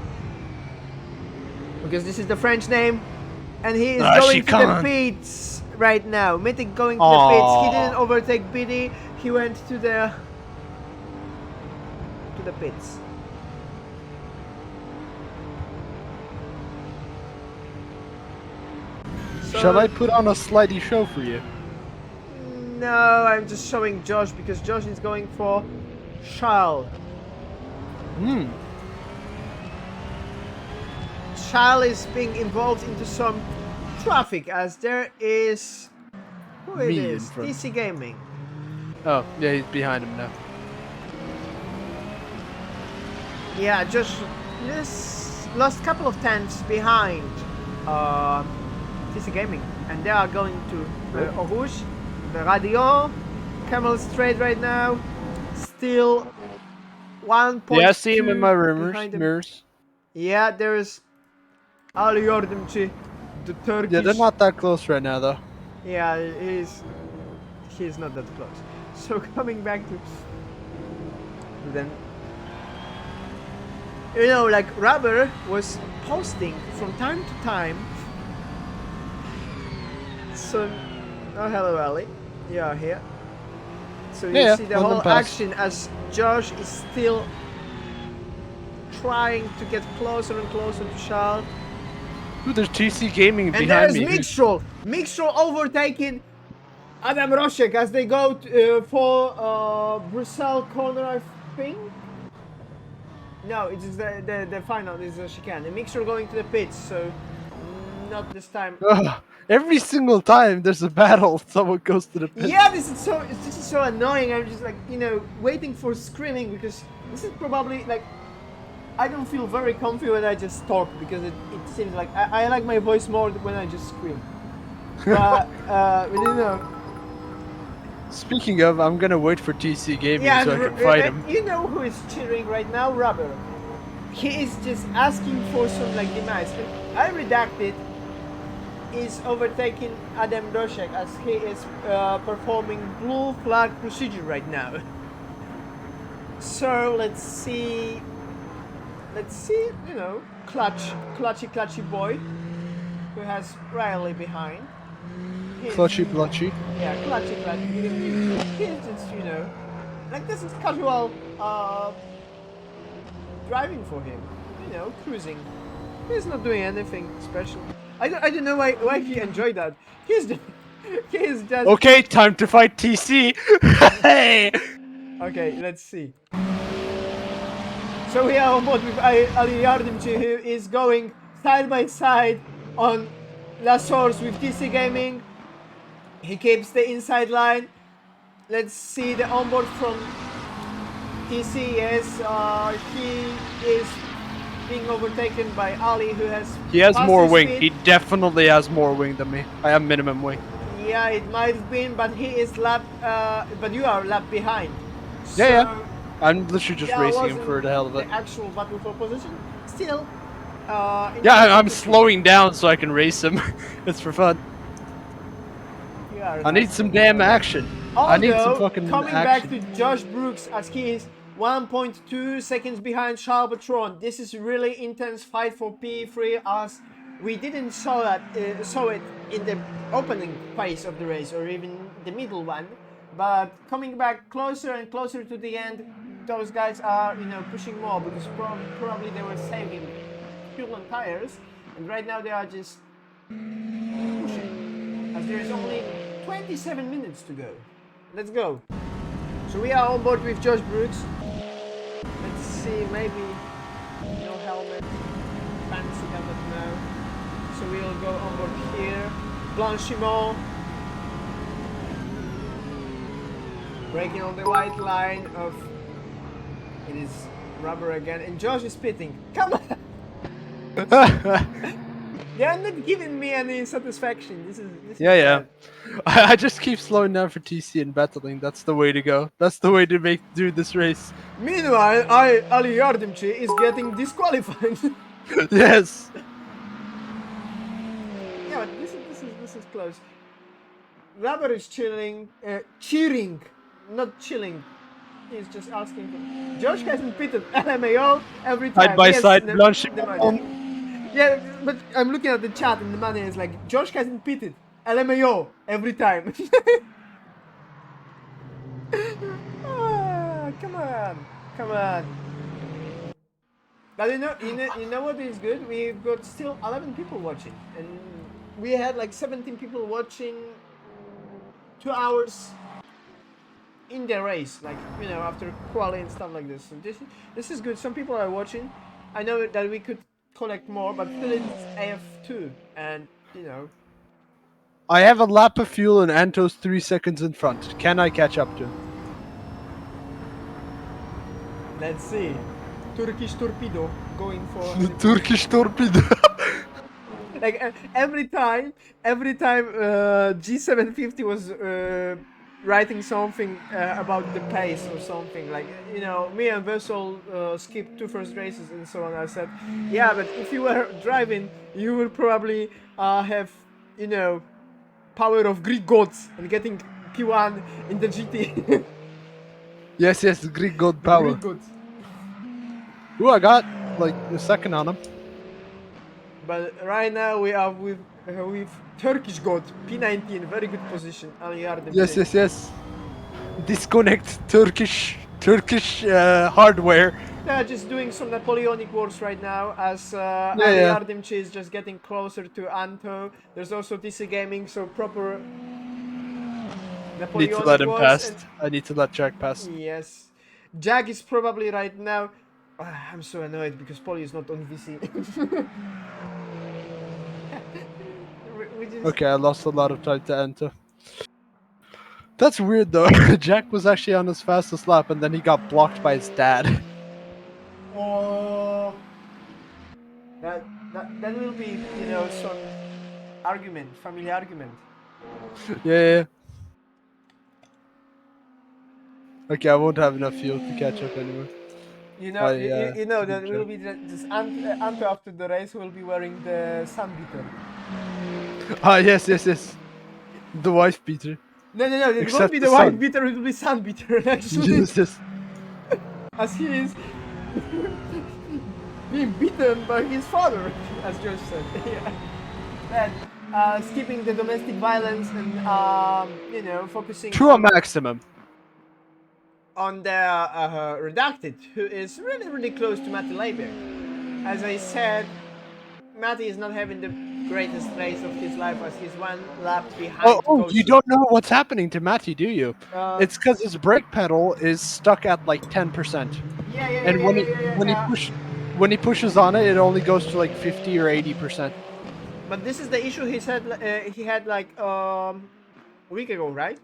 S1: Because this is the French name, and he is going to the
S2: chicane.
S1: pits right now. Mythic going to the pits. He didn't overtake Biddy. He went to the pits. So,
S2: Shall I put on a slidey show for you?
S1: no, I'm just showing Josh because Josh is going for Charles. Charles is being involved into some traffic as there is who it
S2: Me in
S1: is?
S2: front.
S1: DC Gaming.
S2: Oh, yeah, he's behind him now.
S1: Yeah, Josh lost couple of tenths behind DC Gaming, and they are going to Eau Rouge, the Radio, Camel Straight right now. Still 1.2.
S2: Yeah, I see him in my
S1: behind him.
S2: mirrors.
S1: Yeah, there's Ali Yardımcı, the Turkish.
S2: Yeah, they're not that close right now, though.
S1: Yeah, he's not that close. So coming back to then, you know, like Rubber was posting from time to time. So, oh hello Ali, you are here. So you
S2: Yeah,
S1: see the
S2: let them
S1: whole
S2: pass.
S1: action as Josh is still trying to get closer and closer to Charles.
S2: Ooh, there's TC Gaming
S1: And
S2: behind
S1: there's
S2: me.
S1: Mixtrol. Mixtrol overtaking Adam Roszek as they go for Brussels corner, I think. No, it is the final. Is a chicane. The Mixtrol going to the pits, so not this time.
S2: Ugh, every single time there's a battle, someone goes to the pit.
S1: Yeah, this is so annoying. I'm just like, you know, waiting for screaming because this is probably like I don't feel very comfy when I just talk because it seems like I like my voice more when I just scream. But you know.
S2: Speaking of, I'm gonna wait for TC Gaming
S1: Yeah,
S2: so I can fight him.
S1: You know who is cheering right now? Rubber. He is just asking for some like demise. And I redacted is overtaking Adam Roszek as he is performing blue flag procedure right now. So let's see, you know, clutchy boy who has Riley behind.
S2: Clutchy blutchy.
S1: Yeah, clutchy. He's just, you know, like this is casual driving for him. You know, cruising. He's not doing anything special. I don't know why he enjoyed that. He's just.
S2: Okay, time to fight TC. Hey.
S1: Okay, let's see. So we are on board with Ali Yardımcı, who is going side by side on La Source with DC Gaming. He keeps the inside line. Let's see the onboard from TC. Yes, he is being overtaken by Ali, who has.
S2: He has more
S1: fastest
S2: wing.
S1: speed.
S2: He definitely has more wing than me. I have minimum wing.
S1: Yeah, it might have been, but he is lap. But you are lap behind.
S2: Yeah. I'm literally just
S1: Yeah,
S2: racing him
S1: wasn't
S2: for the hell of it.
S1: The actual battle for position. Still.
S2: Yeah, I'm slowing down so I can race him. It's for fun. I need some damn action. I need some fucking
S1: coming
S2: action.
S1: back to Josh Brooks as he is 1.2 seconds behind Charles Patron. This is really intense fight for P3 as we didn't saw it in the opening phase of the race or even the middle one. But coming back closer and closer to the end, those guys are, you know, pushing more because probably they were saving fuel and tires, and right now they are just pushing as there is only 27 minutes to go. Let's go. So we are on board with Josh Brooks. Let's see, maybe no helmet, fancy helmet now. So we'll go on board here. Blanchiment. Breaking on the white line of... It is rubber again, and Josh is pitting. Come on! They are not giving me any satisfaction. This is
S2: Yeah.
S1: bad.
S2: I just keep slowing down for TC and battling. That's the way to go. That's the way to do this race.
S1: Meanwhile, Ali Yardımcı is getting disqualified.
S2: Yes.
S1: Yeah, but this is close. Rubber is cheering, not chilling. He's just asking for... Josh hasn't pitted LMAO every time.
S2: Side by
S1: Yes,
S2: side,
S1: the
S2: blanching.
S1: money. Yeah, but I'm looking at the chat and the money is like, Josh hasn't pitted LMAO every time. Come on. But you know what is good? We've got still 11 people watching, and we had like 17 people watching 2 hours in the race, like, you know, after quali and stuff like this. So this is good. Some people are watching. I know that we could collect more, but still it's AF2, and you know.
S2: I have a lap of fuel and Anto's 3 seconds in front. Can I catch up to him?
S1: Let's see. Turkish torpedo going for
S2: The Turkish torpedo.
S1: like every time G750 was writing something about the pace or something, like, you know, me and Vessel skipped 2 first races and so on. I said, yeah, but if you were driving, you would probably have, you know, power of Greek gods and getting P1 in the GT.
S2: Yes, the Greek god power.
S1: Greek gods.
S2: Ooh, I got like a second on him.
S1: But right now we are with Turkish god P19, very good position. Ali Yardımcı.
S2: Yes. Disconnect Turkish hardware.
S1: They're just doing some Napoleonic wars right now, as Ali
S2: Yeah.
S1: Yardımcı is just getting closer to Anto. There's also TC Gaming, so proper Napoleonic
S2: Need to let him
S1: wars.
S2: pass. I need to let Jack pass.
S1: Yes. Jag is probably right now... I'm so annoyed because Polly is not on VC. We just...
S2: Okay, I lost a lot of time to enter. That's weird though. Jack was actually on his fastest lap and then he got blocked by his dad.
S1: Oh, that will be, you know, some argument, family argument.
S2: Yeah. Okay, I won't have enough fuel to catch up anymore.
S1: You know, you know that
S2: good
S1: will be this Anto after the race will be wearing the sun beater.
S2: Ah, yes. The wife beater.
S1: No, it won't
S2: Except
S1: be
S2: the
S1: the white
S2: sun.
S1: beater. It will be sun beater actually,
S2: Yes.
S1: as he is being beaten by his father, as George said. Yeah. And skipping the domestic violence and you know, focusing
S2: To a maximum.
S1: on the Redacted, who is really close to Matty Leiber. As I said, Matty is not having the greatest race of his life, as he's 1 lap behind.
S2: Oh, you don't know what's happening to Matty, do you? It's because his brake pedal is stuck at like 10%. And when he pushes on it, it only goes to like 50 or 80%.
S1: But this is the issue he had like a week ago, right?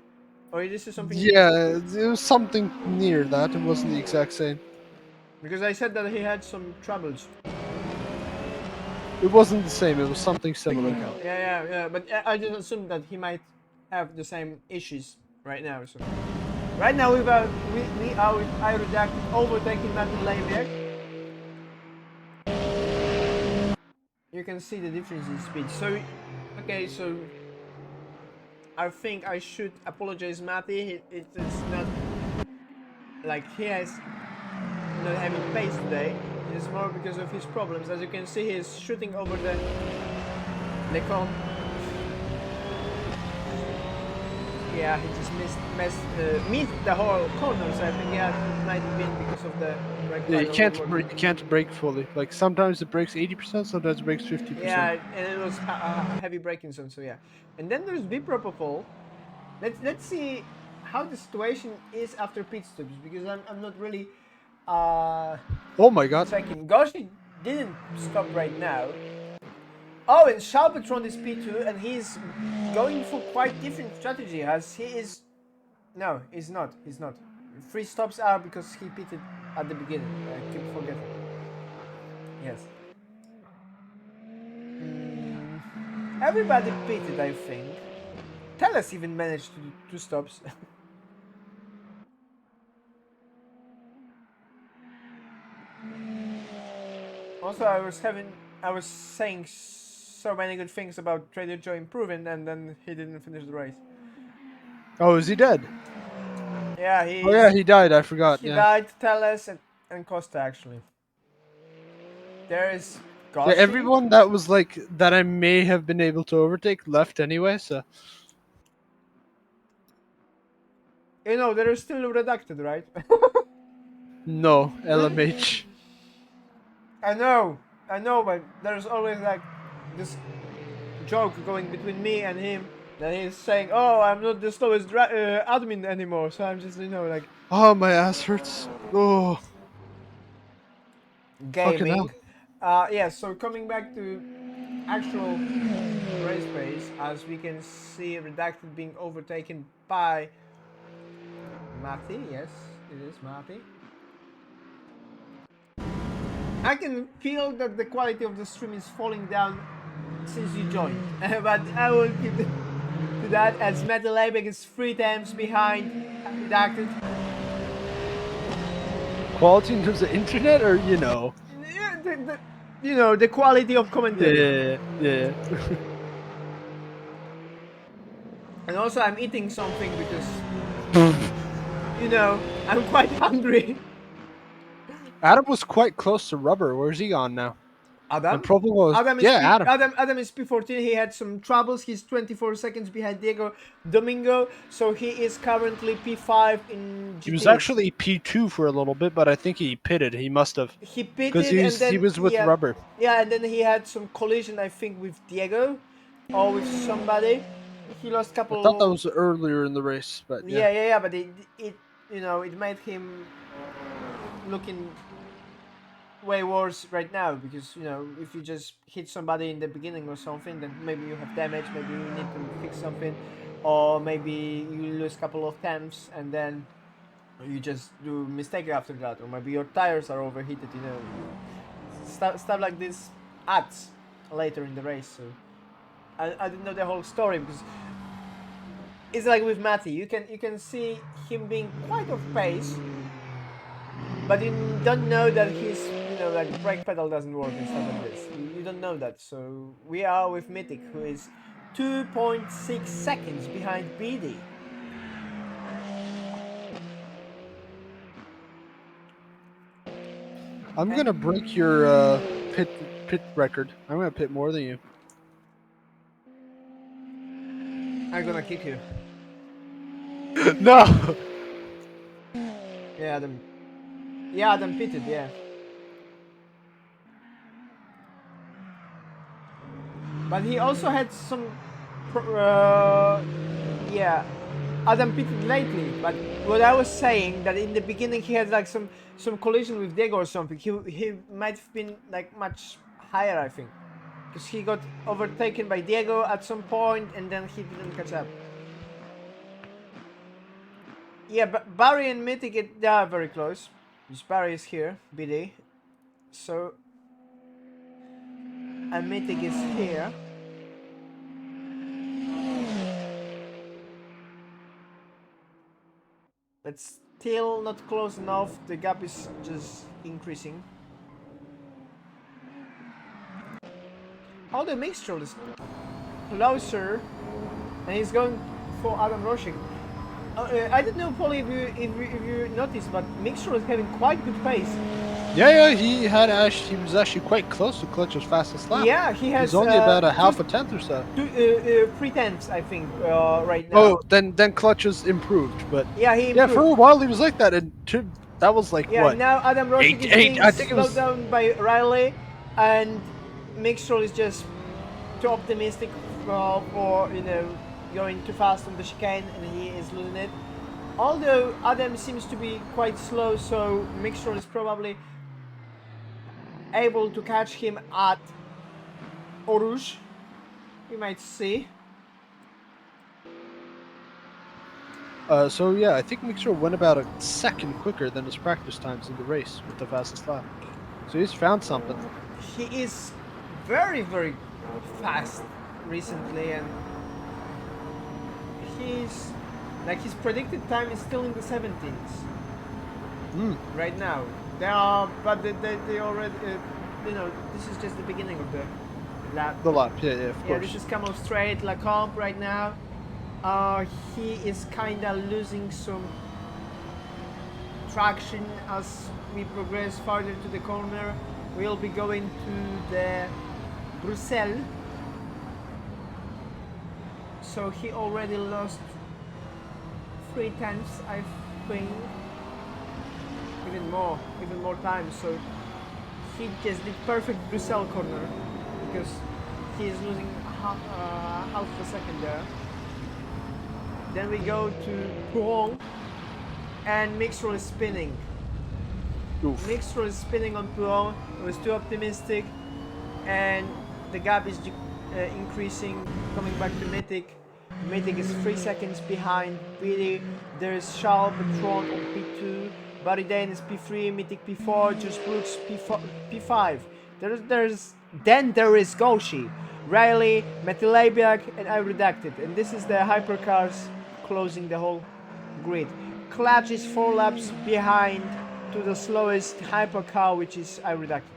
S1: Or this is something?
S2: Yeah, it was something near that. It wasn't the exact same.
S1: Because I said that he had some troubles.
S2: It wasn't the same. It was something similar.
S1: Yeah. But I just assumed that he might have the same issues right now. So right now we are with Irodac overtaking Matty Leiber. You can see the difference in speed. So, okay, so I think I should apologize, Matty. It is not like he has not having pace today. It is more because of his problems. As you can see, he is shooting over the cone. Yeah, he just missed the whole corners. I think it might have been because of the brake.
S2: Yeah, you can't brake fully. Like sometimes it brakes 80%, sometimes it brakes 50%.
S1: Yeah, and it was a heavy braking zone. So yeah, and then there's Bipropopol. Let's see how the situation is after pit stops, because I'm not really
S2: Oh my god.
S1: checking. Goshi didn't stop right now. Oh, and Shalpatron is P2, and he's going for quite different strategy, as he is No, he's not. He's not. 3 stops are because he pitted at the beginning. I keep forgetting. Yes. Everybody pitted, I think. Tellus even managed to do 2 stops. Also, I was saying so many good things about Trader Joe improving, and then he didn't finish the race.
S2: Oh, is he dead?
S1: Yeah,
S2: Oh yeah, he died. I forgot.
S1: he
S2: Yeah.
S1: died. Tellus and Costa actually. There is
S2: Yeah,
S1: Goshi.
S2: everyone that was like that I may have been able to overtake left anyway. So
S1: You know, they're still redacted, right?
S2: no LMH.
S1: I know, but there's always like this joke going between me and him that he's saying, "Oh, I'm not the slowest admin anymore," so I'm just, like
S2: Oh, my ass hurts. Oh, fucking hell.
S1: gaming. Yeah. So coming back to actual race pace, as we can see, redacted being overtaken by Mati. Yes, it is Mati. I can feel that the quality of the stream is falling down since you joined, but I will keep to that as Metal Apex is 3 times behind redacted.
S2: Quality in terms of internet, or
S1: Yeah, the quality of commentary.
S2: Yeah.
S1: And also I'm eating something because I'm quite hungry.
S2: Adam was quite close to rubber. Where's he gone now?
S1: Adam?
S2: And probably was.
S1: Adam is
S2: Yeah, Adam.
S1: Adam is P14. He had some troubles. He's 24 seconds behind Diego Domingo, so he is currently P5 in GT.
S2: He was actually P2 for a little bit, but I think he pitted. He must have.
S1: He
S2: Because
S1: pitted and then
S2: he was with rubber.
S1: Yeah, and then he had some collision, I think, with Diego or with somebody. He lost a couple.
S2: I thought that was earlier in the race, but yeah.
S1: Yeah, but it made him looking way worse right now because if you just hit somebody in the beginning or something, then maybe you have damage, maybe you need to fix something, or maybe you lose a couple of temps and then you just do mistake after that, or maybe your tires are overheated. Stuff like this adds later in the race. So I didn't know the whole story because it's like with Matty, you can see him being quite off pace, but you don't know that his like brake pedal doesn't work and stuff like this. You don't know that. So we are with Mythic, who is 2.6 seconds behind BD.
S2: I'm gonna break your pit record. I'm gonna pit more than you.
S1: I'm gonna kick you.
S2: No.
S1: Yeah, Adam pitted. Yeah. But he also had some. Yeah, Adam pitted lately. But what I was saying that in the beginning he had like some collision with Diego or something. He might have been like much higher, I think, because he got overtaken by Diego at some point and then he didn't catch up. Yeah, but Barry and Mythic they are very close. Because Barry is here, BD. So and Mythic is here. But still not close enough. The gap is just increasing. Oh, the mixture is closer, and he's going for Adam Roshing. I don't know, Polly, if you noticed, but mixture is having quite good pace.
S2: Yeah, he was actually quite close to Clutch's fastest lap.
S1: Yeah, he has.
S2: He's only about a half a tenth or so.
S1: 3/10, I think, right now.
S2: Oh, then Clutch's improved, but
S1: yeah, he improved.
S2: for a while he was like that, and that was like
S1: yeah,
S2: what?
S1: now Adam Roshing is being
S2: I think it
S1: slowed
S2: was
S1: down by Riley, and Mixture is just too optimistic for going too fast on the chicane, and he is losing it. Although Adam seems to be quite slow, so Mixture is probably able to catch him at Oruge. We might see.
S2: So yeah, I think Mixer went about a second quicker than his practice times in the race with the fastest lap. So he's found something.
S1: He is very, very fast recently, and he's like his predicted time is still in the 17s right now. They are, but they already, this is just the beginning of the lap.
S2: The lap, yeah, of
S1: Yeah,
S2: course.
S1: this is Camel Straight, La Comp right now. He is kinda losing some traction as we progress farther to the corner. We'll be going to the Bruxelles. So he already lost 3 times, I think. Even more times. So he just did perfect Bruxelles corner because he is losing half a second there. Then we go to Pouron, and Mixroll is spinning. Mixroll is spinning on Pouron. It was too optimistic, and the gap is increasing, coming back to Mythic. Mythic is 3 seconds behind Billy. There's Charles Bertrand on P2. Barry Dane is P3, Mythic P4, Josh Brooks P5. Then there is Goshi, Riley, Metilabiak, and I Redacted. And this is the hypercars closing the whole grid. Clutch is 4 laps behind to the slowest hypercar, which is I Redacted.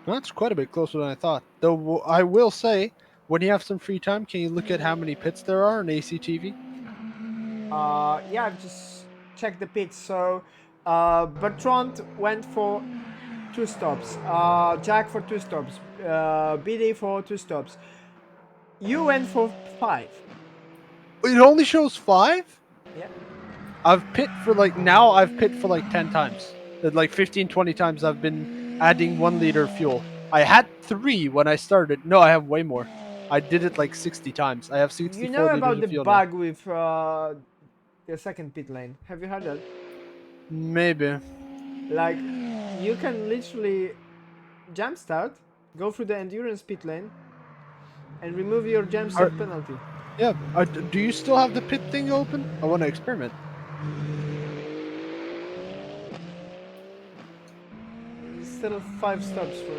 S2: That's quite a bit closer than I thought. Though I will say, when you have some free time, can you look at how many pits there are on ACTV?
S1: Yeah, I've just checked the pits. So Bertrand went for 2 stops. Jack for 2 stops. BD for 2 stops. You went for 5.
S2: It only shows 5?
S1: Yeah.
S2: I've pit for like 10 times. Like 15, 20 times I've been adding 1 liter of fuel. I had 3 when I started. No, I have way more. I did it like 60 times. I have 64
S1: You know
S2: liters
S1: about
S2: of
S1: the
S2: fuel
S1: bug with the second pit lane? Have you heard that?
S2: now. Maybe.
S1: Like, you can literally jump start, go through the endurance pit lane, and remove your jump stop penalty.
S2: Yeah. Do you still have the pit thing open? I want to experiment.
S1: Still 5 stops for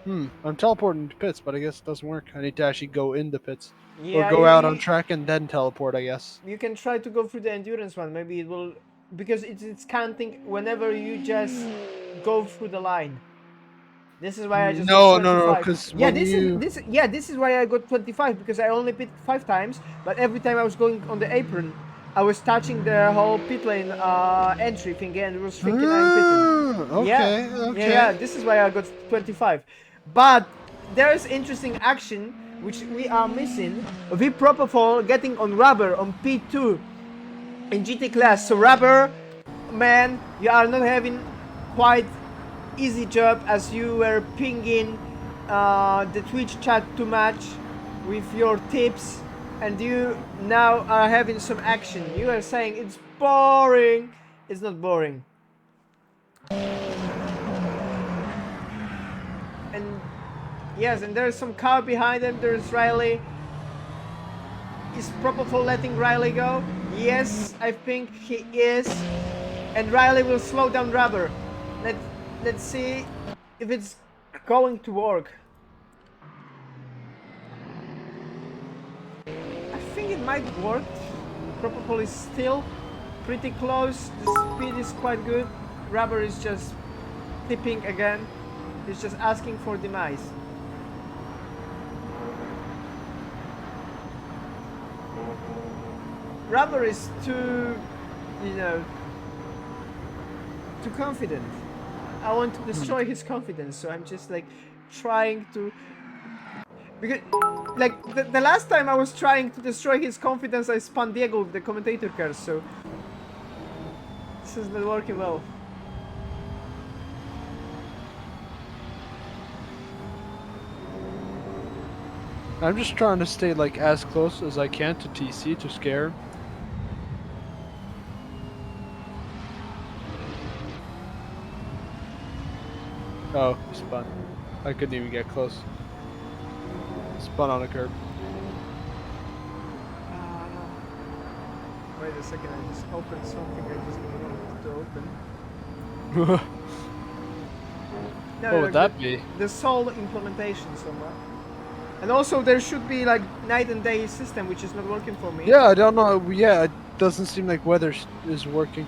S1: you.
S2: I'm teleporting to pits, but I guess it doesn't work. I need to actually go in the pits.
S1: Yeah,
S2: Or go out on track and then teleport, I guess.
S1: You can try to go through the endurance one. Maybe it will, because it's counting whenever you just go through the line. This is why I just got 25.
S2: No, because
S1: this is why I got 25, because I only pit 5 times, but every time I was going on the apron, I was touching the whole pit lane entry thing and was thinking I'm pitting.
S2: Okay,
S1: Yeah, this is why I got 25. But there's interesting action which we are missing. V Propofol getting on rubber on P2 in GT class. So rubber, man, you are not having quite easy job as you were pinging the Twitch chat too much with your tips, and you now are having some action. You are saying it's boring. It's not boring. And yes, and there's some car behind him. There's Riley. Is Propofol letting Riley go? Yes, I think he is. And Riley will slow down rubber. Let's see if it's going to work. I think it might work. Propofol is still pretty close. The speed is quite good. Rubber is just tipping again. He's just asking for demise. Rubber is too, too confident. I want to destroy his confidence, so I'm just like trying to, because like the last time I was trying to destroy his confidence, I spun Diego with the commentator cars, so this is not working well.
S2: I'm just trying to stay like as close as I can to TC to scare him. Oh, he spun. I couldn't even get close. Spun on a curb.
S1: Wait a second, I just opened something I just wanted to open. No,
S2: What would that be?
S1: The Sol implementation somewhere. And also there should be like night and day system, which is not working for me.
S2: Yeah, I don't know. Yeah, it doesn't seem like weather is working.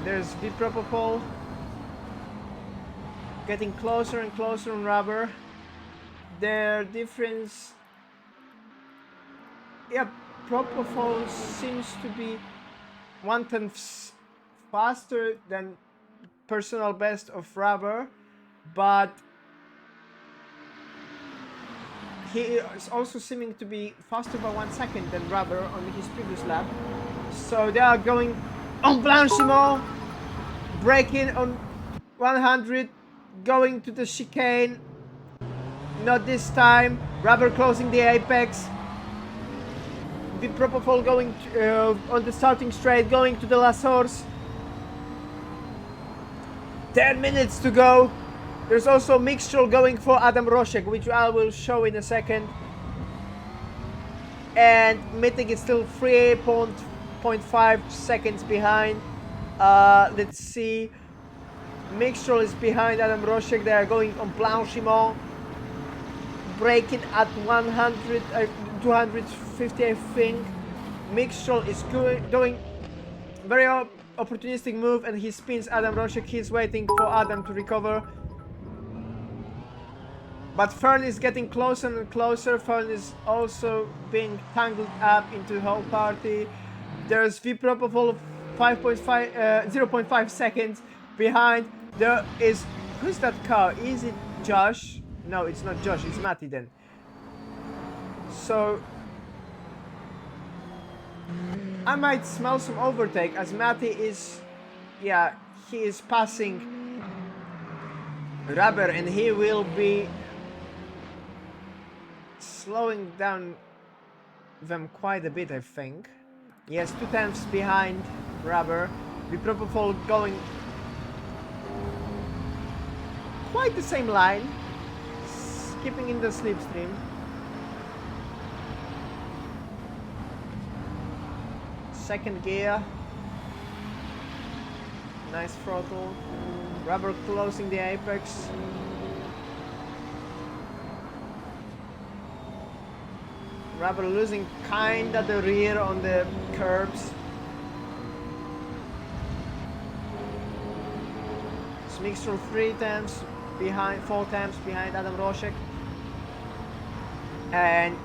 S1: There's V-Propofol getting closer and closer on rubber. Their difference, yeah, Propofol seems to be 1/10 faster than personal best of rubber, but he is also seeming to be faster by 1 second than rubber on his previous lap. So they are going on Blanchimont, braking on 100, going to the chicane. Not this time. Rubber closing the apex. The Propofol going on the starting straight, going to the La Source. 10 minutes to go. There's also Mixture going for Adam Roszek, which I will show in a second. And Mythic is still 3.5 seconds behind. Let's see. Mixture is behind Adam Roszek. They are going on Blanchimont. Braking at 100, 250, I think. Mixture is doing very opportunistic move, and he spins Adam Roszek. He's waiting for Adam to recover. But Fern is getting closer and closer. Fern is also being tangled up into the whole party. There's V-Propofol 0.5 seconds behind. There is, who's that car? Is it Josh? No, it's not Josh, it's Matty then. So I might smell some overtake as Matty is, yeah, he is passing Rubber, and he will be slowing down them quite a bit, I think. Yes, 2/10 behind Rubber. The Propofol going quite the same line, skipping in the slipstream. Second gear. Nice throttle. Rubber closing the apex. Rubber losing kinda the rear on the curbs. Mixture 3/10 behind, 4/10 behind Adam Roszek. And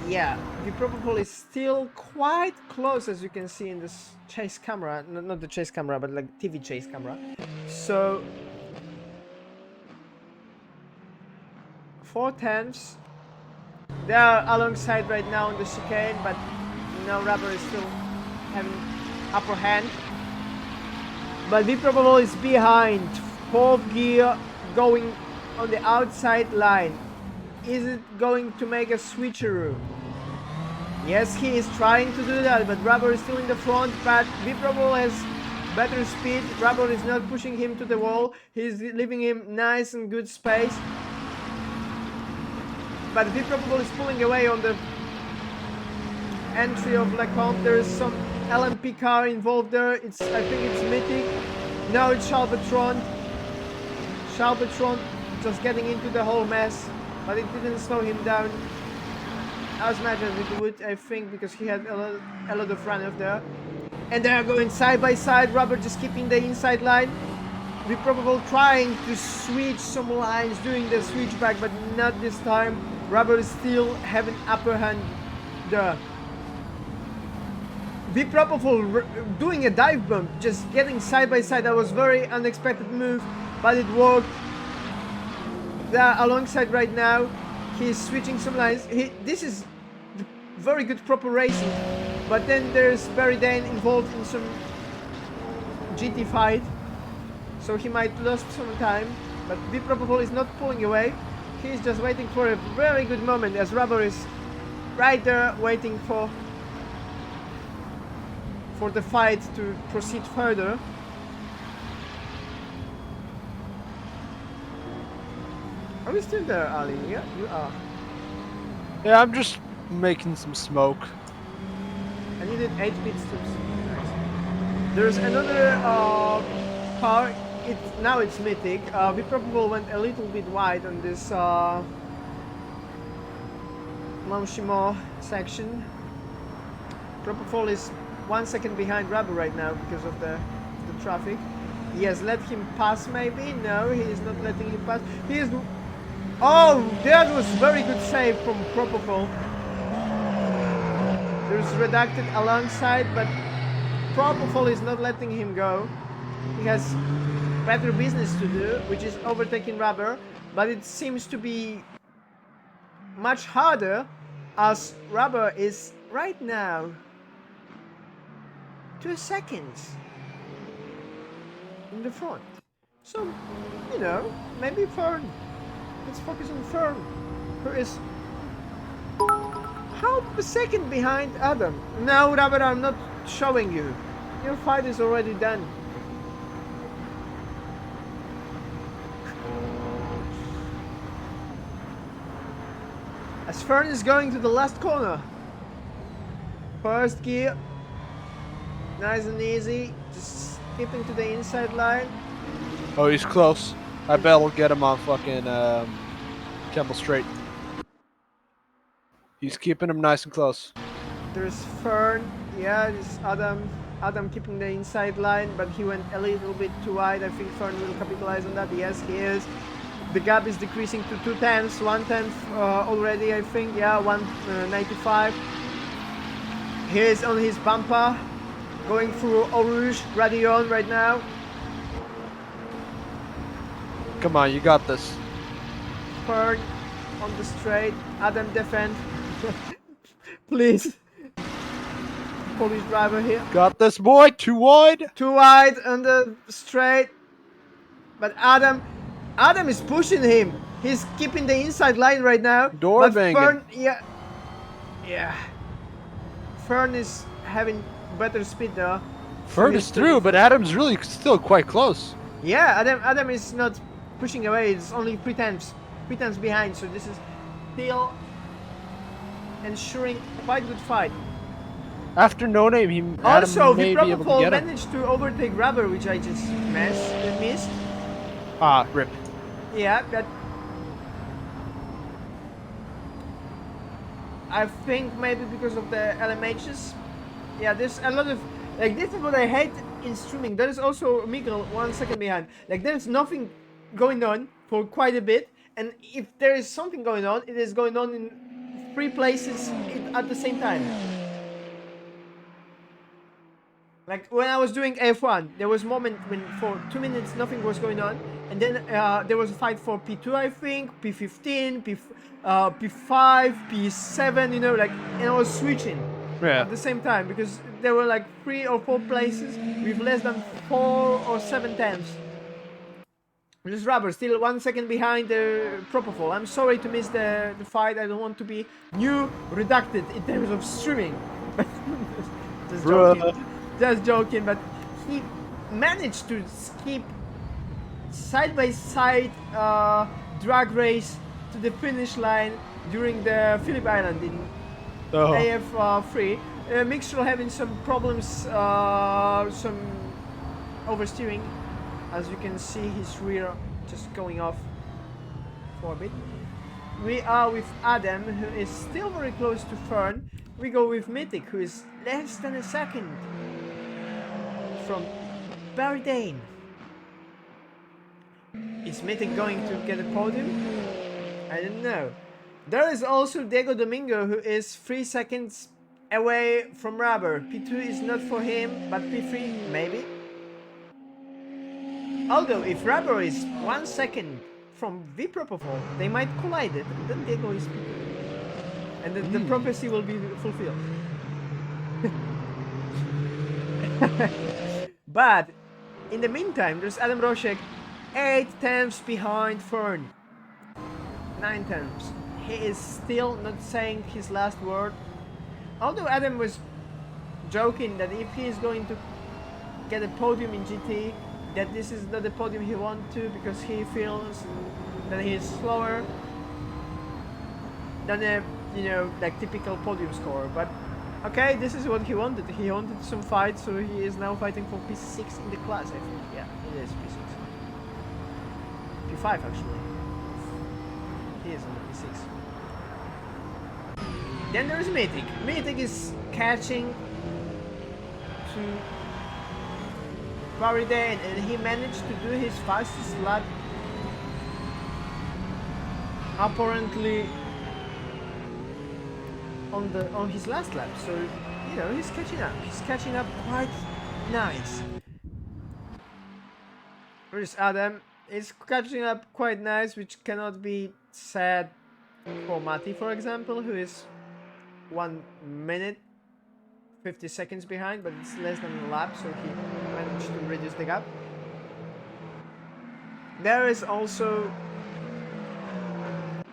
S1: yeah, the Propofol is still quite close, as you can see in this chase camera. Not the chase camera, but like TV chase camera. So 4/10. They are alongside right now on the chicane, but now Rubber is still having upper hand. But V-Propofol is behind. 4th gear going on the outside line. Is it going to make a switcheroo? Yes, he is trying to do that, but Rubber is still in the front, but V-Propofol has better speed. Rubber is not pushing him to the wall. He's leaving him nice and good space. But V-Propofol is pulling away on the entry of Lecomte. There is some LMP car involved there. I think it's Mythic. No, it's Charlotron. Charlotron just getting into the whole mess, but it didn't slow him down as much as it would, I think, because he had a lot of runoff there. And they are going side by side. Rubber just keeping the inside line. We probably trying to switch some lines, doing the switchback, but not this time. Rubber is still having upper hand there. V-Propofol doing a dive bump, just getting side by side. That was very unexpected move, but it worked. They're alongside right now. He's switching some lines. This is very good proper racing, but then there's Barry Dane involved in some GT fight, so he might lose some time. But V-Propofol is not pulling away. He's just waiting for a very good moment as Rubber is right there waiting for the fight to proceed further. Are we still there, Ali? Yeah, you are.
S2: Yeah, I'm just making some smoke.
S1: And you did 8 pit stops. Nice. There's another car. Now it's Mythic. We probably went a little bit wide on this Manshimo section. Propofol is 1 second behind Rubber right now because of the traffic. He has let him pass maybe? No, he is not letting him pass. He is... Oh, that was very good save from Propofol. There's Redacted alongside, but Propofol is not letting him go. He has better business to do, which is overtaking Rubber, but it seems to be much harder as Rubber is right now 2 seconds in the front. So, you know, maybe Fern. Let's focus on Fern, who is half a second behind Adam. No, Rubber, I'm not showing you. Your fight is already done. As Fern is going to the last corner. First gear. Nice and easy. Just skipping to the inside line.
S2: Oh, he's close. I bet I'll get him on fucking Temple Straight. He's keeping him nice and close.
S1: There's Fern. Yeah, this Adam. Adam keeping the inside line, but he went a little bit too wide. I think Fern will capitalize on that. Yes, he is. The gap is decreasing to 2 tenths, 1 tenth already, I think. Yeah, 195. He is on his bumper, going through Eau Rouge, Radion right now.
S2: Come on, you got this.
S1: Fern on the straight. Adam defend. Please. Polish driver here.
S2: Got this, boy. Too wide.
S1: Too wide on the straight. But Adam is pushing him. He's keeping the inside line right now.
S2: Door banging.
S1: Fern, yeah. Fern is having better speed though.
S2: Fern is through, but Adam's really still quite close.
S1: Yeah, Adam is not pushing away. It's only 3 tenths behind. So this is still ensuring quite good fight.
S2: After No Name, he
S1: Also,
S2: may be able to
S1: Propofol
S2: get him.
S1: managed to overtake Rubber, which I just missed.
S2: Ah, rip.
S1: Yeah, but I think maybe because of the LMHs. Yeah, there's a lot of like this is what I hate in streaming. There is also Miguel 1 second behind. Like there's nothing going on for quite a bit, and if there is something going on, it is going on in 3 places at the same time. Like when I was doing AF1, there was a moment when for 2 minutes nothing was going on, and then there was a fight for P2, I think, P15, P5, P7, you know, like, and I was switching at the same time because there were like 3 or 4 places with less than 4 or 7 tenths. Just Rubber still 1 second behind the Propofol. I'm sorry to miss the fight. I don't want to be new Redacted in terms of streaming. Just joking. Just joking, but he managed to skip side-by-side drag race to the finish line during the Phillip Island in AF3. Mixture having some problems, some oversteering. As you can see, his rear just going off for a bit. We are with Adam, who is still very close to Fern. We go with Mythic, who is less than a second from Bardane. Is Mythic going to get a podium? I don't know. There is also Diego Domingo, who is 3 seconds away from Rubber. P2 is not for him, but P3 maybe. Although if Rubber is 1 second from V-Propofol, they might collide it, and then Diego is P2. And then the prophecy will be fulfilled. But in the meantime, there's Adam Roszek 8 tenths behind Fern. 9 tenths. He is still not saying his last word. Although Adam was joking that if he is going to get a podium in GT, that this is not the podium he wants to, because he feels that he is slower than a, you know, like typical podium scorer. But okay, this is what he wanted. He wanted some fight, so he is now fighting for P6 in the class, I think. Yeah, it is P6. P5 actually. He is on P6. Then there's Mythic. Mythic is catching to Paridane, and he managed to do his fastest lap apparently on his last lap. So, you know, he's catching up. He's catching up quite nice. Where's Adam? He's catching up quite nice, which cannot be said for Mati, for example, who is 1 minute 50 seconds behind, but it's less than a lap, so he managed to reduce the gap. There is also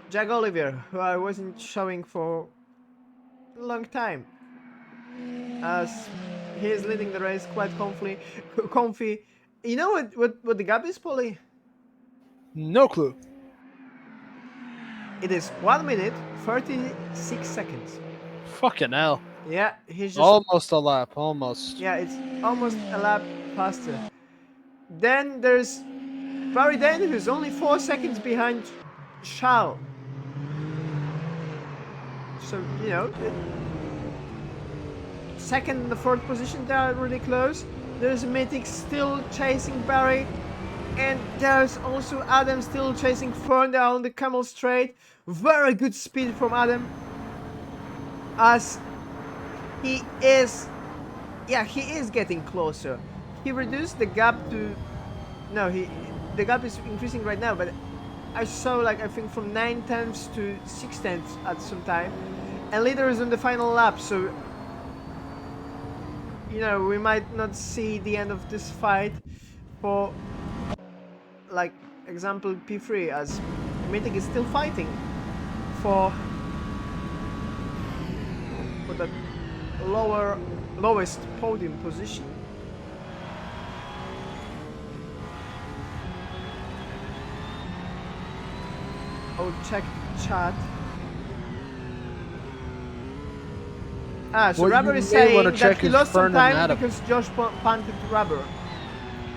S1: Jack Oliver, who I wasn't showing for a long time, as he is leading the race quite comfy. You know what the gap is, Polly?
S2: No clue.
S1: It is 1 minute 36 seconds.
S2: Fucking hell.
S1: Yeah, he's just
S2: Almost a lap, almost.
S1: yeah, it's almost a lap faster. Then there's Paridane, who's only 4 seconds behind Charles. So, you know, second and the fourth position, they are really close. There's Mythic still chasing Barry, and there's also Adam still chasing Fern down the Camel Straight. Very good speed from Adam, as he is getting closer. He reduced the gap to, no, the gap is increasing right now, but I saw, like, I think from 9/10 to 6/10 at some time, and leader is on the final lap, so, you know, we might not see the end of this fight for, like, example P3, as Mythic is still fighting for the lowest podium position. I'll check chat. So
S2: What
S1: Rubber
S2: you
S1: is
S2: may
S1: saying
S2: wanna
S1: that
S2: check
S1: he
S2: is
S1: lost some
S2: Fern and
S1: time
S2: Adam.
S1: because Josh punted Rubber.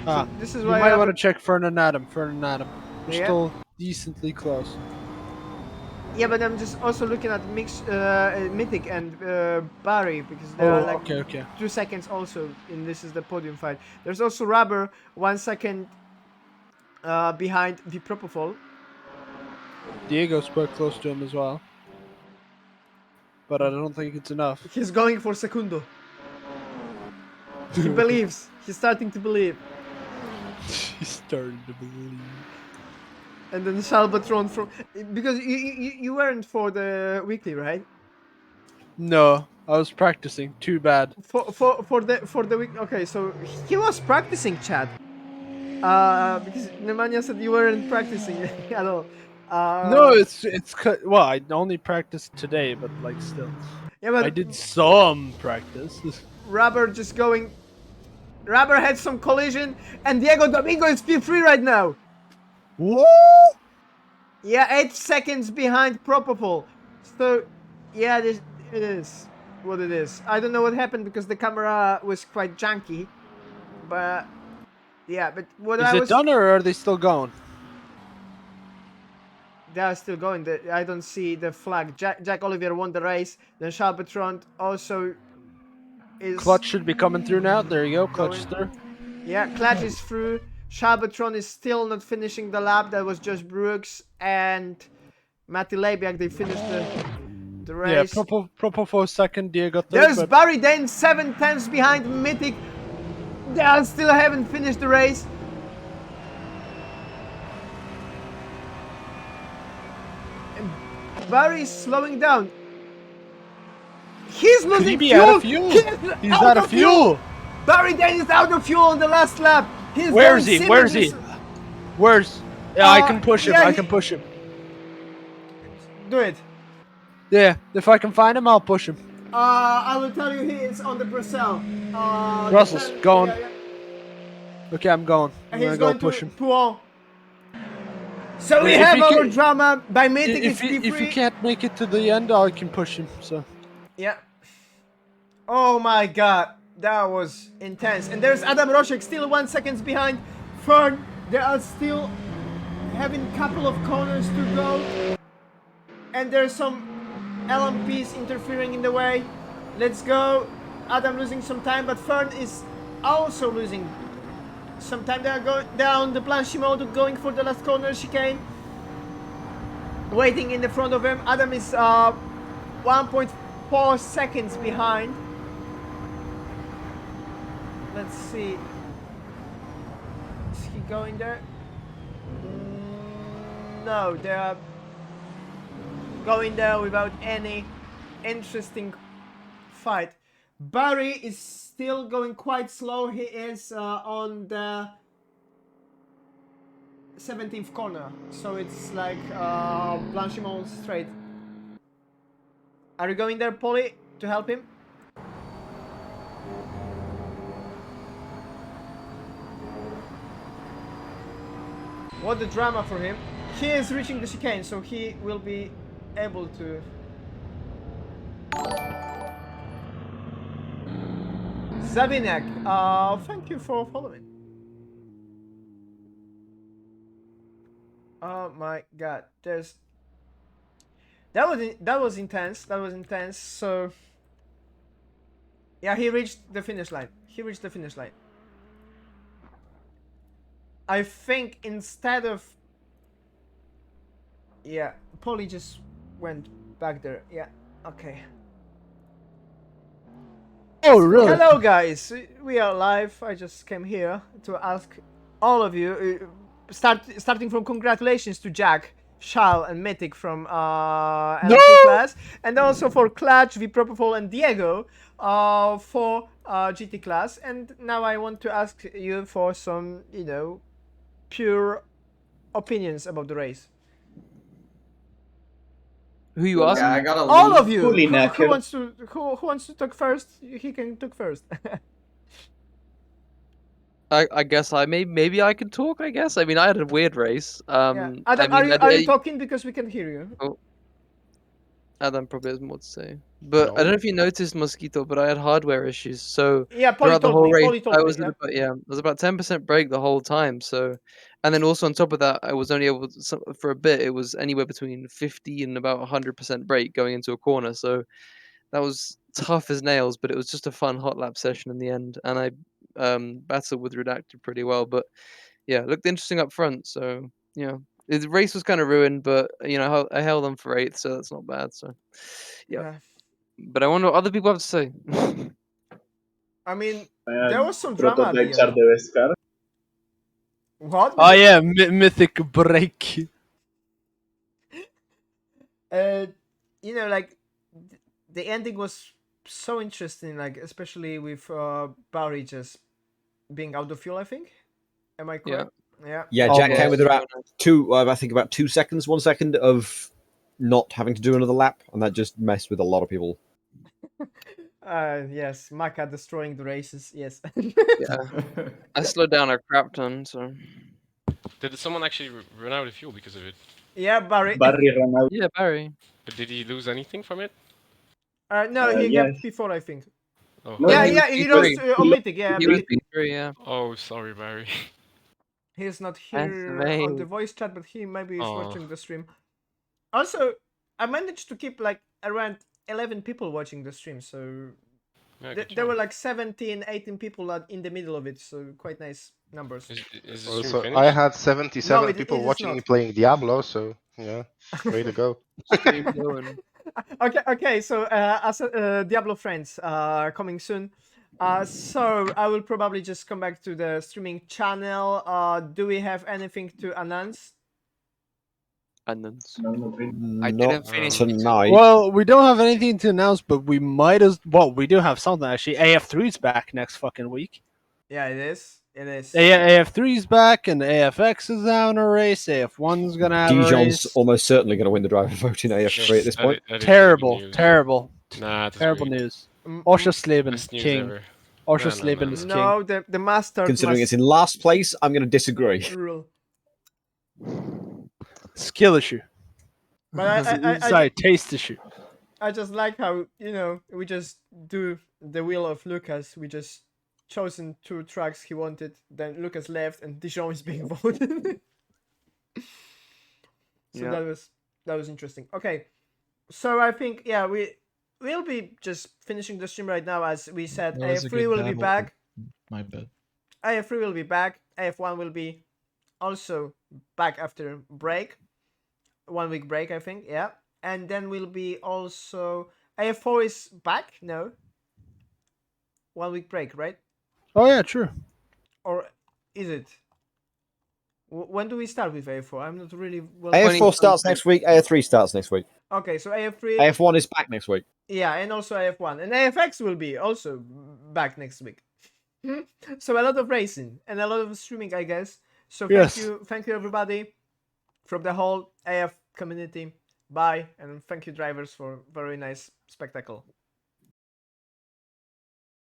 S2: Ah,
S1: This is
S2: you
S1: why
S2: might
S1: Rubber-
S2: want to check Fern and Adam. Fern and Adam. They're
S1: Yeah.
S2: still decently close.
S1: Yeah, but I'm just also looking at Mythic and Barry, because they are like
S2: okay.
S1: 2 seconds also, and this is the podium fight. There's also Rubber 1 second behind the Propofol.
S2: Diego's quite close to him as well. But I don't think it's enough.
S1: He's going for Secundo. He believes. He's starting to believe.
S2: He's starting to believe.
S1: And then Salvatron from, because you weren't for the weekly, right?
S2: No, I was practicing. Too bad.
S1: For the week. Okay, so he was practicing, Chad. Because Nemanja said you weren't practicing at all.
S2: No, it's well, I only practiced today, but like still,
S1: Yeah, but
S2: I did some practice.
S1: Rubber just going. Rubber had some collision, and Diego Domingo is P3 right now.
S2: Woo!
S1: Yeah, 8 seconds behind Propofol. So, yeah, it is what it is. I don't know what happened because the camera was quite janky. But, yeah, but what
S2: Is
S1: I
S2: it
S1: was...
S2: done or are they still going?
S1: They are still going. I don't see the flag. Jack Oliver won the race. Then Charles Bertrand also is...
S2: Clutch should be coming through now. There you go. Clutch is through.
S1: Yeah, Clutch is through. Charles Bertrand is still not finishing the lap. That was Josh Brooks and Matti Lebiak. They finished the race.
S2: Yeah, Propofo second, Diego third.
S1: There's
S2: but
S1: Barry Dane 7/10 behind Mythic. They still haven't finished the race. And Barry's slowing down. He's
S2: Could he
S1: losing
S2: be
S1: fuel.
S2: out of fuel? He's out of fuel.
S1: Barry Dane is out of fuel on the last lap. He's
S2: Where is
S1: going
S2: he? Where is he?
S1: Simmons.
S2: Where's? Yeah, I can push him.
S1: yeah,
S2: I can push him.
S1: Do it.
S2: Yeah, if I can find him, I'll push him.
S1: I will tell you he is on the Brussels.
S2: Brussels, going. Okay, I'm going. I'm
S1: He's
S2: gonna go
S1: going
S2: push
S1: to
S2: him.
S1: Pouan. So we
S2: If
S1: have
S2: he
S1: our
S2: can-
S1: drama by making it
S2: If he
S1: P3.
S2: can't make it to the end, I can push him. So
S1: Yeah. Oh my god, that was intense. And there's Adam Roszek still 1 second behind Fern. They are still having a couple of corners to go. And there's some LMPs interfering in the way. Let's go. Adam losing some time, but Fern is also losing some time. They are going down the Planche mode, going for the last corner chicane. Waiting in the front of him. Adam is 1.4 seconds behind. Let's see. Is he going there? No, they are going there without any interesting fight. Barry is still going quite slow. He is on the 17th corner, so it's like Blanchimont straight. Are you going there, Polly, to help him? What the drama for him. He is reaching the chicane, so he will be able to... Zabinek, thank you for following. Oh my god, there's... That was intense, that was intense, so... Yeah, he reached the finish line. He reached the finish line. I think instead of... Yeah, Polly just went back there. Yeah, okay.
S2: oh really?
S1: Hello guys, we are live. I just came here to ask all of you, starting from congratulations to Jack, Shal and Mythic from LMP class, and also for Clutch, Vipropofol and Diego for GT class. And now I want to ask you for some, you know, pure opinions about the race.
S4: Who you asking?
S5: Yeah, I gotta
S1: All
S5: leave.
S1: of you.
S5: Fully
S1: Who
S5: knackered.
S1: wants to talk first? He can talk first.
S4: I guess maybe I can talk. I guess. I mean, I had a weird race.
S1: Yeah. Adam,
S4: I mean,
S1: are you talking because we can hear you?
S4: Oh, Adam probably has more to say. But I don't know if you noticed, Mosquito, but I had hardware issues. So
S1: Yeah, Polly
S4: throughout the
S1: told
S4: whole
S1: me.
S4: race,
S1: Polly told
S4: I
S1: me.
S4: was
S1: Yeah.
S4: at about I was about 10% brake the whole time. So, and then also on top of that, I was only able to, for a bit. It was anywhere between 50 and about 100% brake going into a corner. So that was tough as nails. But it was just a fun hot lap session in the end, and I battled with Redacted pretty well. But yeah, it looked interesting up front. So yeah, the race was kind of ruined, but you know I held on for 8th, so that's not bad. So yeah. But I wonder what other people have to say.
S1: I mean, there was some drama at
S5: Prototypes
S1: the
S5: are
S1: end.
S5: the best car.
S1: What?
S2: Oh yeah, mythic break.
S1: You know, like the ending was so interesting. Like especially with Barry just being out of fuel. I think. Am I correct? Yeah.
S6: Yeah,
S2: Oh,
S6: Jack
S2: yeah.
S6: came with about I think about 2 seconds, 1 second of not having to do another lap, and that just messed with a lot of people.
S1: Yes, Maka destroying the races. Yes.
S4: Yeah, I slowed down a crap ton. So
S7: Did someone actually run out of fuel because of it?
S1: Yeah, Barry.
S5: Barry ran out.
S4: yeah, Barry.
S7: But did he lose anything from it?
S1: No, he
S5: yes.
S1: got P4, I think.
S7: Oh,
S5: No,
S1: Yeah,
S5: he
S1: yeah,
S4: was
S1: he
S4: P3.
S1: lost on Mythic. Yeah,
S4: He was
S1: Mythic.
S4: P3, yeah.
S7: oh, sorry, Barry.
S1: He's not
S4: That's
S1: here on the
S4: amazing.
S1: voice chat, but he maybe is
S7: Aw.
S1: watching the stream. Also, I managed to keep like around 11 people watching the stream, so
S7: Yeah, good
S1: there were
S7: job.
S1: like 17, 18 people in the middle of it, so quite nice numbers.
S7: Is the stream
S8: Also,
S7: finished?
S8: I had 77
S1: No, it
S8: people
S1: is
S8: watching
S1: not.
S8: me playing Diablo, so yeah, way to go.
S4: Stream going.
S1: Okay, so as Diablo friends coming soon. So I will probably just come back to the streaming channel. Do we have anything to announce?
S4: And then
S6: I
S9: didn't finish
S6: tonight.
S2: Well, we don't have anything to announce, but we might as well. We do have something actually. AF3's back next fucking week.
S1: Yeah, it is. It is.
S2: AF3's back, and AFX is now in a race. AF1's gonna have a
S6: Dijon's
S2: race.
S6: almost certainly going to win the driver vote in AF3 at this point.
S7: That is
S2: Terrible,
S7: really good news.
S2: terrible,
S7: Nah, that's
S2: terrible
S7: great.
S2: news. Osha Sleben,
S7: Best news
S2: king.
S7: ever.
S2: or
S7: No,
S2: just
S7: no,
S2: living
S7: no,
S2: as
S7: no.
S2: king.
S1: No, the master
S6: Considering
S1: must
S6: it's in last place, I'm going to disagree.
S1: rule.
S2: Skill issue.
S1: But
S2: Sorry, taste issue.
S1: I just like how, you know, we just do the wheel of Lucas. We just chosen 2 tracks he wanted. Then Lucas left, and Dijon is being voted. So
S4: Yeah.
S1: that was interesting. Okay, so I think we'll be just finishing the stream right now. As we said,
S5: That was a
S1: AF3
S5: good
S1: will be
S5: battle.
S1: back.
S5: My bad.
S1: AF3 will be back. AF1 will be also back after break. 1 week break, I think. Yeah. And then we'll be also AF4 is back? No. 1 week break, right?
S2: Oh yeah, true.
S1: Or is it? When do we start with AF4? I'm not really well.
S6: AF4 starts next week. AF3 starts next week.
S1: Okay, so AF3.
S6: AF1 is back next week.
S1: Yeah, and also AF1. And AFX will be also back next week. So a lot of racing and a lot of streaming, I guess. So
S2: Yes.
S1: thank you everybody from the whole AF community. Bye, and thank you drivers for very nice spectacle.